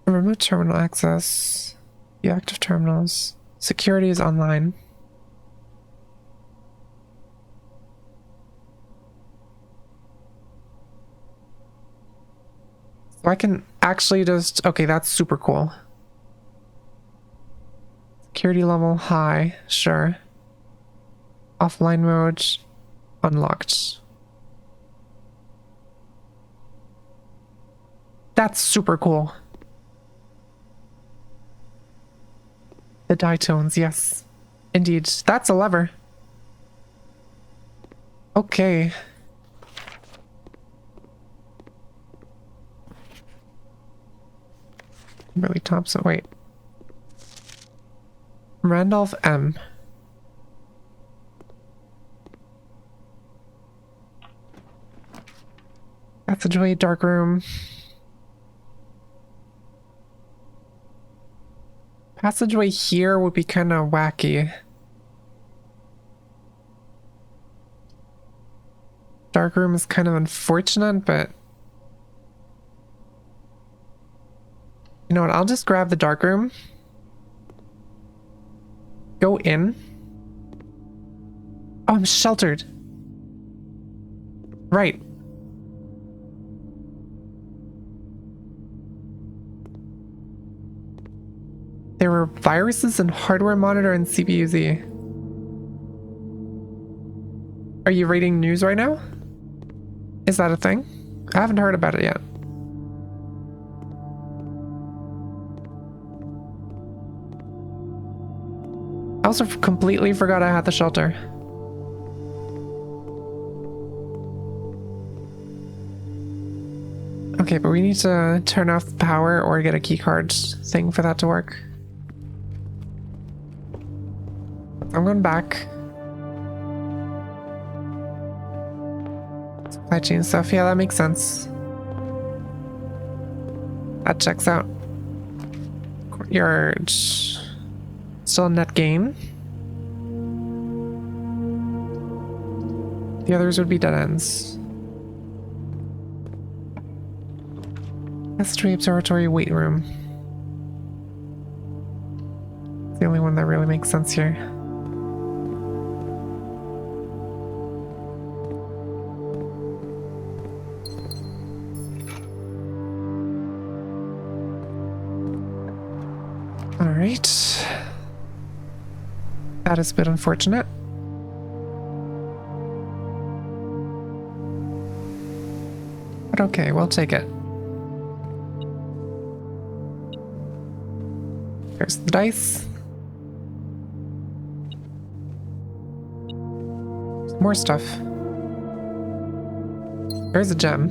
Remove terminal access. Deactive terminals. Security is online. So I can actually just... Okay, that's super cool. Security level high. Sure. Offline mode unlocked. That's super cool. The Ditones, yes. Indeed. That's a lever. Okay. Kimberly Thompson, wait. Randolph M. Passageway, dark room. Passageway here would be kind of wacky. Dark room is kind of unfortunate, but... You know what, I'll just grab the dark room. Go in. Oh, I'm sheltered. Right. There were viruses in hardware monitor and CPU-Z. Are you reading news right now? Is that a thing? I haven't heard about it yet. I also completely forgot I had the shelter. Okay, but we need to turn off the power or get a keycard thing for that to work. I'm going back. Supply chain stuff, yeah, that makes sense. That checks out. Courtyard. Still net gain. The others would be dead ends. Passageway observatory wait room. It's the only one that really makes sense here. Alright. That is a bit unfortunate. But okay, we'll take it. Here's the dice. More stuff. There's a gem.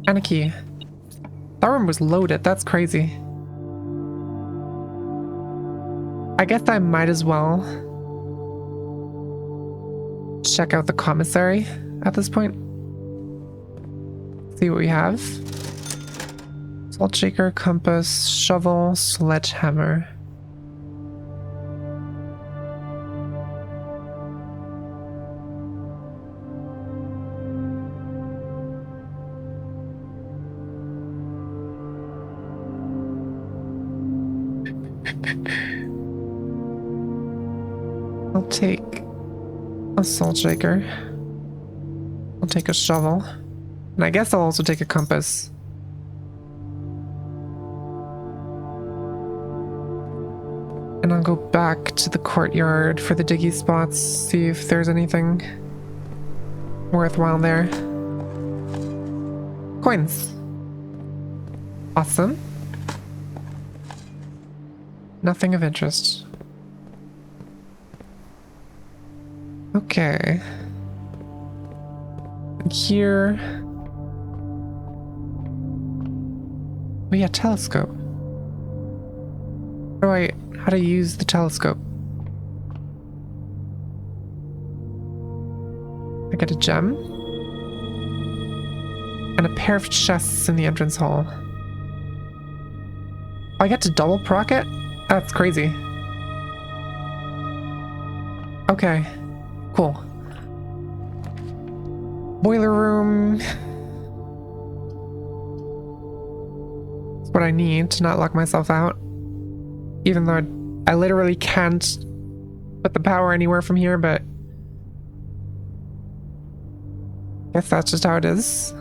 And a key. That room was loaded, that's crazy. I guess I might as well check out the commissary at this point. See what we have. Salt shaker, compass, shovel, sledgehammer. I'll take a salt shaker. I'll take a shovel. And I guess I'll also take a compass. And I'll go back to the courtyard for the diggy spots, see if there's anything worthwhile there. Coins. Awesome. Nothing of interest. Okay. And here... Oh yeah, telescope. How to use the telescope? I get a gem. And a pair of chests in the entrance hall. Oh, I get to double proc it? That's crazy. Okay, cool. Boiler room. That's what I need to not lock myself out. Even though I literally can't put the power anywhere from here, but guess that's just how it is.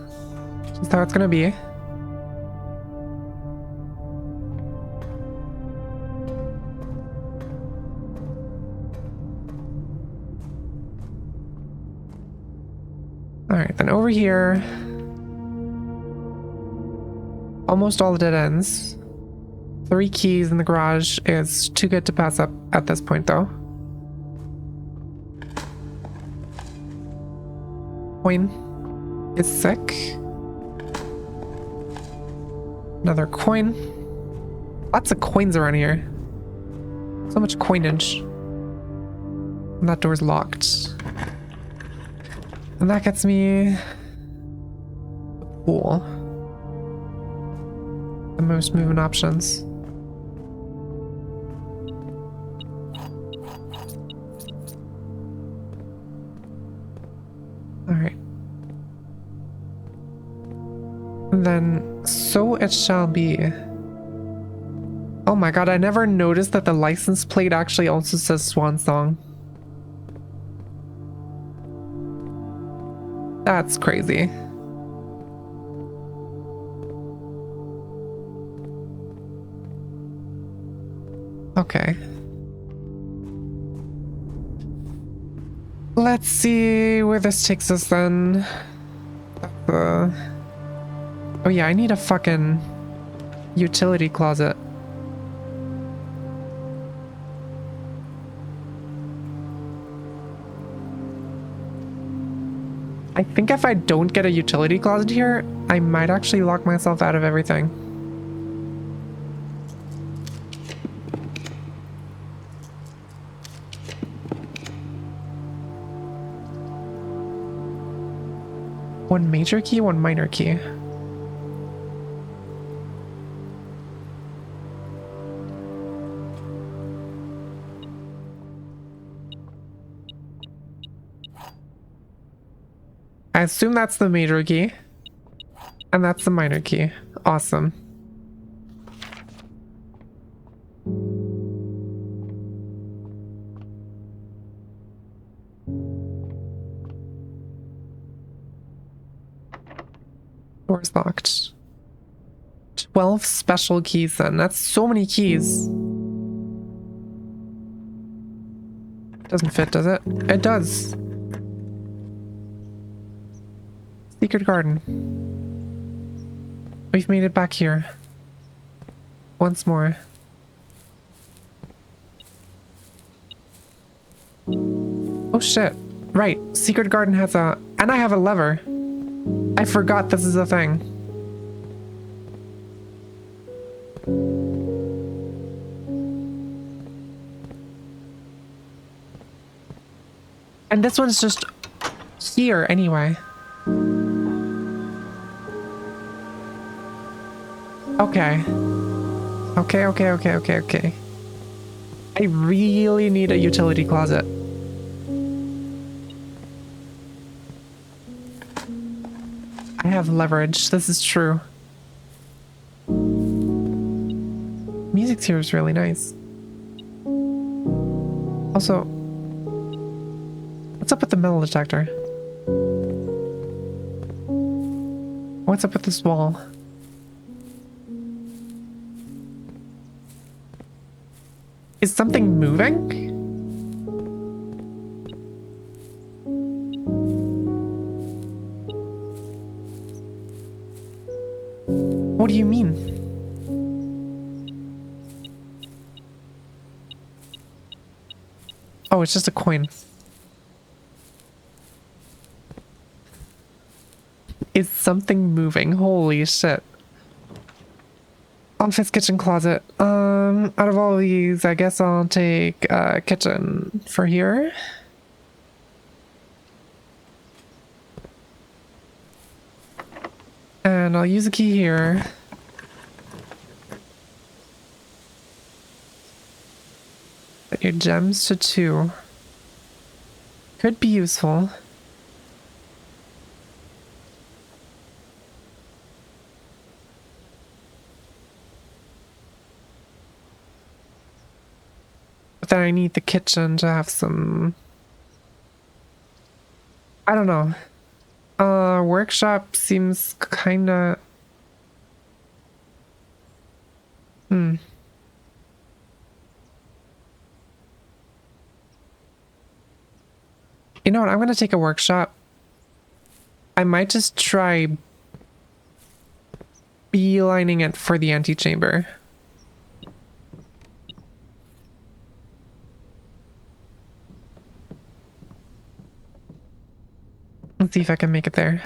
Just how it's gonna be. Alright, then over here. Almost all the dead ends. 3 keys in the garage is too good to pass up at this point, though. Coin is sick. Another coin. Lots of coins around here. So much coinage. And that door's locked. And that gets me the pool. The most movement options. Alright. And then, so it shall be. Oh my god, I never noticed that the license plate actually also says Swan Song. That's crazy. Okay. Let's see where this takes us then. Oh yeah, I need a fucking utility closet. I think if I don't get a utility closet here, I might actually lock myself out of everything. One major key, one minor key. I assume that's the major key. And that's the minor key. Awesome. Door's locked. 12 special keys then. That's so many keys. Doesn't fit, does it? It does. Secret garden. We've made it back here. Once more. Oh shit. Right. Secret garden has a... And I have a lever. I forgot this is a thing. And this one's just here anyway. Okay. Okay. I really need a utility closet. I have leverage. This is true. Music here is really nice. Also, what's up with the metal detector? What's up with this wall? Is something moving? What do you mean? Oh, it's just a coin. Is something moving? Holy shit. Office, kitchen, closet. Out of all these, I guess I'll take kitchen for here. And I'll use a key here. Set your gems to 2. Could be useful. But then I need the kitchen to have some... I don't know. Workshop seems kinda... You know what? I'm gonna take a workshop. I might just try beelining it for the antechamber. Let's see if I can make it there.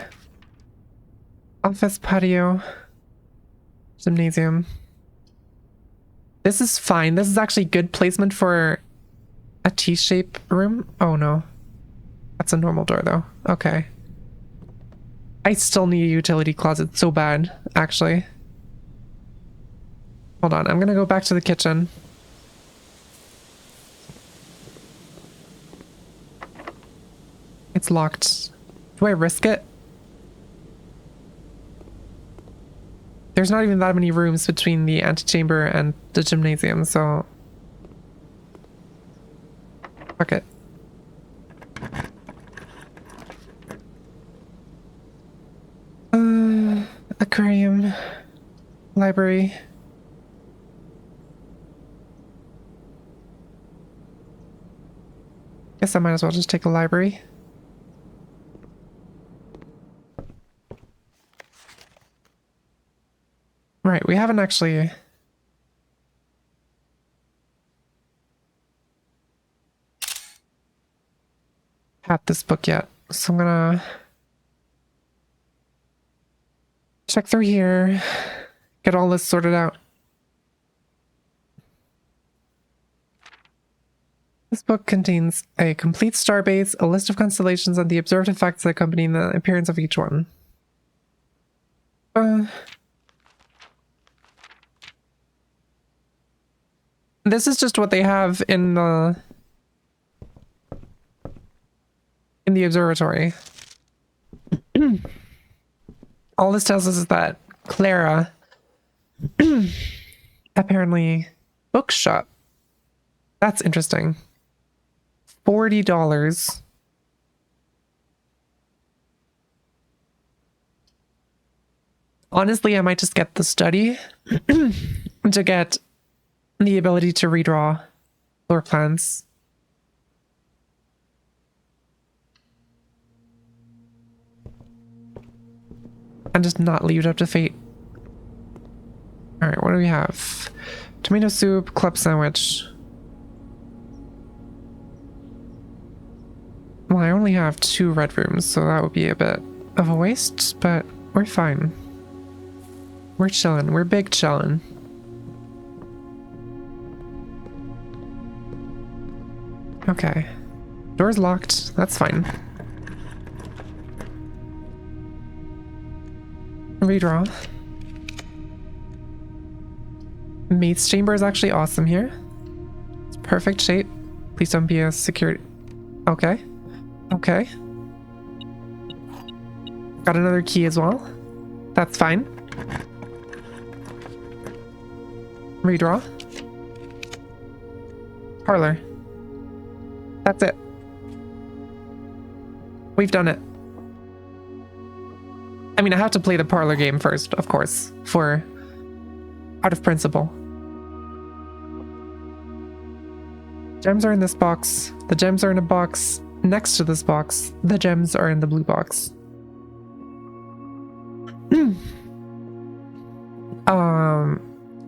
Office, patio, gymnasium. This is fine. This is actually good placement for a T-shape room. Oh no. That's a normal door though. Okay. I still need a utility closet so bad, actually. Hold on, I'm gonna go back to the kitchen. It's locked. Do I risk it? There's not even that many rooms between the antechamber and the gymnasium, so... Fuck it. Aquarium. Library. Guess I might as well just take the library. Right, we haven't actually... had this book yet, so I'm gonna... check through here, get all this sorted out. This book contains a complete starbase, a list of constellations, and the observed effects that accompany the appearance of each one. This is just what they have in the observatory. All this tells us is that Clara apparently bookshop. That's interesting. $40. Honestly, I might just get the study to get the ability to redraw floor plans. And just not leave it up to fate. Alright, what do we have? Tomato soup, club sandwich. Well, I only have 2 red rooms, so that would be a bit of a waste, but we're fine. We're chillin'. We're big chillin'. Okay. Door's locked. That's fine. Redraw. Maid's chamber is actually awesome here. It's perfect shape. Please don't be a security. Okay. Okay. Got another key as well. That's fine. Redraw. Parlor. That's it. We've done it. I mean, I have to play the parlor game first, of course, for out of principle. Gems are in this box. The gems are in a box next to this box. The gems are in the blue box.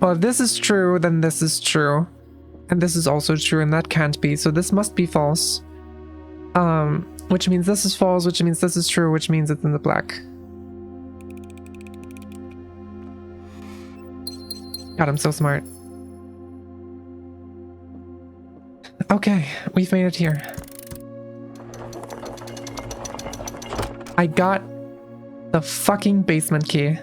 Well, if this is true, then this is true. And this is also true, and that can't be. So this must be false. Which means this is false, which means this is true, which means it's in the black. God, I'm so smart. Okay, we've made it here. I got The fucking basement key.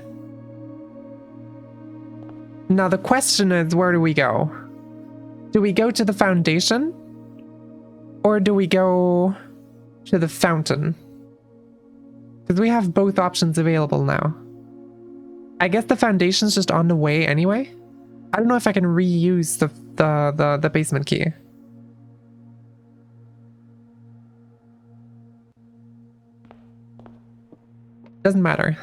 Now the question is, where do we go? Do we go to the foundation? Or do we go to the fountain? Because we have both options available now. I guess the foundation's just on the way anyway. I don't know if I can reuse the basement key. Doesn't matter.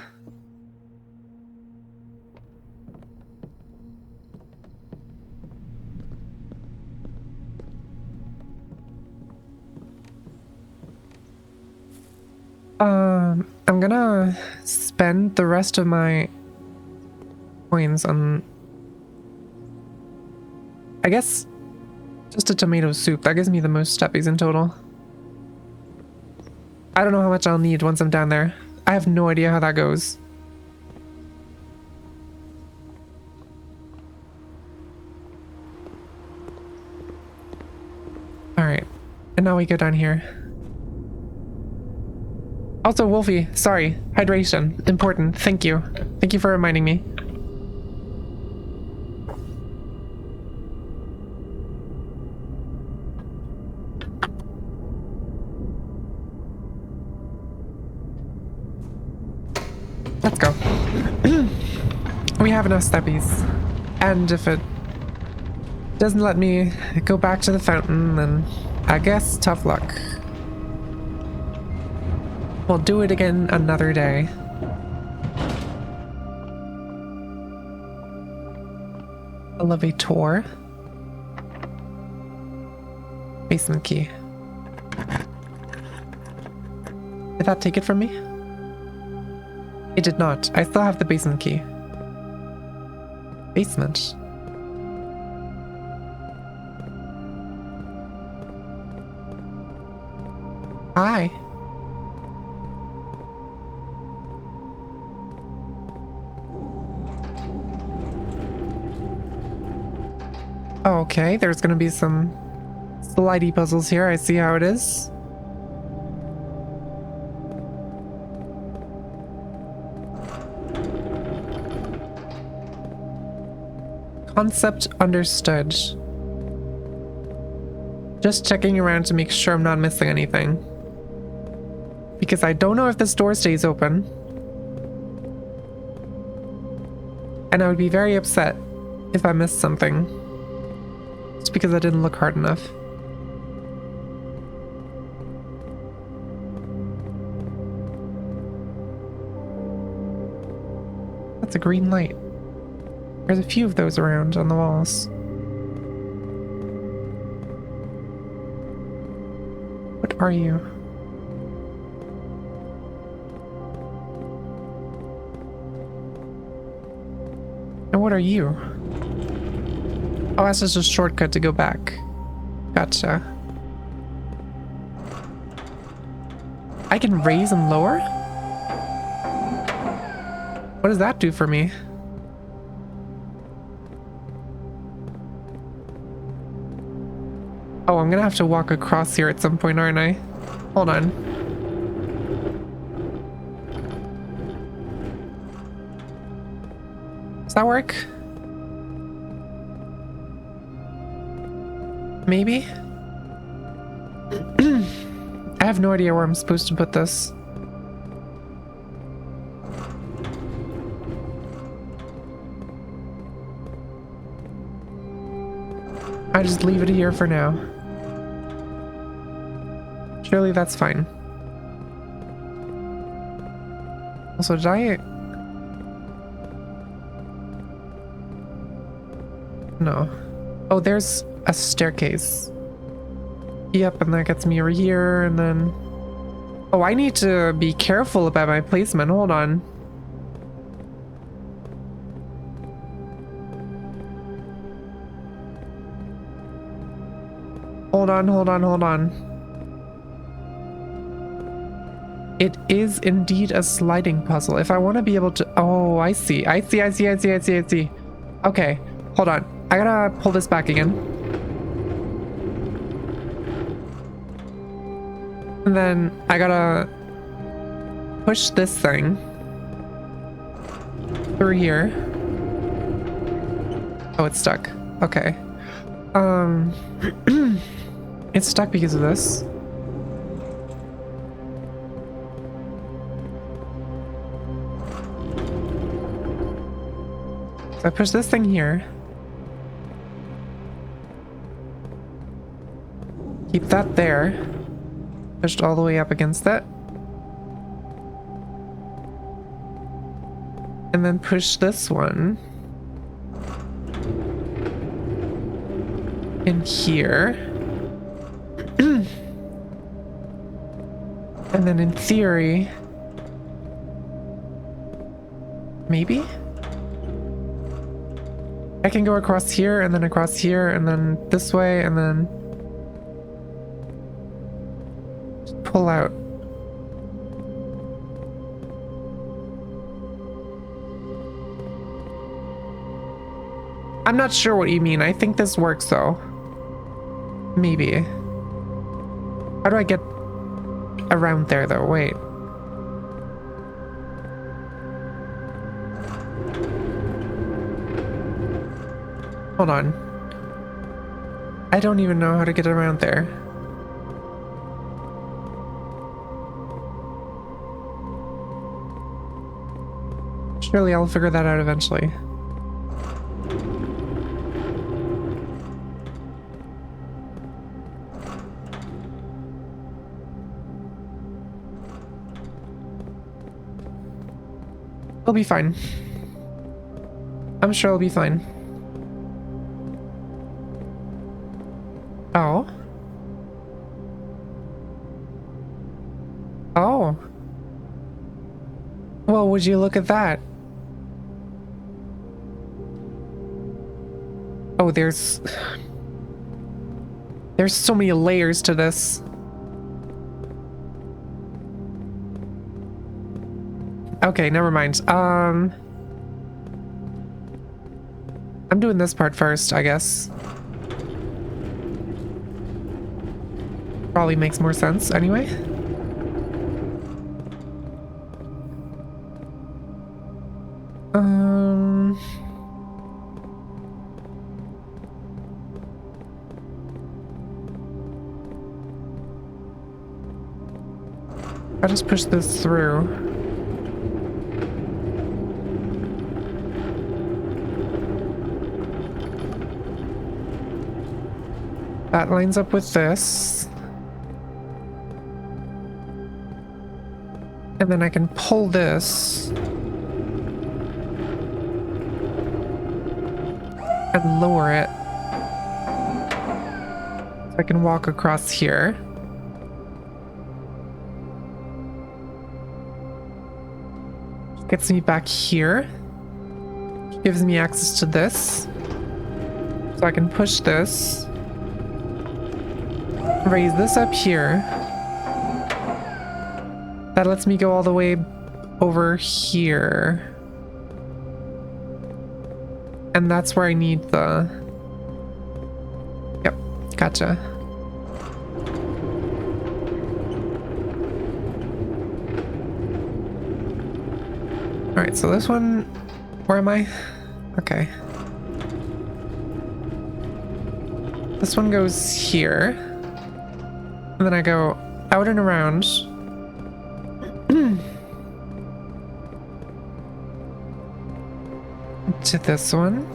I'm gonna spend the rest of my coins on, I guess, just a tomato soup. That gives me the most steppies in total. I don't know how much I'll need once I'm down there. I have no idea how that goes. Alright, and now we go down here. Also, Wolfie, sorry. Hydration. Important. Thank you. Thank you for reminding me. Let's go. We have enough steppies. And if it doesn't let me go back to the fountain, then I guess tough luck. We'll do it again another day. Elevator. Basement key. Did that take it from me? It did not. I still have the basement key. Basement. Hi. Okay, there's gonna be some slidey puzzles here. I see how it is. Concept understood. Just checking around to make sure I'm not missing anything. Because I don't know if this door stays open. And I would be very upset if I missed something. Just because I didn't look hard enough. That's a green light. There's a few of those around on the walls. What are you? And what are you? Oh, that's just a shortcut to go back. Gotcha. I can raise and lower? What does that do for me? Oh, I'm gonna have to walk across here at some point, aren't I? Hold on. Does that work? Maybe? I have no idea where I'm supposed to put this. I just leave it here for now. Surely that's fine. Also, did I... No. Oh, there's a staircase. Yep, and that gets me over here, and then... Oh, I need to be careful about my placement. Hold on. Hold on, hold on, hold on. It is indeed a sliding puzzle. If I want to be able to... Oh, I see. I see. Okay, hold on. I gotta pull this back again. And then I gotta push this thing. through here. Oh, it's stuck. Okay. It's stuck because of this. So I push this thing here. Keep that there. Pushed all the way up against it. And then push this one in here. And then in theory, maybe I can go across here and then across here and then this way and then just pull out. I'm not sure what you mean. I think this works though. Maybe. How do I get around there though? Wait. Hold on. I don't even know how to get around there. Surely I'll figure that out eventually. It'll be fine. I'm sure it'll be fine. Oh. Oh. Well, would you look at that? Oh, there's so many layers to this. Okay, never mind. I'm doing this part first, I guess. Probably makes more sense anyway. I'll just push this through. That lines up with this. And then I can pull this. And lower it. So I can walk across here. Gets me back here. Gives me access to this. So I can push this. Raise this up here. That lets me go all the way over here. And that's where I need the... Yep, gotcha. Alright, so this one... Where am I? Okay. This one goes here. And then I go out and around. To this one.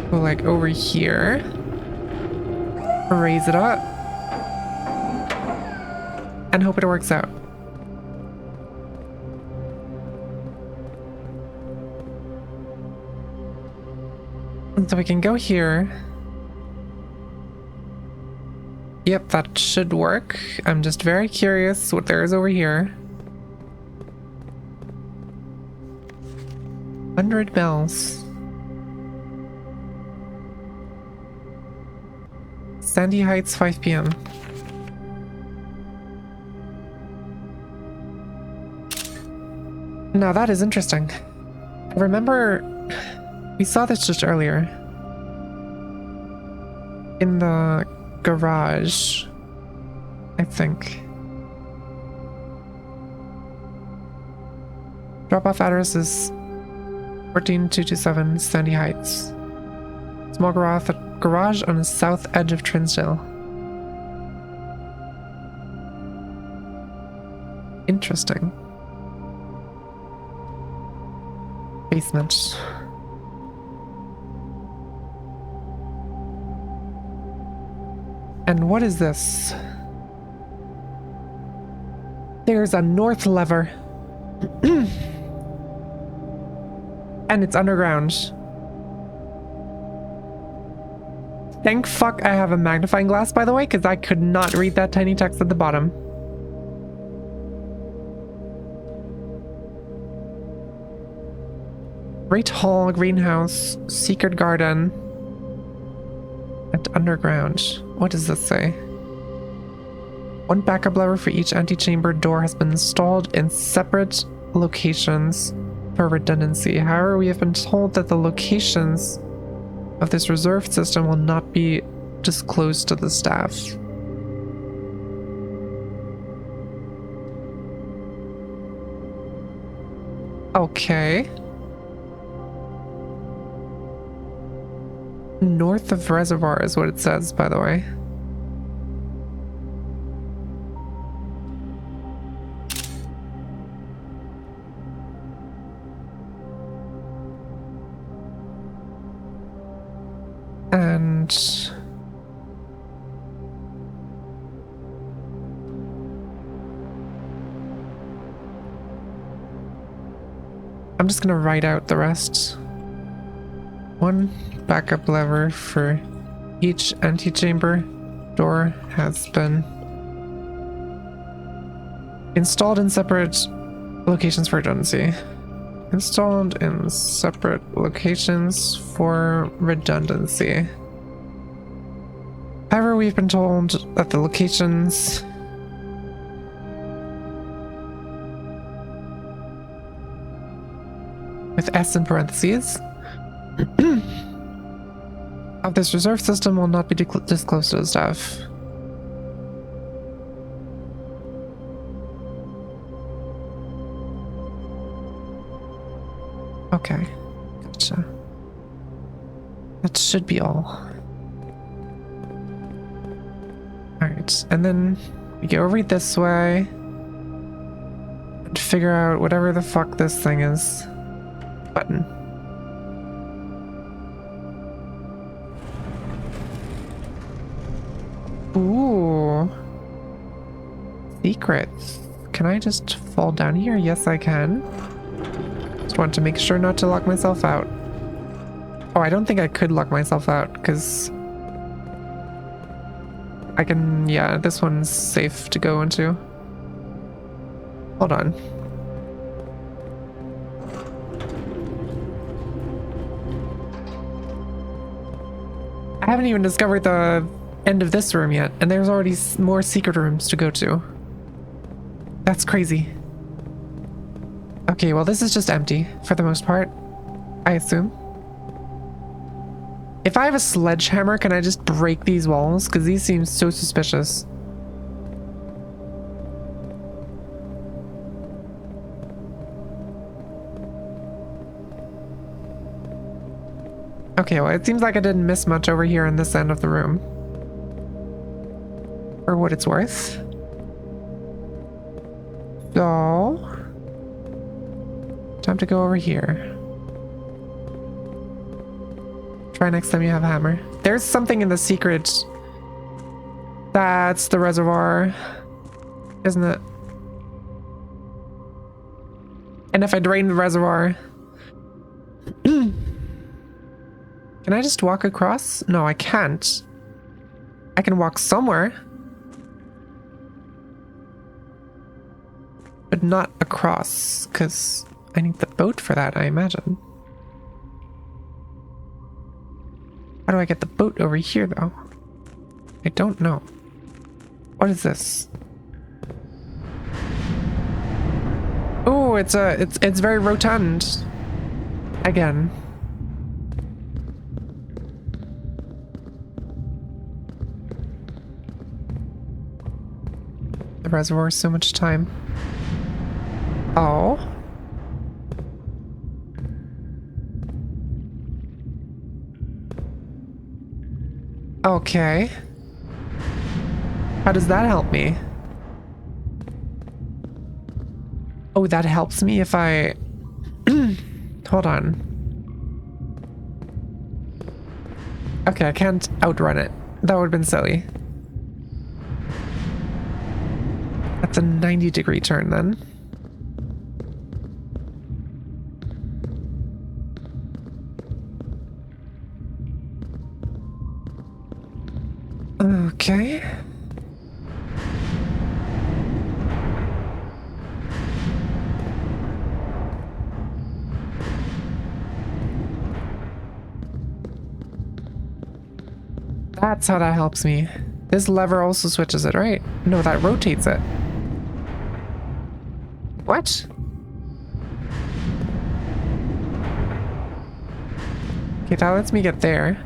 Go like over here. Raise it up. And hope it works out. And so we can go here. Yep, that should work. I'm just very curious what there is over here. 100 bells. Sandy Heights, 5 p.m. Now that is interesting. I remember we saw this just earlier. In the garage. think. Drop-off address is 14227 Sandy Heights. Small garage on the south edge of Trinsdale. Interesting. Basement. And what is this? There's a north lever. And it's underground. Thank fuck I have a magnifying glass, by the way, because I could not read that tiny text at the bottom. Great Hall, greenhouse, secret garden, and underground. What does this say? One backup lever for each antechamber door has been installed in separate locations for redundancy. However, we have been told that the locations of this reserve system will not be disclosed to the staff. Okay. North of reservoir is what it says, by the way. And I'm just gonna write out the rest. One backup lever for each antechamber door has been installed in separate locations for redundancy. Installed in separate locations for redundancy. However, we've been told that the locations with S in parentheses of this reserve system will not be disclosed to the staff. Okay, gotcha. That should be all. Alright, and then we go over this way and figure out whatever the fuck this thing is. Button. Ooh. Secrets. Can I just fall down here? Yes, I can. Just want to make sure not to lock myself out. Oh, I don't think I could lock myself out, because I can, yeah, this one's safe to go into. Hold on. I haven't even discovered the end of this room yet, and there's already more secret rooms to go to. That's crazy. Okay, well, this is just empty for the most part, I assume. If I have a sledgehammer, can I just break these walls? Because these seem so suspicious. Okay, well, it seems like I didn't miss much over here in this end of the room. For what it's worth. So... time to go over here. Try next time you have a hammer. There's something in the secret. That's the reservoir, isn't it? And if I drain the reservoir... Can I just walk across? No, I can't. I can walk somewhere. But not across, because I need the boat for that, I imagine. How do I get the boat over here, though? I don't know. What is this? Oh, it's very rotund. Again. the reservoir so much time. Oh. Okay. How does that help me? Oh, that helps me if I... Hold on. Okay, I can't outrun it. That would have been silly. That's a 90-degree turn then. Okay. That's how that helps me. This lever also switches it, right? No, that rotates it. What? Okay, that lets me get there.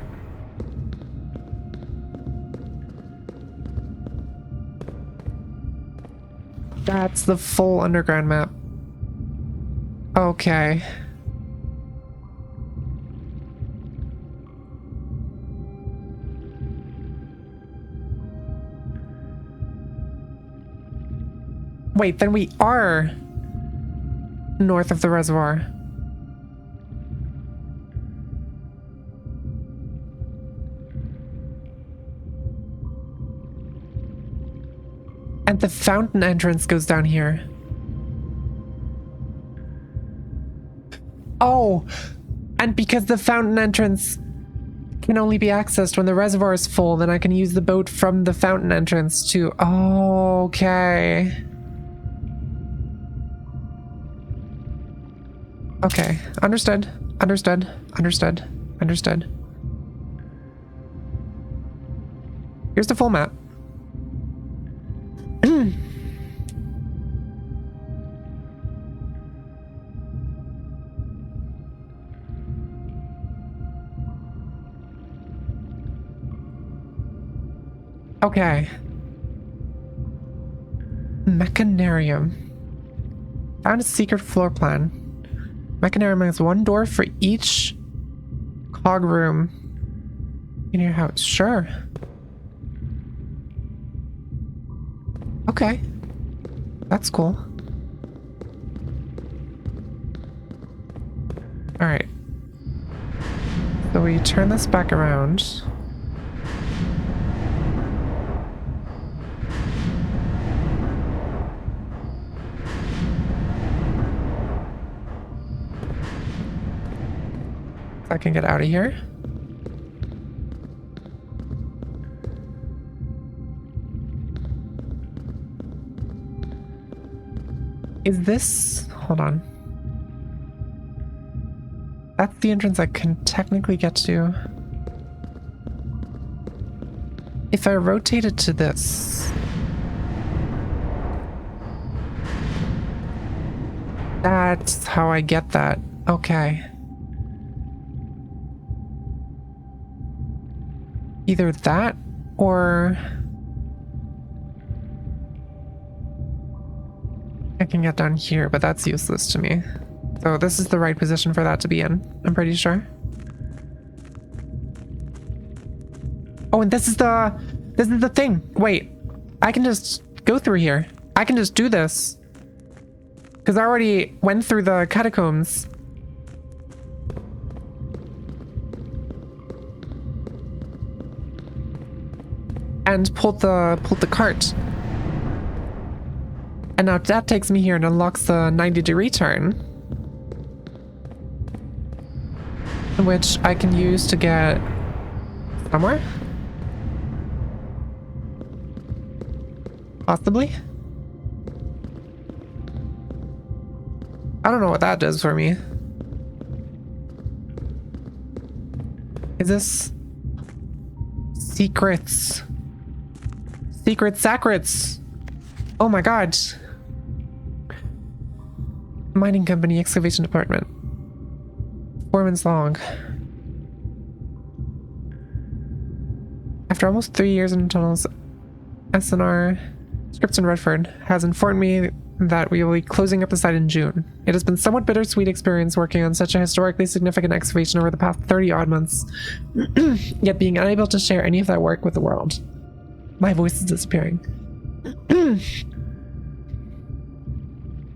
That's the full underground map. Okay. Wait, then we are north of the reservoir. And the fountain entrance goes down here. Oh, and because the fountain entrance can only be accessed when the reservoir is full, then I can use the boat from the fountain entrance to... Oh, okay. Okay, understood. Understood. Understood. Understood. Here's the full map. Okay. Mechanarium. Found a secret floor plan. Mechanarium has one door for each cog room in your house. Sure. Okay. That's cool. Alright. So we turn this back around. I can get out of here. Is this... Hold on. That's the entrance I can technically get to. If I rotate it to this... That's how I get that. Okay. Either that or I can get down here, but that's useless to me. So this is the right position for that to be in, I'm pretty sure. Oh, and this is the thing. Wait, I can just go through here. I can just do this. Because I already went through the catacombs. And pulled the cart. And now that takes me here and unlocks the 90-degree turn. Which I can use to get somewhere? Possibly? I don't know what that does for me. Is this... Secrets. Secret sacrets. Oh my god. Mining company, excavation department. Foreman's log. After almost 3 years in tunnels, SNR Scripps in Redford has informed me that we will be closing up the site in June. It has been somewhat bittersweet experience working on such a historically significant excavation over the past 30-odd months, yet being unable to share any of that work with the world. My voice is disappearing.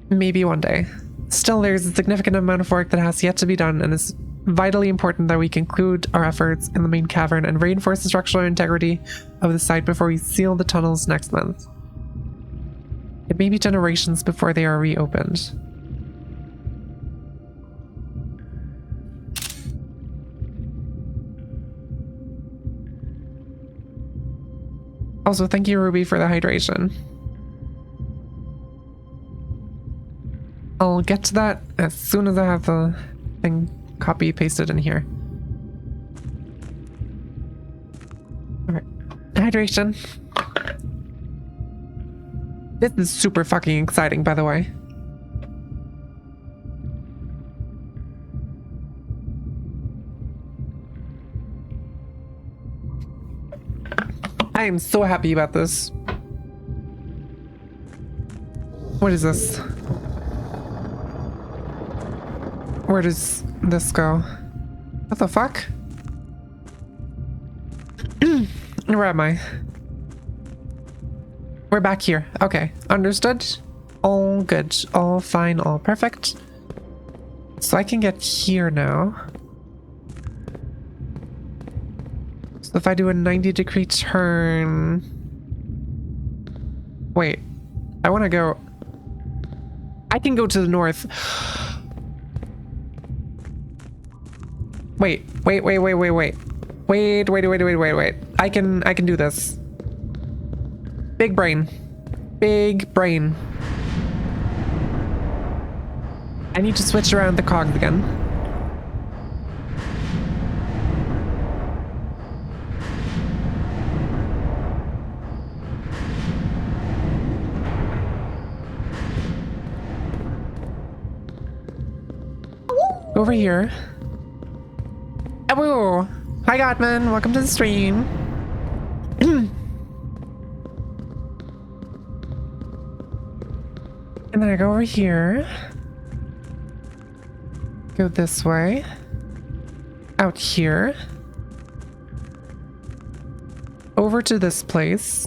Maybe one day. Still, there's a significant amount of work that has yet to be done, and it's vitally important that we conclude our efforts in the main cavern and reinforce the structural integrity of the site before we seal the tunnels next month. It may be generations before they are reopened. Also, thank you, Ruby, for the hydration. I'll get to that as soon as I have the thing copy pasted in here. Alright. Hydration. This is super fucking exciting, by the way. I am so happy about this. What is this? Where does this go? What the fuck? Where am I? We're back here. Okay, understood. All good, all fine, all perfect. So I can get here now. So if I do a 90-degree turn... Wait, I want to go... I can go to the north. Wait. I can do this. Big brain. Big brain. I need to switch around the cogs again. Over here. Oh, hi Godman, welcome to the stream. And then I go over here. Go this way. Out here. Over to this place.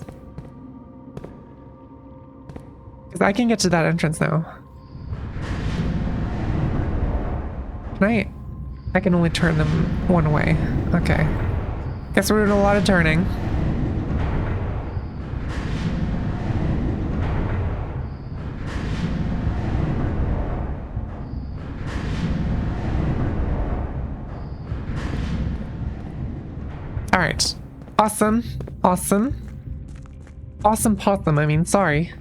Because I can get to that entrance now. Can I can only turn them one way. Okay. Guess we're doing a lot of turning. Alright. Awesome. Awesome. Awesome possum, I mean, sorry.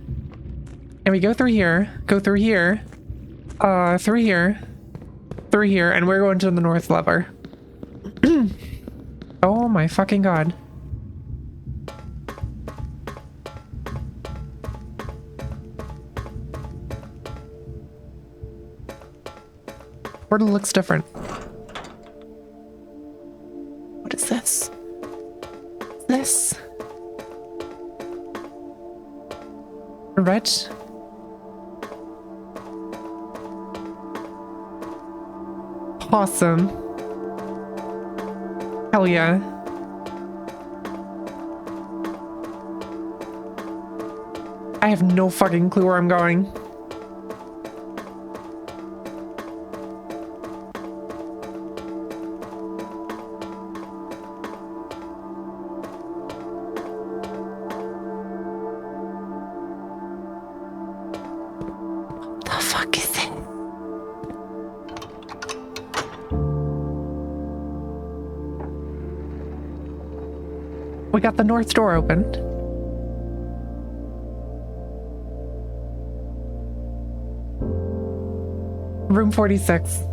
And we go through here. Go through here. Through here. Through here, and we're going to the north lever. Oh my fucking god. Portal looks different. What is this? This? Red? Awesome. Hell yeah. I have no fucking clue where I'm going. The fuck is it? We got the north door opened. Room 46.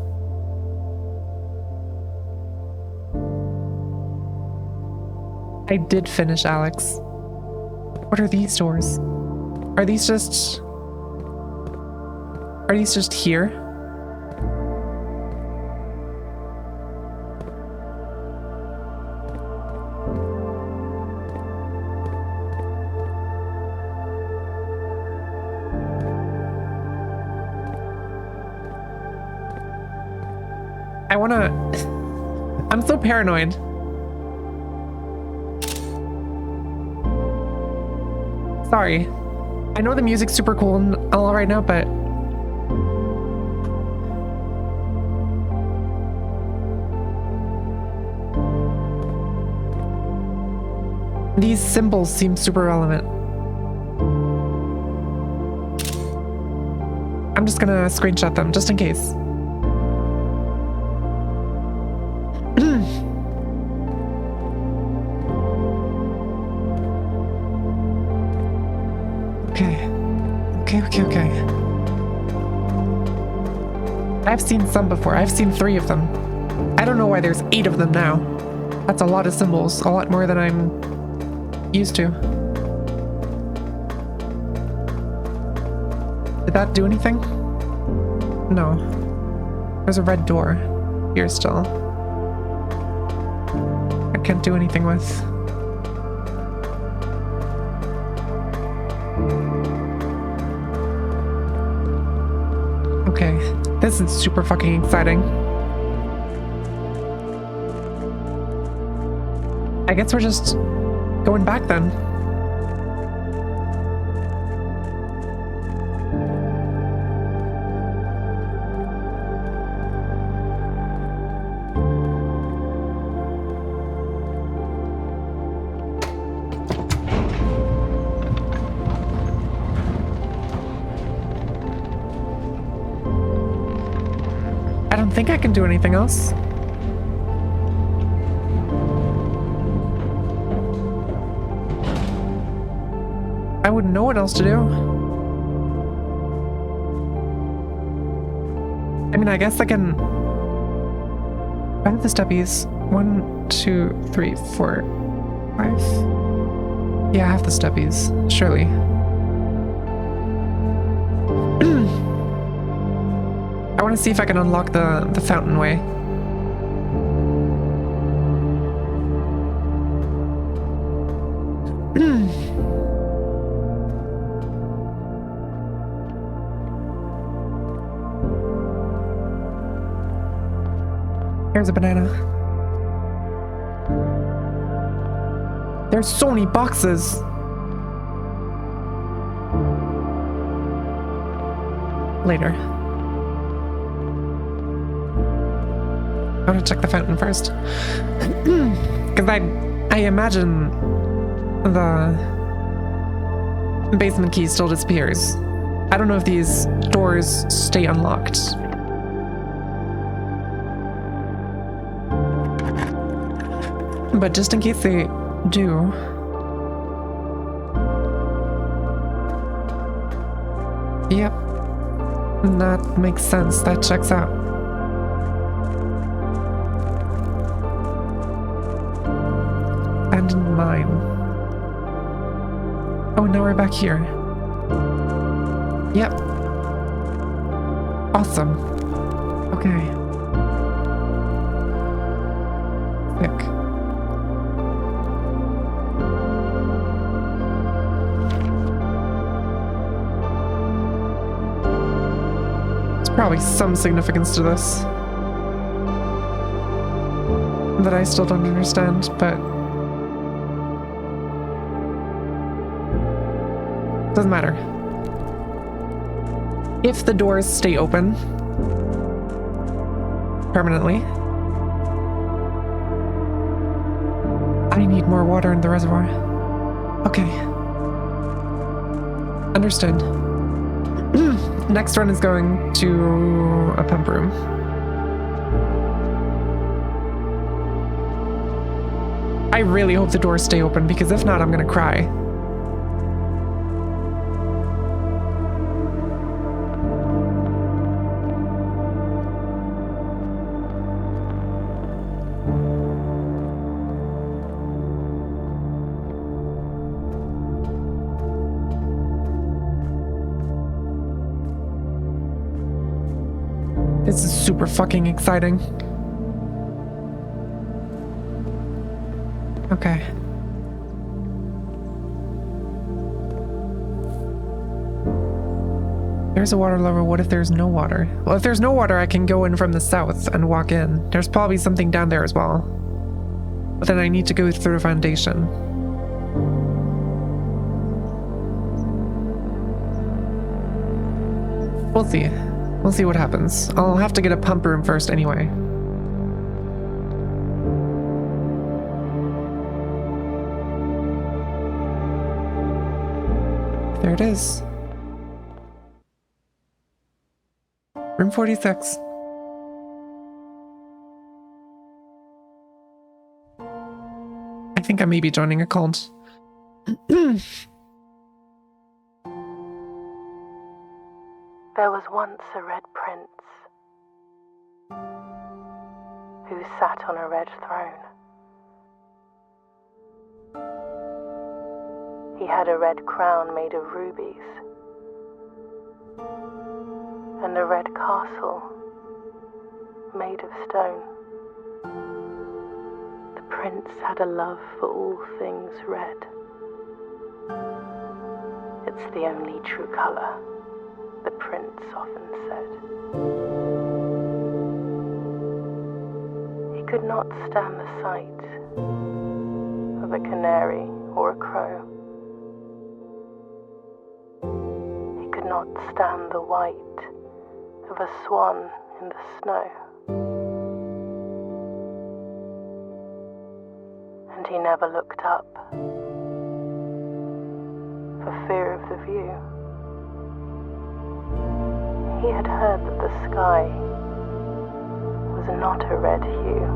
I did finish, Alex. What are these doors? Are these just here? wanna... I'm so paranoid. Sorry. I know the music's super cool and all right now, but... These symbols seem super relevant. I'm just gonna screenshot them, just in case. Okay. I've seen some before. I've seen 3 of them. I don't know why there's 8 of them now. That's a lot of symbols. A lot more than I'm used to. Did that do anything? No. There's a red door here still. I can't do anything with. Okay, this is super fucking exciting. I guess we're just going back then. I don't think I can do anything else. I wouldn't know what else to do. I mean, I guess I can... I have the steppies. 1, 2, 3, 4, 5. Yeah, I have the steppies. Surely. I want to see if I can unlock the fountain way. Here's a banana. There's so many boxes. Later. I want to check the fountain first. Because I imagine the basement key still disappears. I don't know if these doors stay unlocked. But just in case they do... Yep. That makes sense. That checks out. Abandoned mine. Oh, now we're back here. Yep. Awesome. Okay. Sick. Probably some significance to this that I still don't understand, but doesn't matter. If the doors stay open permanently, I need more water in the reservoir. Okay. Understood. Next run is going to a pump room. I really hope the doors stay open, because if not, I'm gonna cry. This is super fucking exciting. Okay. There's a water level. What if there's no water? Well, if there's no water, I can go in from the south and walk in. There's probably something down there as well. But then I need to go through the foundation. We'll see. We'll see what happens. I'll have to get a pump room first anyway. There it is. Room 46. I think I may be joining a cult. There was once a red prince who sat on a red throne. He had a red crown made of rubies and a red castle made of stone. The prince had a love for all things red. It's the only true color, the prince often said. He could not stand the sight of a canary or a crow. He could not stand the white of a swan in the snow. And he never looked up for fear of the view. He had heard that the sky was not a red hue.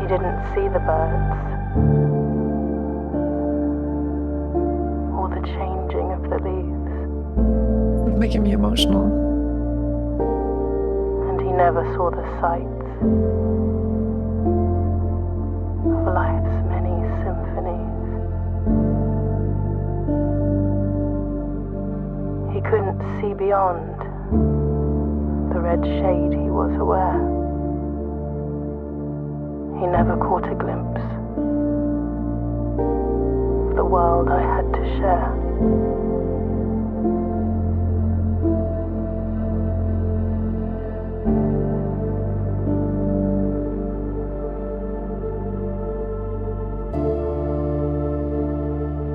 He didn't see the birds or the changing of the leaves. It's making me emotional. And he never saw the sights of life's many symphonies. He couldn't see beyond the red shade he was aware. He never caught a glimpse of the world I had to share.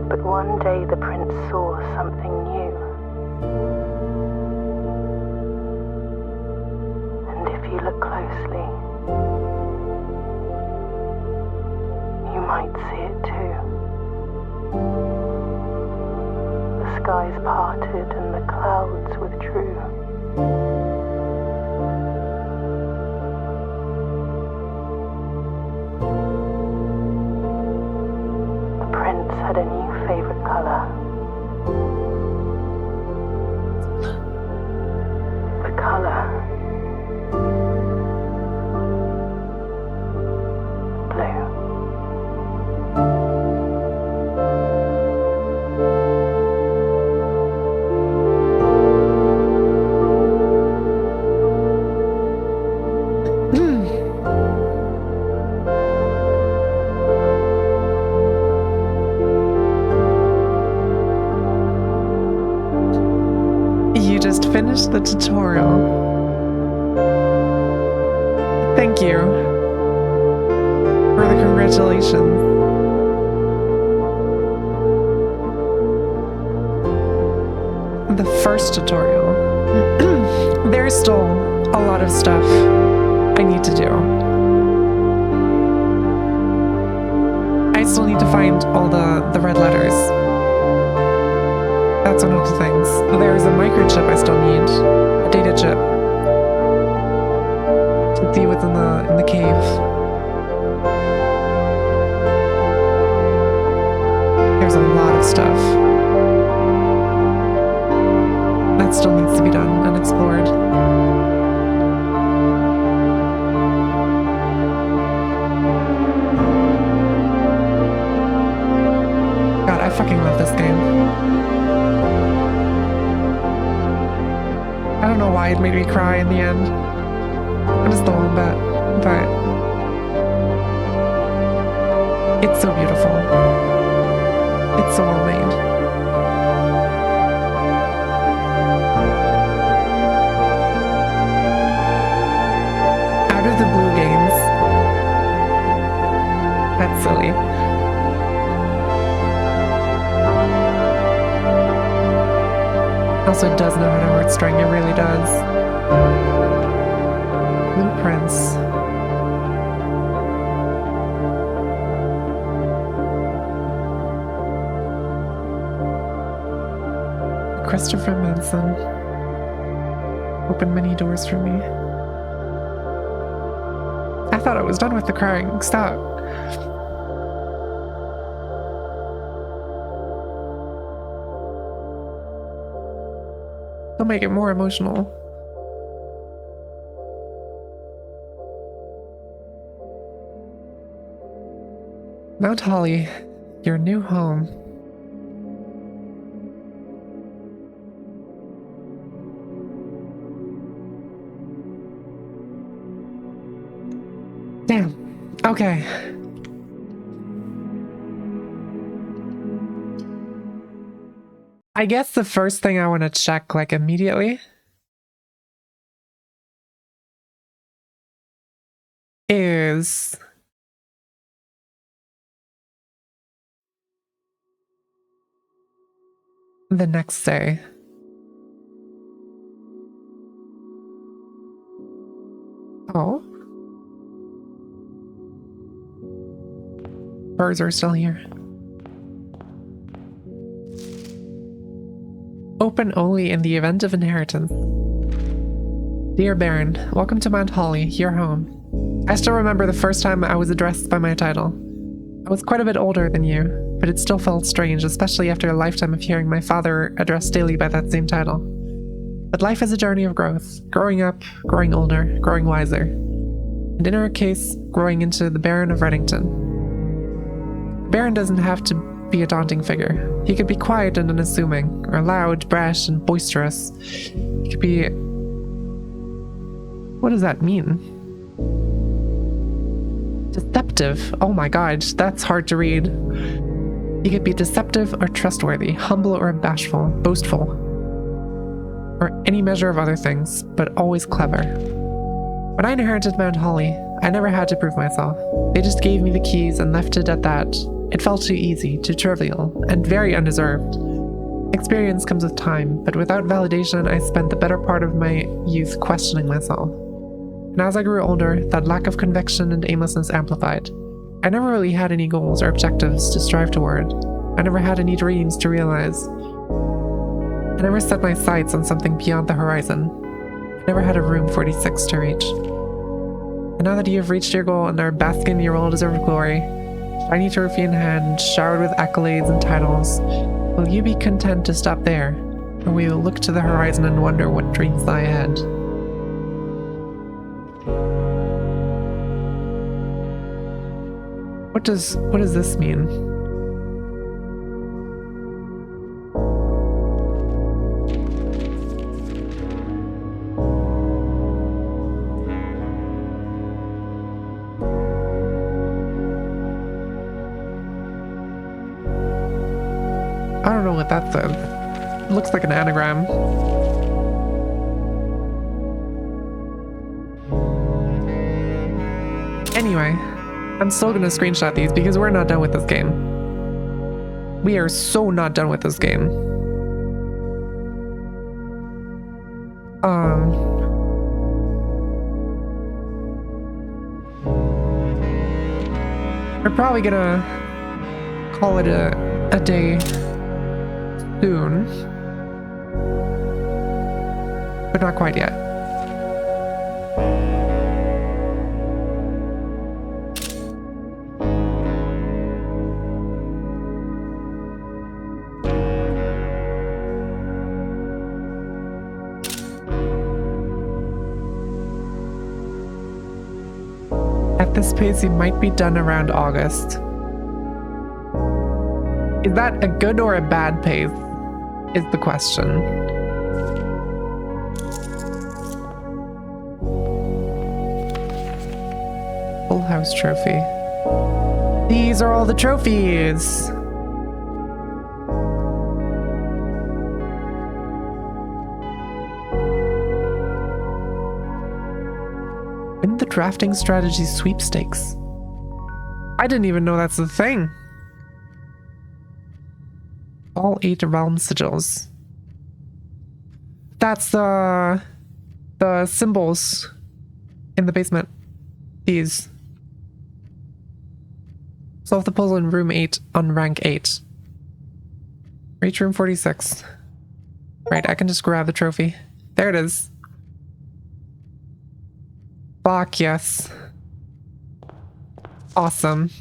But one day the prince saw something new. And if you look closely, you might see it too. The skies parted and the clouds withdrew. The prince had a new favorite color. The color blue. You just finished the tutorial. Thank you for the congratulations. The first tutorial. There's still a lot of stuff I need to do. I still need to find all the red letters. That's one of the things. There's a microchip I still need. A data chip. To see what's in the cave. There's a lot of stuff that still needs to be done and explored. God, I fucking love this game. I don't know why it made me cry in the end. Just a little bit, but It's so beautiful. It's so well made. Out of the blue games. That's silly. Also, it does know how to word string, it really does. Blueprints. Christopher Manson. Opened many doors for me. I thought I was done with the crying. Stop. They'll make it more emotional. Mount Holly, your new home. Damn. Okay. I guess the first thing I want to check, like, immediately is the next day. Oh. Birds are still here. Open only in the event of inheritance. Dear Baron, welcome to Mount Holly, your home. I still remember the first time I was addressed by my title. I was quite a bit older than you, but it still felt strange, especially after a lifetime of hearing my father addressed daily by that same title. But life is a journey of growth, growing up, growing older, growing wiser. And in our case, growing into the Baron of Reddington. Baron doesn't have to be a daunting figure. He could be quiet and unassuming, or loud, brash, and boisterous. He could be... What does that mean? Deceptive. Oh my god, that's hard to read. He could be deceptive or trustworthy, humble or bashful, boastful, or any measure of other things, but always clever. When I inherited Mount Holly, I never had to prove myself. They just gave me the keys and left it at that. It felt too easy, too trivial, and very undeserved. Experience comes with time, but without validation, I spent the better part of my youth questioning myself. And as I grew older, that lack of conviction and aimlessness amplified. I never really had any goals or objectives to strive toward. I never had any dreams to realize. I never set my sights on something beyond the horizon. I never had a room 46 to reach. And now that you have reached your goal and are basking in your well-deserved glory, shiny trophy in hand, showered with accolades and titles, will you be content to stop there, or will you look to the horizon and wonder what dreams lie ahead? What does this mean? I don't know what that says. It looks like an anagram. Anyway, I'm still gonna screenshot these because we're not done with this game. We are so not done with this game. We're probably gonna call it a day soon, but not quite yet. At this pace, you might be done around August. Is that a good or a bad pace? Is the question. Full house trophy. These are all the trophies. Win the drafting strategy sweepstakes. I didn't even know that's the thing. All 8 realm sigils. That's the symbols in the basement. These. Solve the puzzle in room 8 on rank 8. Reach room 46. Right, I can just grab the trophy. There it is. Fuck yes. Awesome.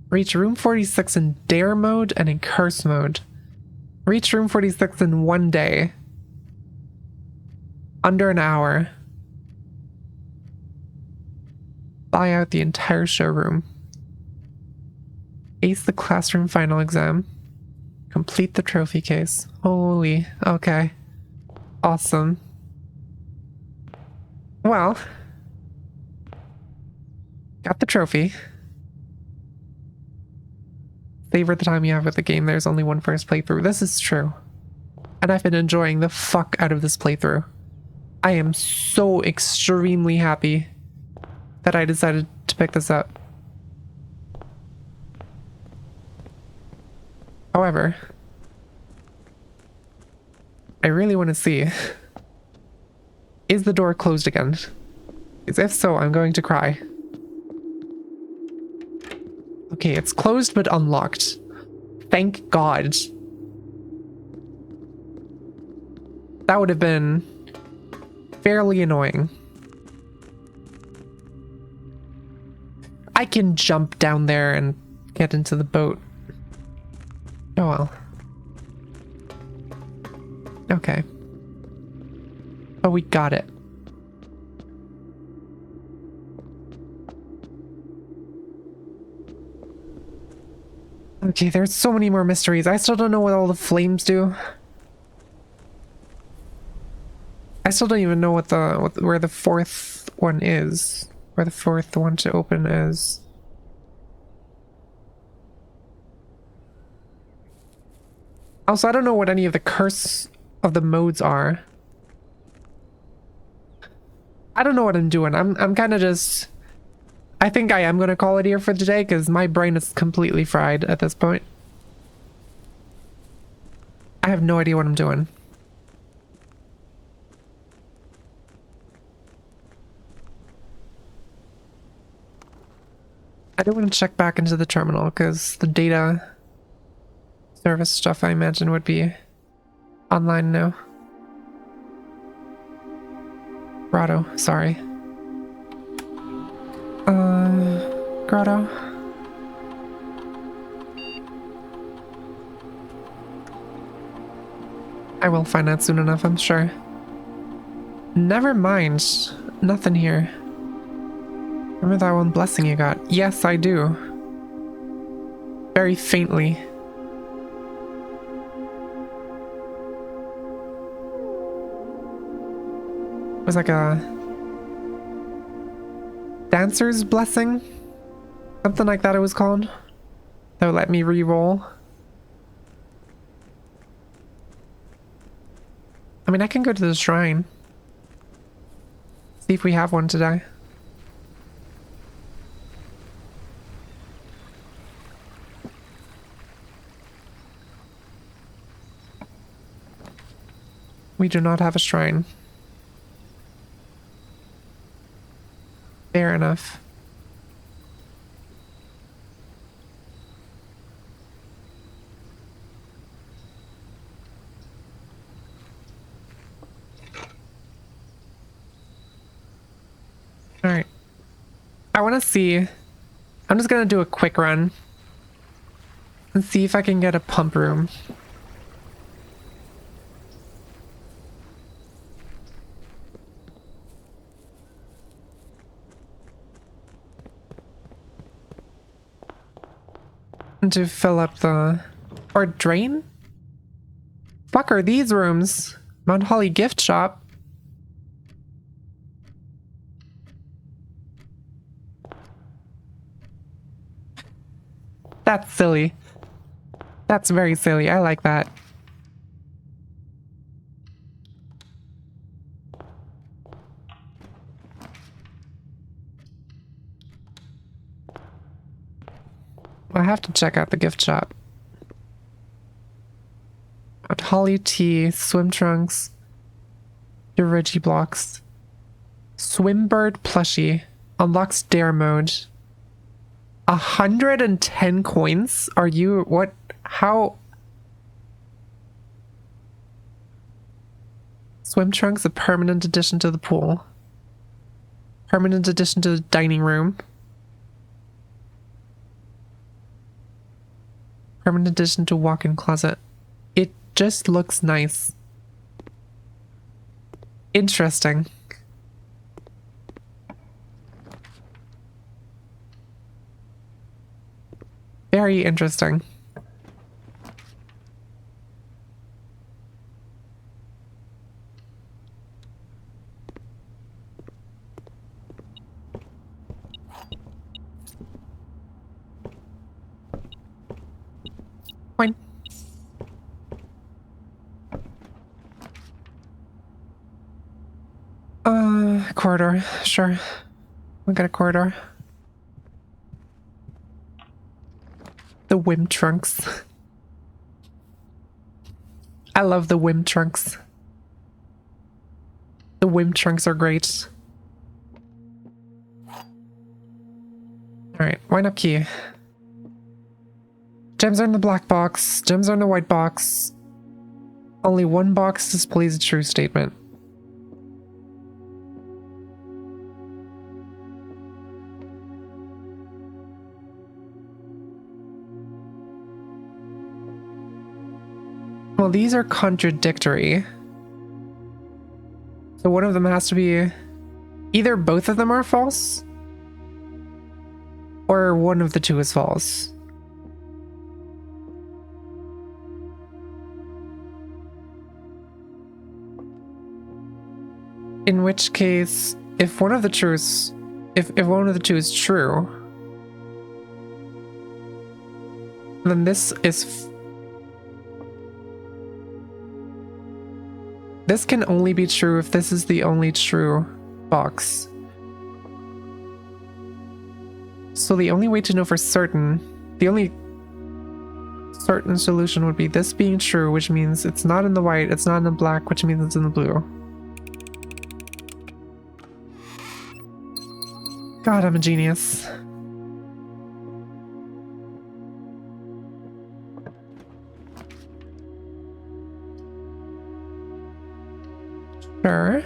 Reach room 46 in dare mode and in curse mode. Reach room 46 in 1 day. Under an hour. Buy out the entire showroom. Ace the classroom final exam. Complete the trophy case. Holy, okay. Awesome. Well, got the trophy. Savor the time you have with the game. There's only one first playthrough. This is true. And I've been enjoying the fuck out of this playthrough. I am so extremely happy that I decided to pick this up. However, I really want to see, is the door closed again? Because if so, I'm going to cry. Okay, it's closed but unlocked. Thank God. That would have been fairly annoying. I can jump down there and get into the boat. Oh well. Okay. But we got it. Okay, there's so many more mysteries. I still don't know what all the flames do. I still don't even know what where the fourth one is. Where the fourth one to open is. Also, I don't know what any of the curse of the modes are. I don't know what I'm doing. I'm kind of just... I think I am going to call it here for today because my brain is completely fried at this point. I have no idea what I'm doing. I do want to check back into the terminal because the data service stuff I imagine would be online now. Grotto, sorry. Grotto. I will find out soon enough, I'm sure. Never mind. Nothing here. Remember that one blessing you got? Yes, I do. Very faintly. It was like a dancer's blessing? Something like that it was called. That would let me re-roll. I mean, I can go to the shrine. See if we have one today. We do not have a shrine. Fair enough. Alright. I want to see... I'm just going to do a quick run. And see if I can get a pump room. To fill up the... Or drain? Fuck are these rooms? Mount Holly gift shop. That's silly. That's very silly. I like that. I have to check out the gift shop. Got Holly tea, swim trunks, Reggie blocks, Swimbird plushie, unlocks dare mode. 110 coins? Are you what? How? Swim trunks, a permanent addition to the pool. Permanent addition to the dining room. Permanent addition to walk-in closet. It just looks nice. Interesting. Very interesting. Fine. Corridor. Sure. We'll get a corridor. The Whim trunks. I love the Whim trunks. The Whim trunks are great. Alright, wind up key. Gems are in the black box. Gems are in the white box. Only one box displays a true statement. Well, these are contradictory. So one of them has to be... Either both of them are false, or one of the two is false. In which case, if one of the truths... If one of the two is true, then this is... This can only be true if this is the only true box. So the only way to know for certain, the only certain solution would be this being true, which means it's not in the white, it's not in the black, which means it's in the blue. God, I'm a genius. Sure.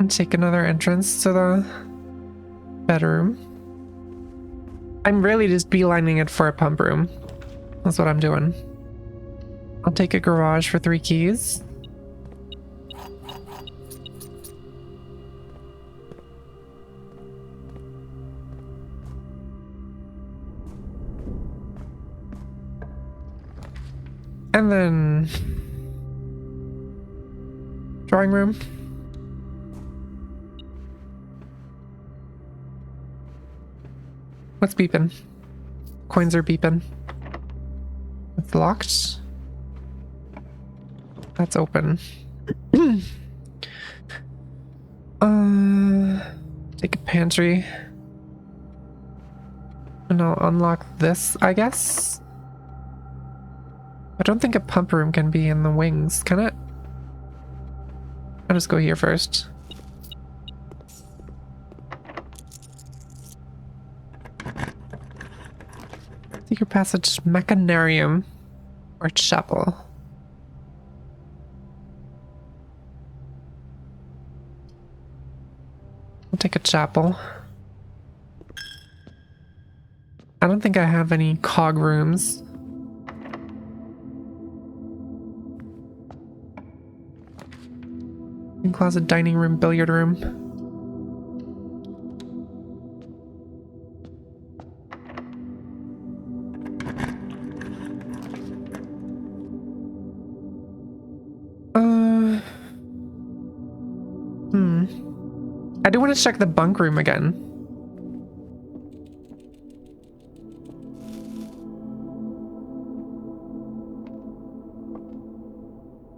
And take another entrance to the bedroom. I'm really just beelining it for a pump room. That's what I'm doing. I'll take a garage for 3 keys. And then drawing room. What's beeping? Coins are beeping. It's locked. That's open. Take a pantry. And I'll unlock this, I guess. I don't think a pump room can be in the wings, can it? I'll just go here first. Secret passage, Machinarium, or chapel. I'll take a chapel. I don't think I have any cog rooms. Closet, dining room, billiard room. I do want to check the bunk room again.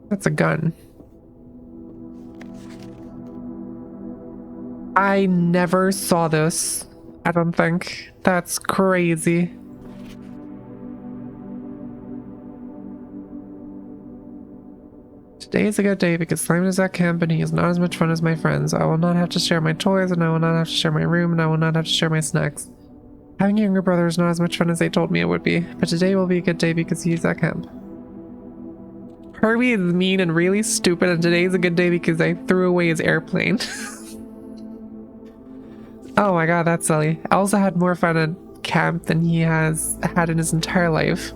That's a gun. I never saw this. I don't think. That's crazy. Today is a good day because Simon is at camp and he is not as much fun as my friends. I will not have to share my toys and I will not have to share my room and I will not have to share my snacks. Having a younger brother is not as much fun as they told me it would be, but today will be a good day because he is at camp. Herbie is mean and really stupid and today is a good day because I threw away his airplane. Oh my god, that's silly. I also had more fun at camp than he has had in his entire life.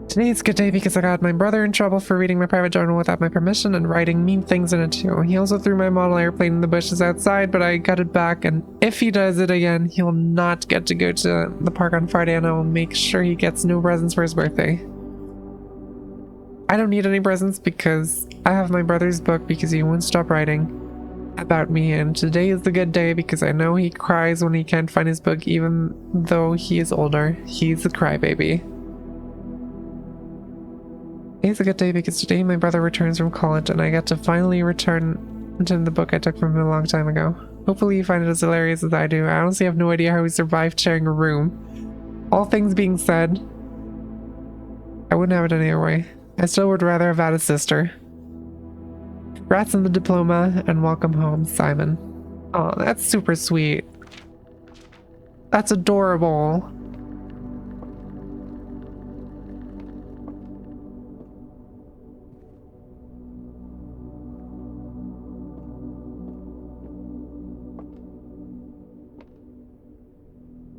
Today's a good day because I got my brother in trouble for reading my private journal without my permission and writing mean things in it too. He also threw my model airplane in the bushes outside, but I got it back, and if he does it again, he will not get to go to the park on Friday, and I will make sure he gets no presents for his birthday. I don't need any presents because I have my brother's book because he won't stop writing about me, and today is the good day because I know he cries when he can't find his book even though he is older. He's a crybaby. Today's a good day because today my brother returns from college and I get to finally return to the book I took from him a long time ago. Hopefully you find it as hilarious as I do. I honestly have no idea how he survived sharing a room. All things being said, I wouldn't have it any other way. I still would rather have had a sister. Congrats on the diploma and welcome home, Simon. Oh, that's super sweet. That's adorable.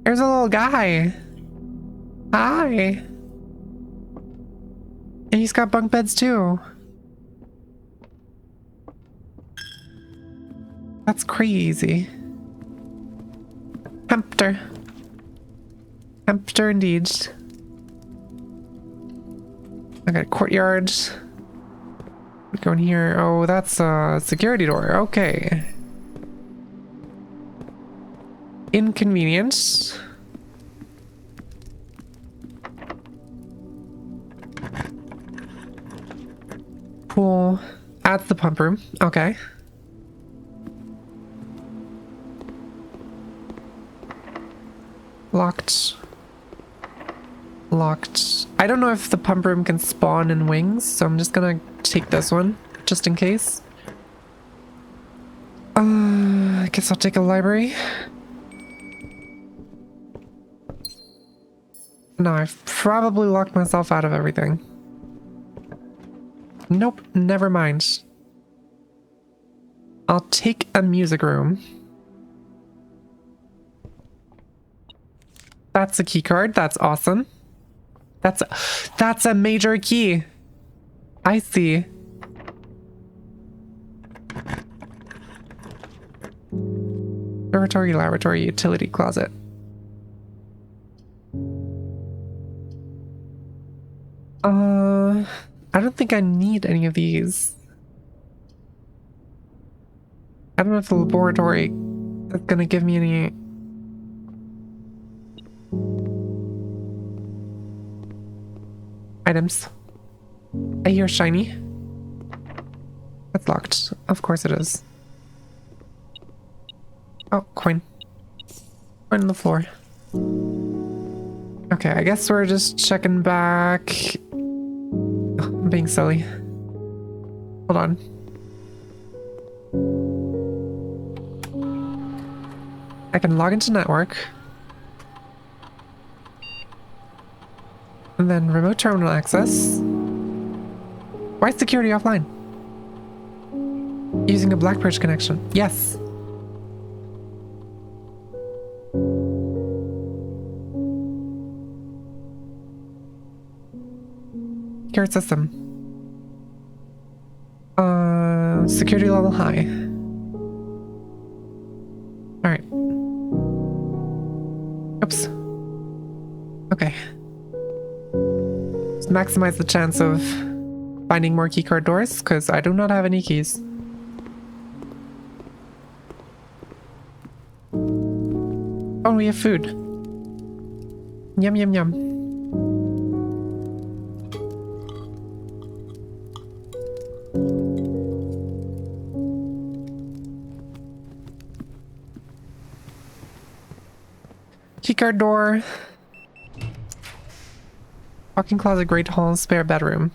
There's a little guy. Hi. And he's got bunk beds too. That's crazy. Hamster. Hamster indeed. I got a courtyard. Go in here. Oh, that's a security door. Okay. Inconvenience. Pool at the pump room. Okay. Locked. Locked. I don't know if the pump room can spawn in wings, so I'm just gonna take this one, just in case. I guess I'll take a library. No, I've probably locked myself out of everything. Nope, never mind. I'll take a music room. That's a key card. That's awesome. That's a major key. I see. Laboratory, laboratory, utility closet. I don't think I need any of these. I don't know if the laboratory is gonna give me any. Items. I hear shiny. That's locked. Of course it is. Oh, coin. Coin on the floor. Okay, I guess we're just checking back. Oh, I'm being silly. Hold on. I can log into network. And then remote terminal access. Why is security offline? Using a Blackbridge connection. Yes. Secure system. Security level high. Alright. Oops. Okay. Let's maximize the chance of finding more keycard doors, because I do not have any keys. Oh, we have food. Yum, yum, yum. Keycard door. Walk-in closet, great hall, spare bedroom.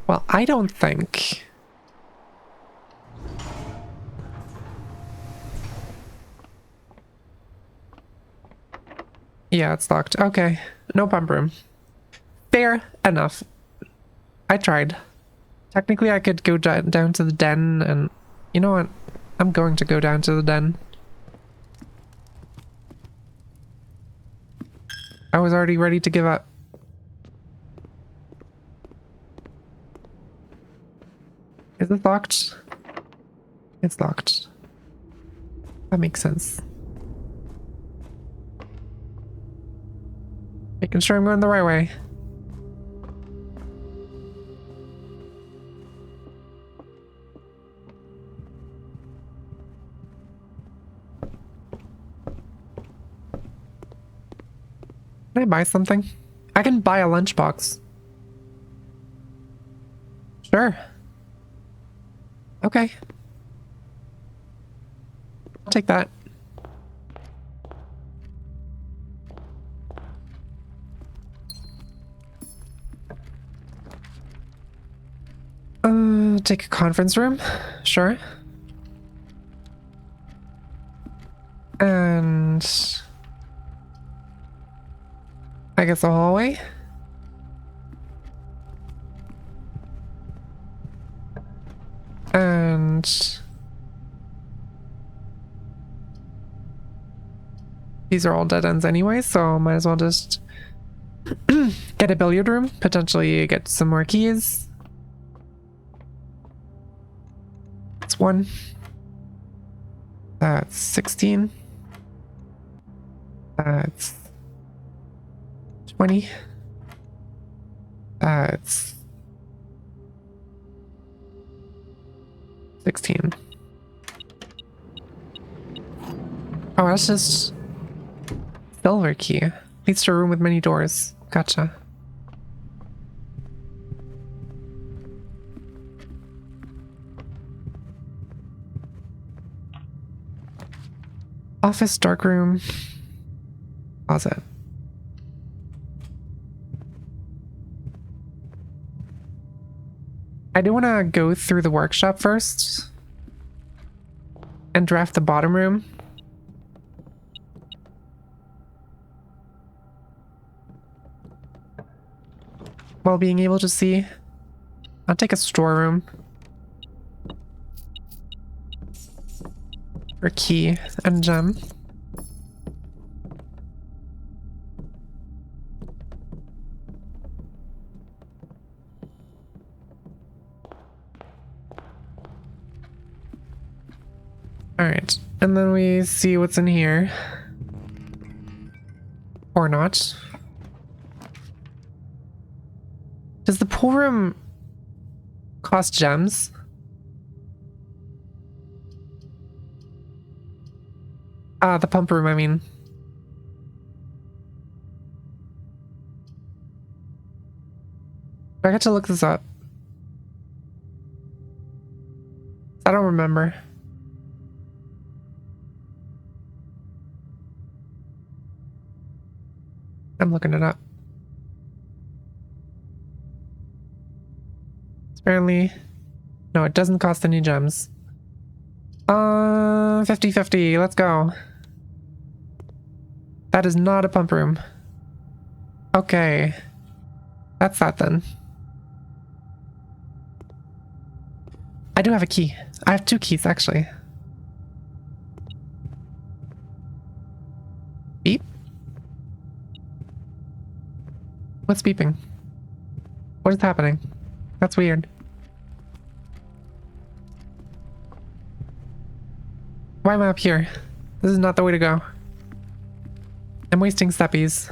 Well, I don't think. Yeah, it's locked. Okay. No pump room. Fair enough. I tried. Technically, I could go down to the den and... You know what? I'm going to go down to the den. I was already ready to give up. Is it locked? It's locked. That makes sense. Making sure I'm going the right way. Can I buy something? I can buy a lunchbox. Sure. Okay. I'll take that. Take a conference room. Sure. And I guess a hallway. And these are all dead ends anyway, so might as well just get a billiard room, potentially get some more keys. That's 1. That's 16. That's 20. That's 16. Oh, that's just silver key. Leads to a room with many doors. Gotcha. Office, dark room, closet. I do want to go through the workshop first and draft the bottom room. While being able to see. I'll take a storeroom. For key and gem. Alright, and then we see what's in here. Or not. Does the pool room cost gems? The pump room, I mean. I got to look this up. I don't remember. I'm looking it up. Apparently, no, it doesn't cost any gems. 50-50, let's go. That is not a pump room. Okay. That's that then. I do have a key. I have 2 keys, actually. Beep? What's beeping? What is happening? That's weird. Why am I up here? This is not the way to go. I'm wasting steppies.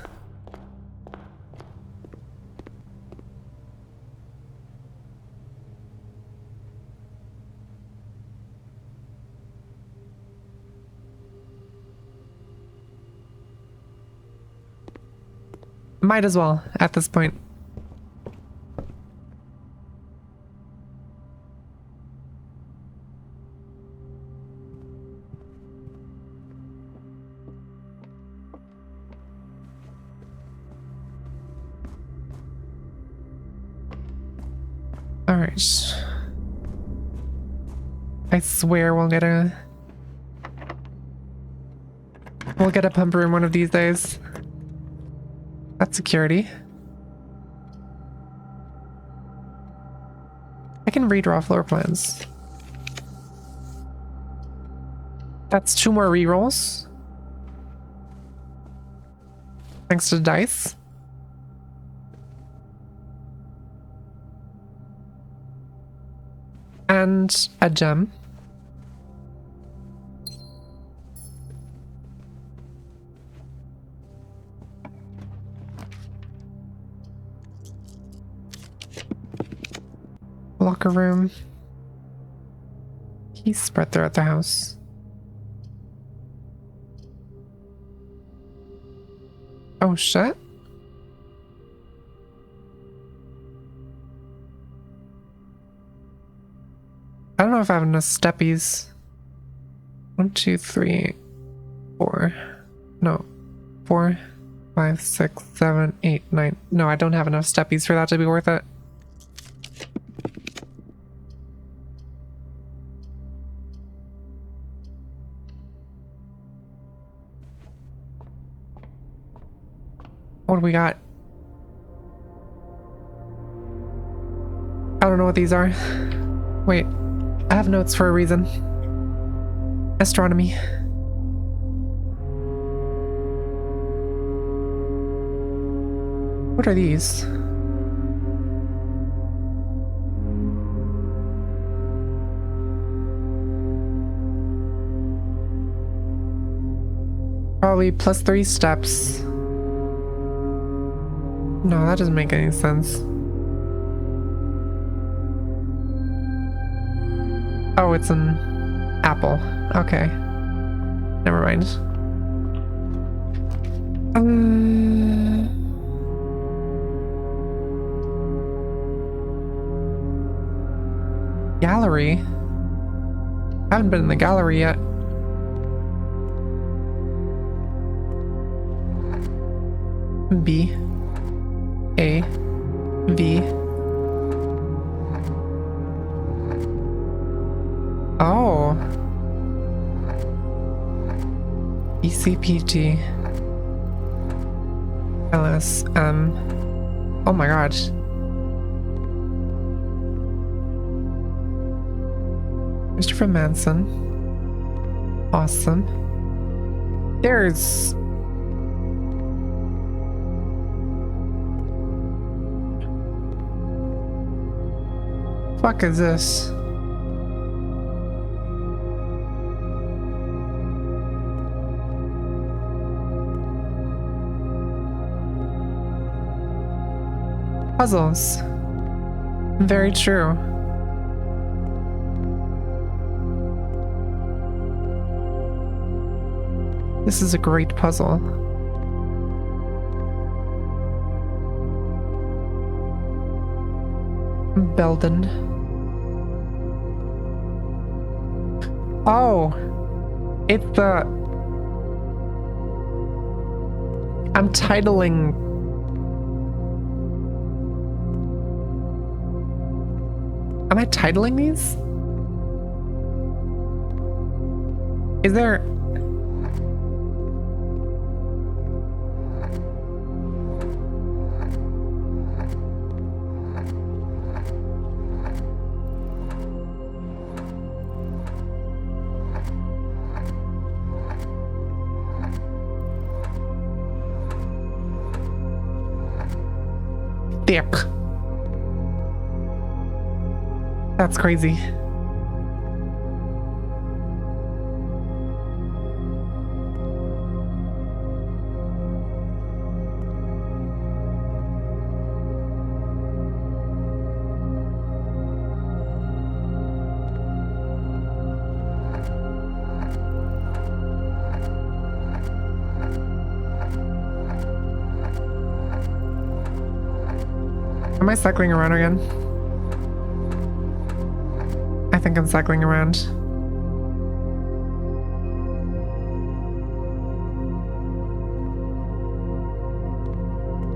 Might as well at this point. All right. I swear we'll get a pump room one of these days. That's security. I can redraw floor plans. That's 2 more rerolls. Thanks to the dice. And a gem. Locker room. He's spread throughout the house. Oh shit. I don't know if I have enough steppies. 1, 2, 3, 4. No. 4, 5, 6, 7, 8, 9. No, I don't have enough steppies for that to be worth it. What do we got? I don't know what these are. Wait, I have notes for a reason. Astronomy. What are these? Probably +3 steps. No, that doesn't make any sense. Oh, it's an apple. Okay. Never mind. Gallery? I haven't been in the gallery yet. B. A. V. Oh. ECPT. LSM. Oh my god. Christopher Manson. Awesome. There's... fuck is this? Puzzles. Very true. This is a great puzzle. Belden. Oh, it's the... I'm titling... Am I titling these? Is there... Dick. That's crazy. Am I cycling around again? I think I'm cycling around.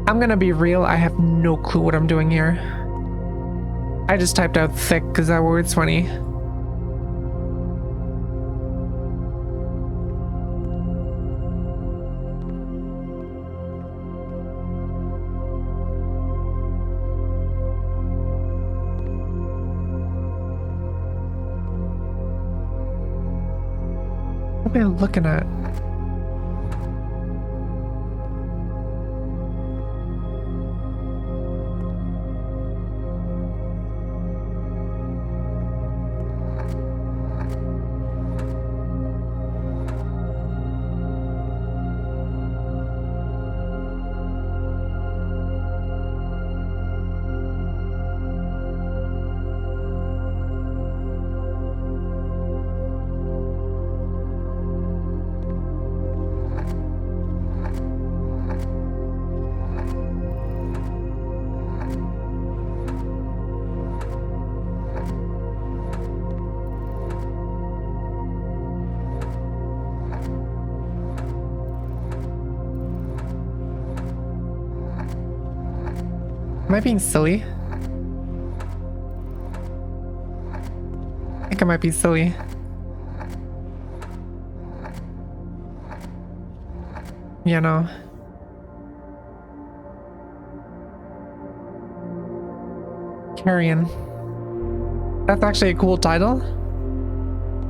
I'm gonna be real, I have no clue what I'm doing here. I just typed out thick because that word's funny. What am I looking at? Am I being silly? I think I might be silly. Yeah, no. Carrion. That's actually a cool title,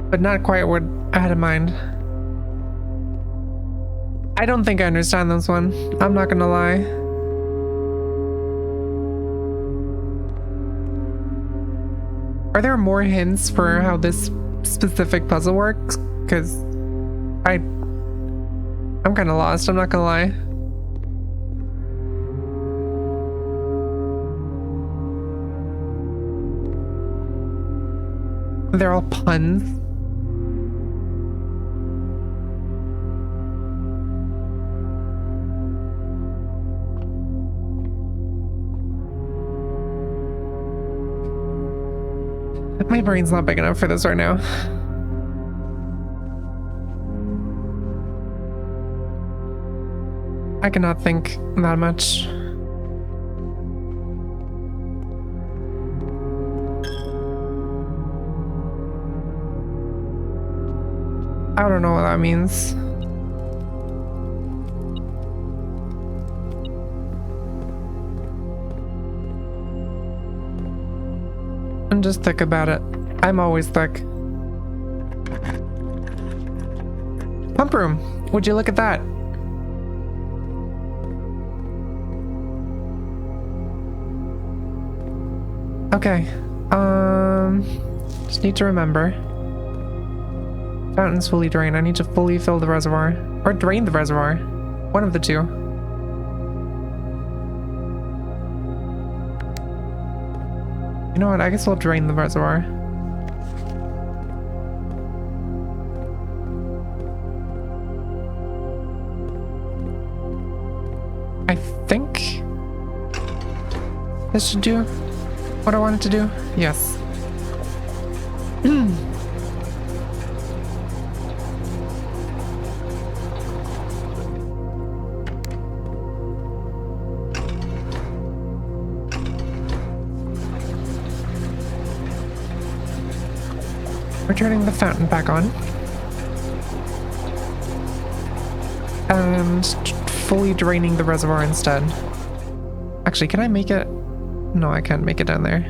but not quite what I had in mind. I don't think I understand this one. I'm not gonna lie. Are there more hints for how this specific puzzle works? Because I'm kind of lost, I'm not gonna lie. They're all puns. My brain's not big enough for this right now. I cannot think that much. I don't know what that means. I'm just thick about it. I'm always thick. Pump room. Would you look at that? Okay. Just need to remember. Fountain's fully drained. I need to fully fill the reservoir. Or drain the reservoir. One of the two. You know what? I guess we'll drain the reservoir. I think this should do what I wanted to do. Yes. We're turning the fountain back on. And fully draining the reservoir instead. Actually, can I make it? No, I can't make it down there.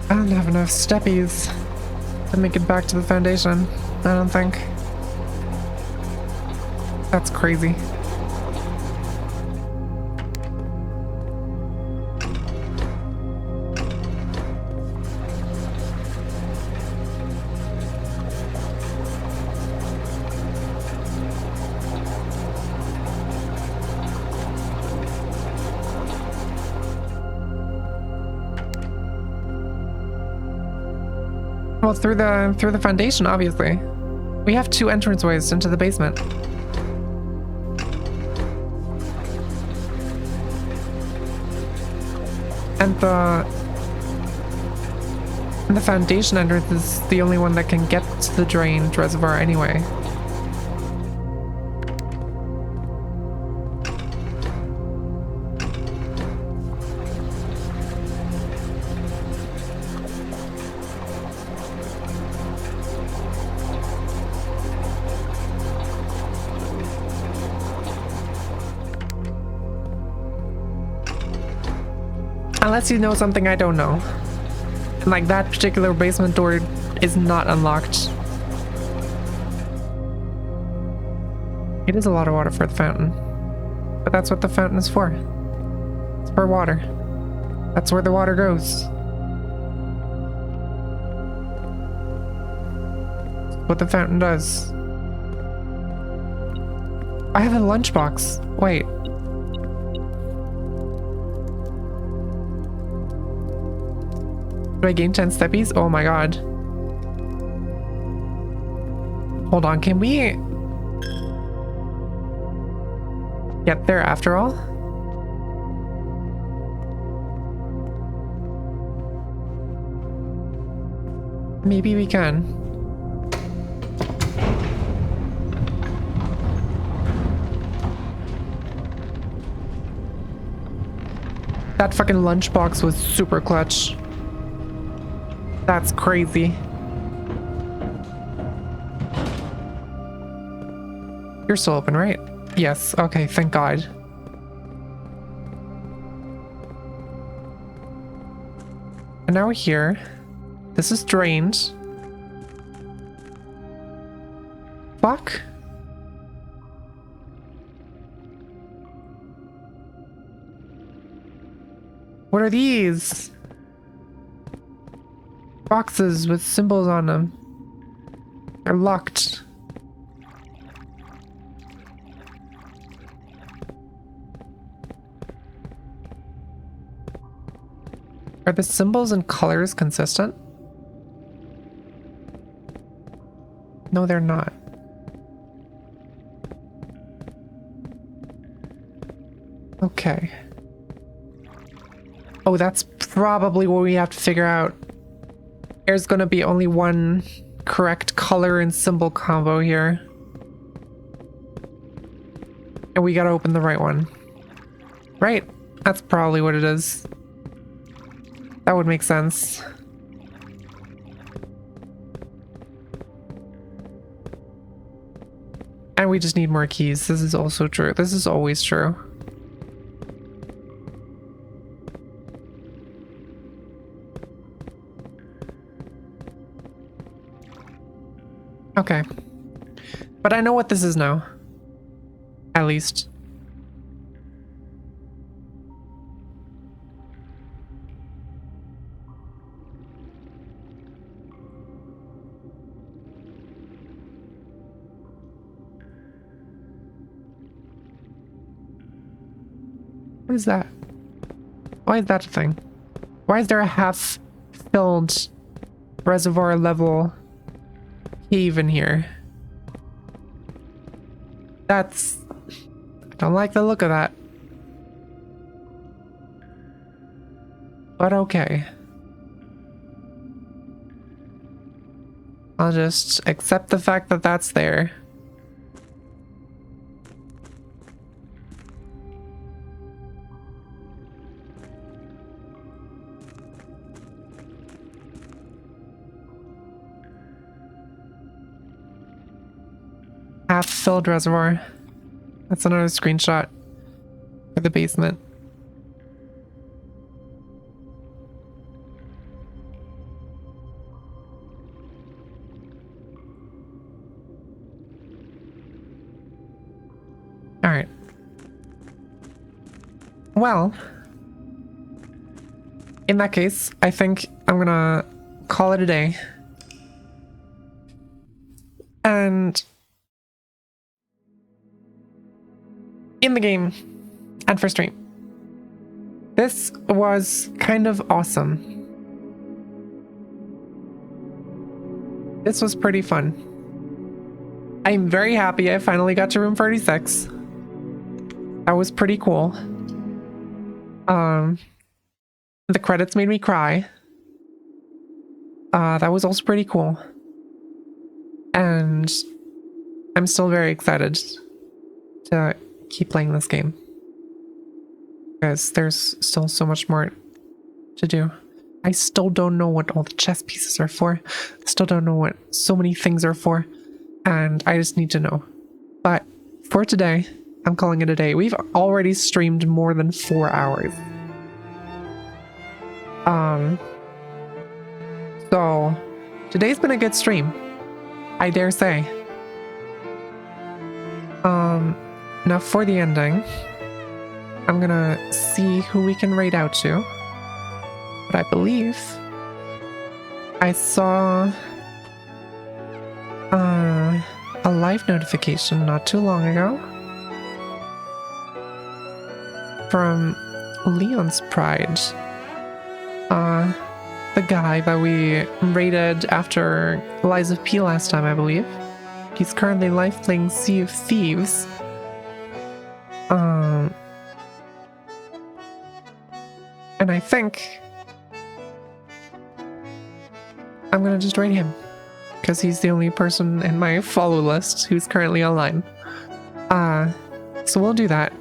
I don't have enough steppies to make it back to the foundation, I don't think. That's crazy. Well, through the foundation, obviously. We have 2 entranceways into the basement. And the foundation entrance is the only one that can get to the drained reservoir anyway. Unless you know something I don't know. And like that particular basement door is not unlocked. It is a lot of water for the fountain. But that's what the fountain is for. It's for water. That's where the water goes. What the fountain does. I have a lunchbox. Wait. Do I gain 10 steppies? Oh my god. Hold on, can we get there after all? Maybe we can. That fucking lunchbox was super clutch. That's crazy. You're still open, right? Yes, okay, thank God. And now we're here. This is drained. Fuck. What are these? Boxes with symbols on them. They're locked. Are the symbols and colors consistent? No, they're not. Okay. Oh, that's probably what we have to figure out. There's gonna be only one correct color and symbol combo here. And we gotta open the right one. Right, that's probably what it is. That would make sense. And we just need more keys. This is also true. This is always true. Okay. But I know what this is now. At least. What is that? Why is that a thing? Why is there a half-filled reservoir level cave in here? That's... I don't like the look of that. But okay. I'll just accept the fact that that's there. Half-filled reservoir. That's another screenshot for the basement. All right. Well, in that case, I think I'm gonna call it a day. And in the game and for stream. This was kind of awesome. this was pretty fun. I'm very happy I finally got to room 36. That was pretty cool. The credits made me cry. That was also pretty cool. And I'm still very excited to keep playing this game. Because there's still so much more to do. I still don't know what all the chess pieces are for. I still don't know what so many things are for. And I just need to know. But for today, I'm calling it a day. We've already streamed more than 4 hours. So today's been a good stream, I dare say. Now for the ending, I'm gonna see who we can raid out to. But I believe I saw a live notification not too long ago from Leon's Pride. The guy that we raided after Lies of P last time, I believe. He's currently live playing Sea of Thieves. And I think I'm gonna just raid him because he's the only person in my follow list who's currently online. So we'll do that.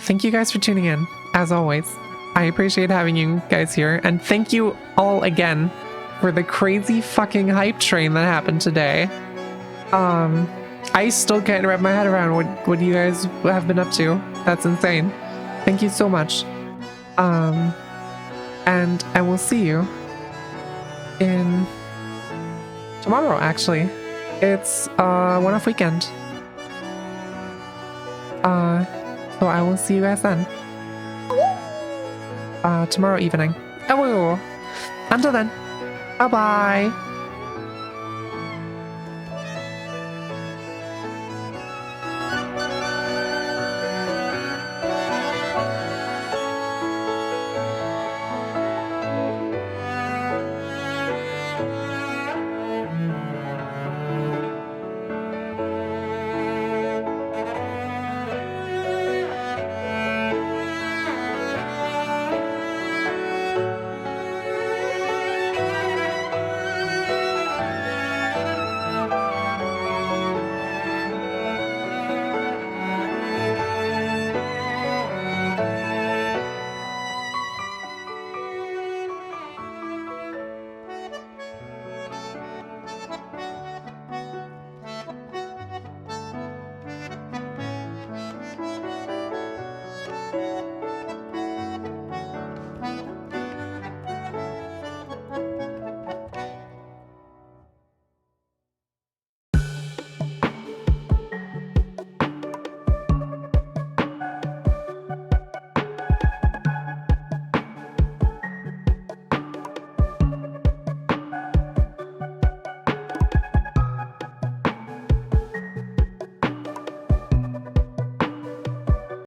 Thank you guys for tuning in, as always. I appreciate having you guys here, and thank you all again for the crazy fucking hype train that happened today. I still can't wrap my head around what you guys have been up to. That's insane. Thank you so much. And I will see you in tomorrow, actually. It's one-off weekend. So I will see you guys then. Tomorrow evening. Oh, until then, bye-bye.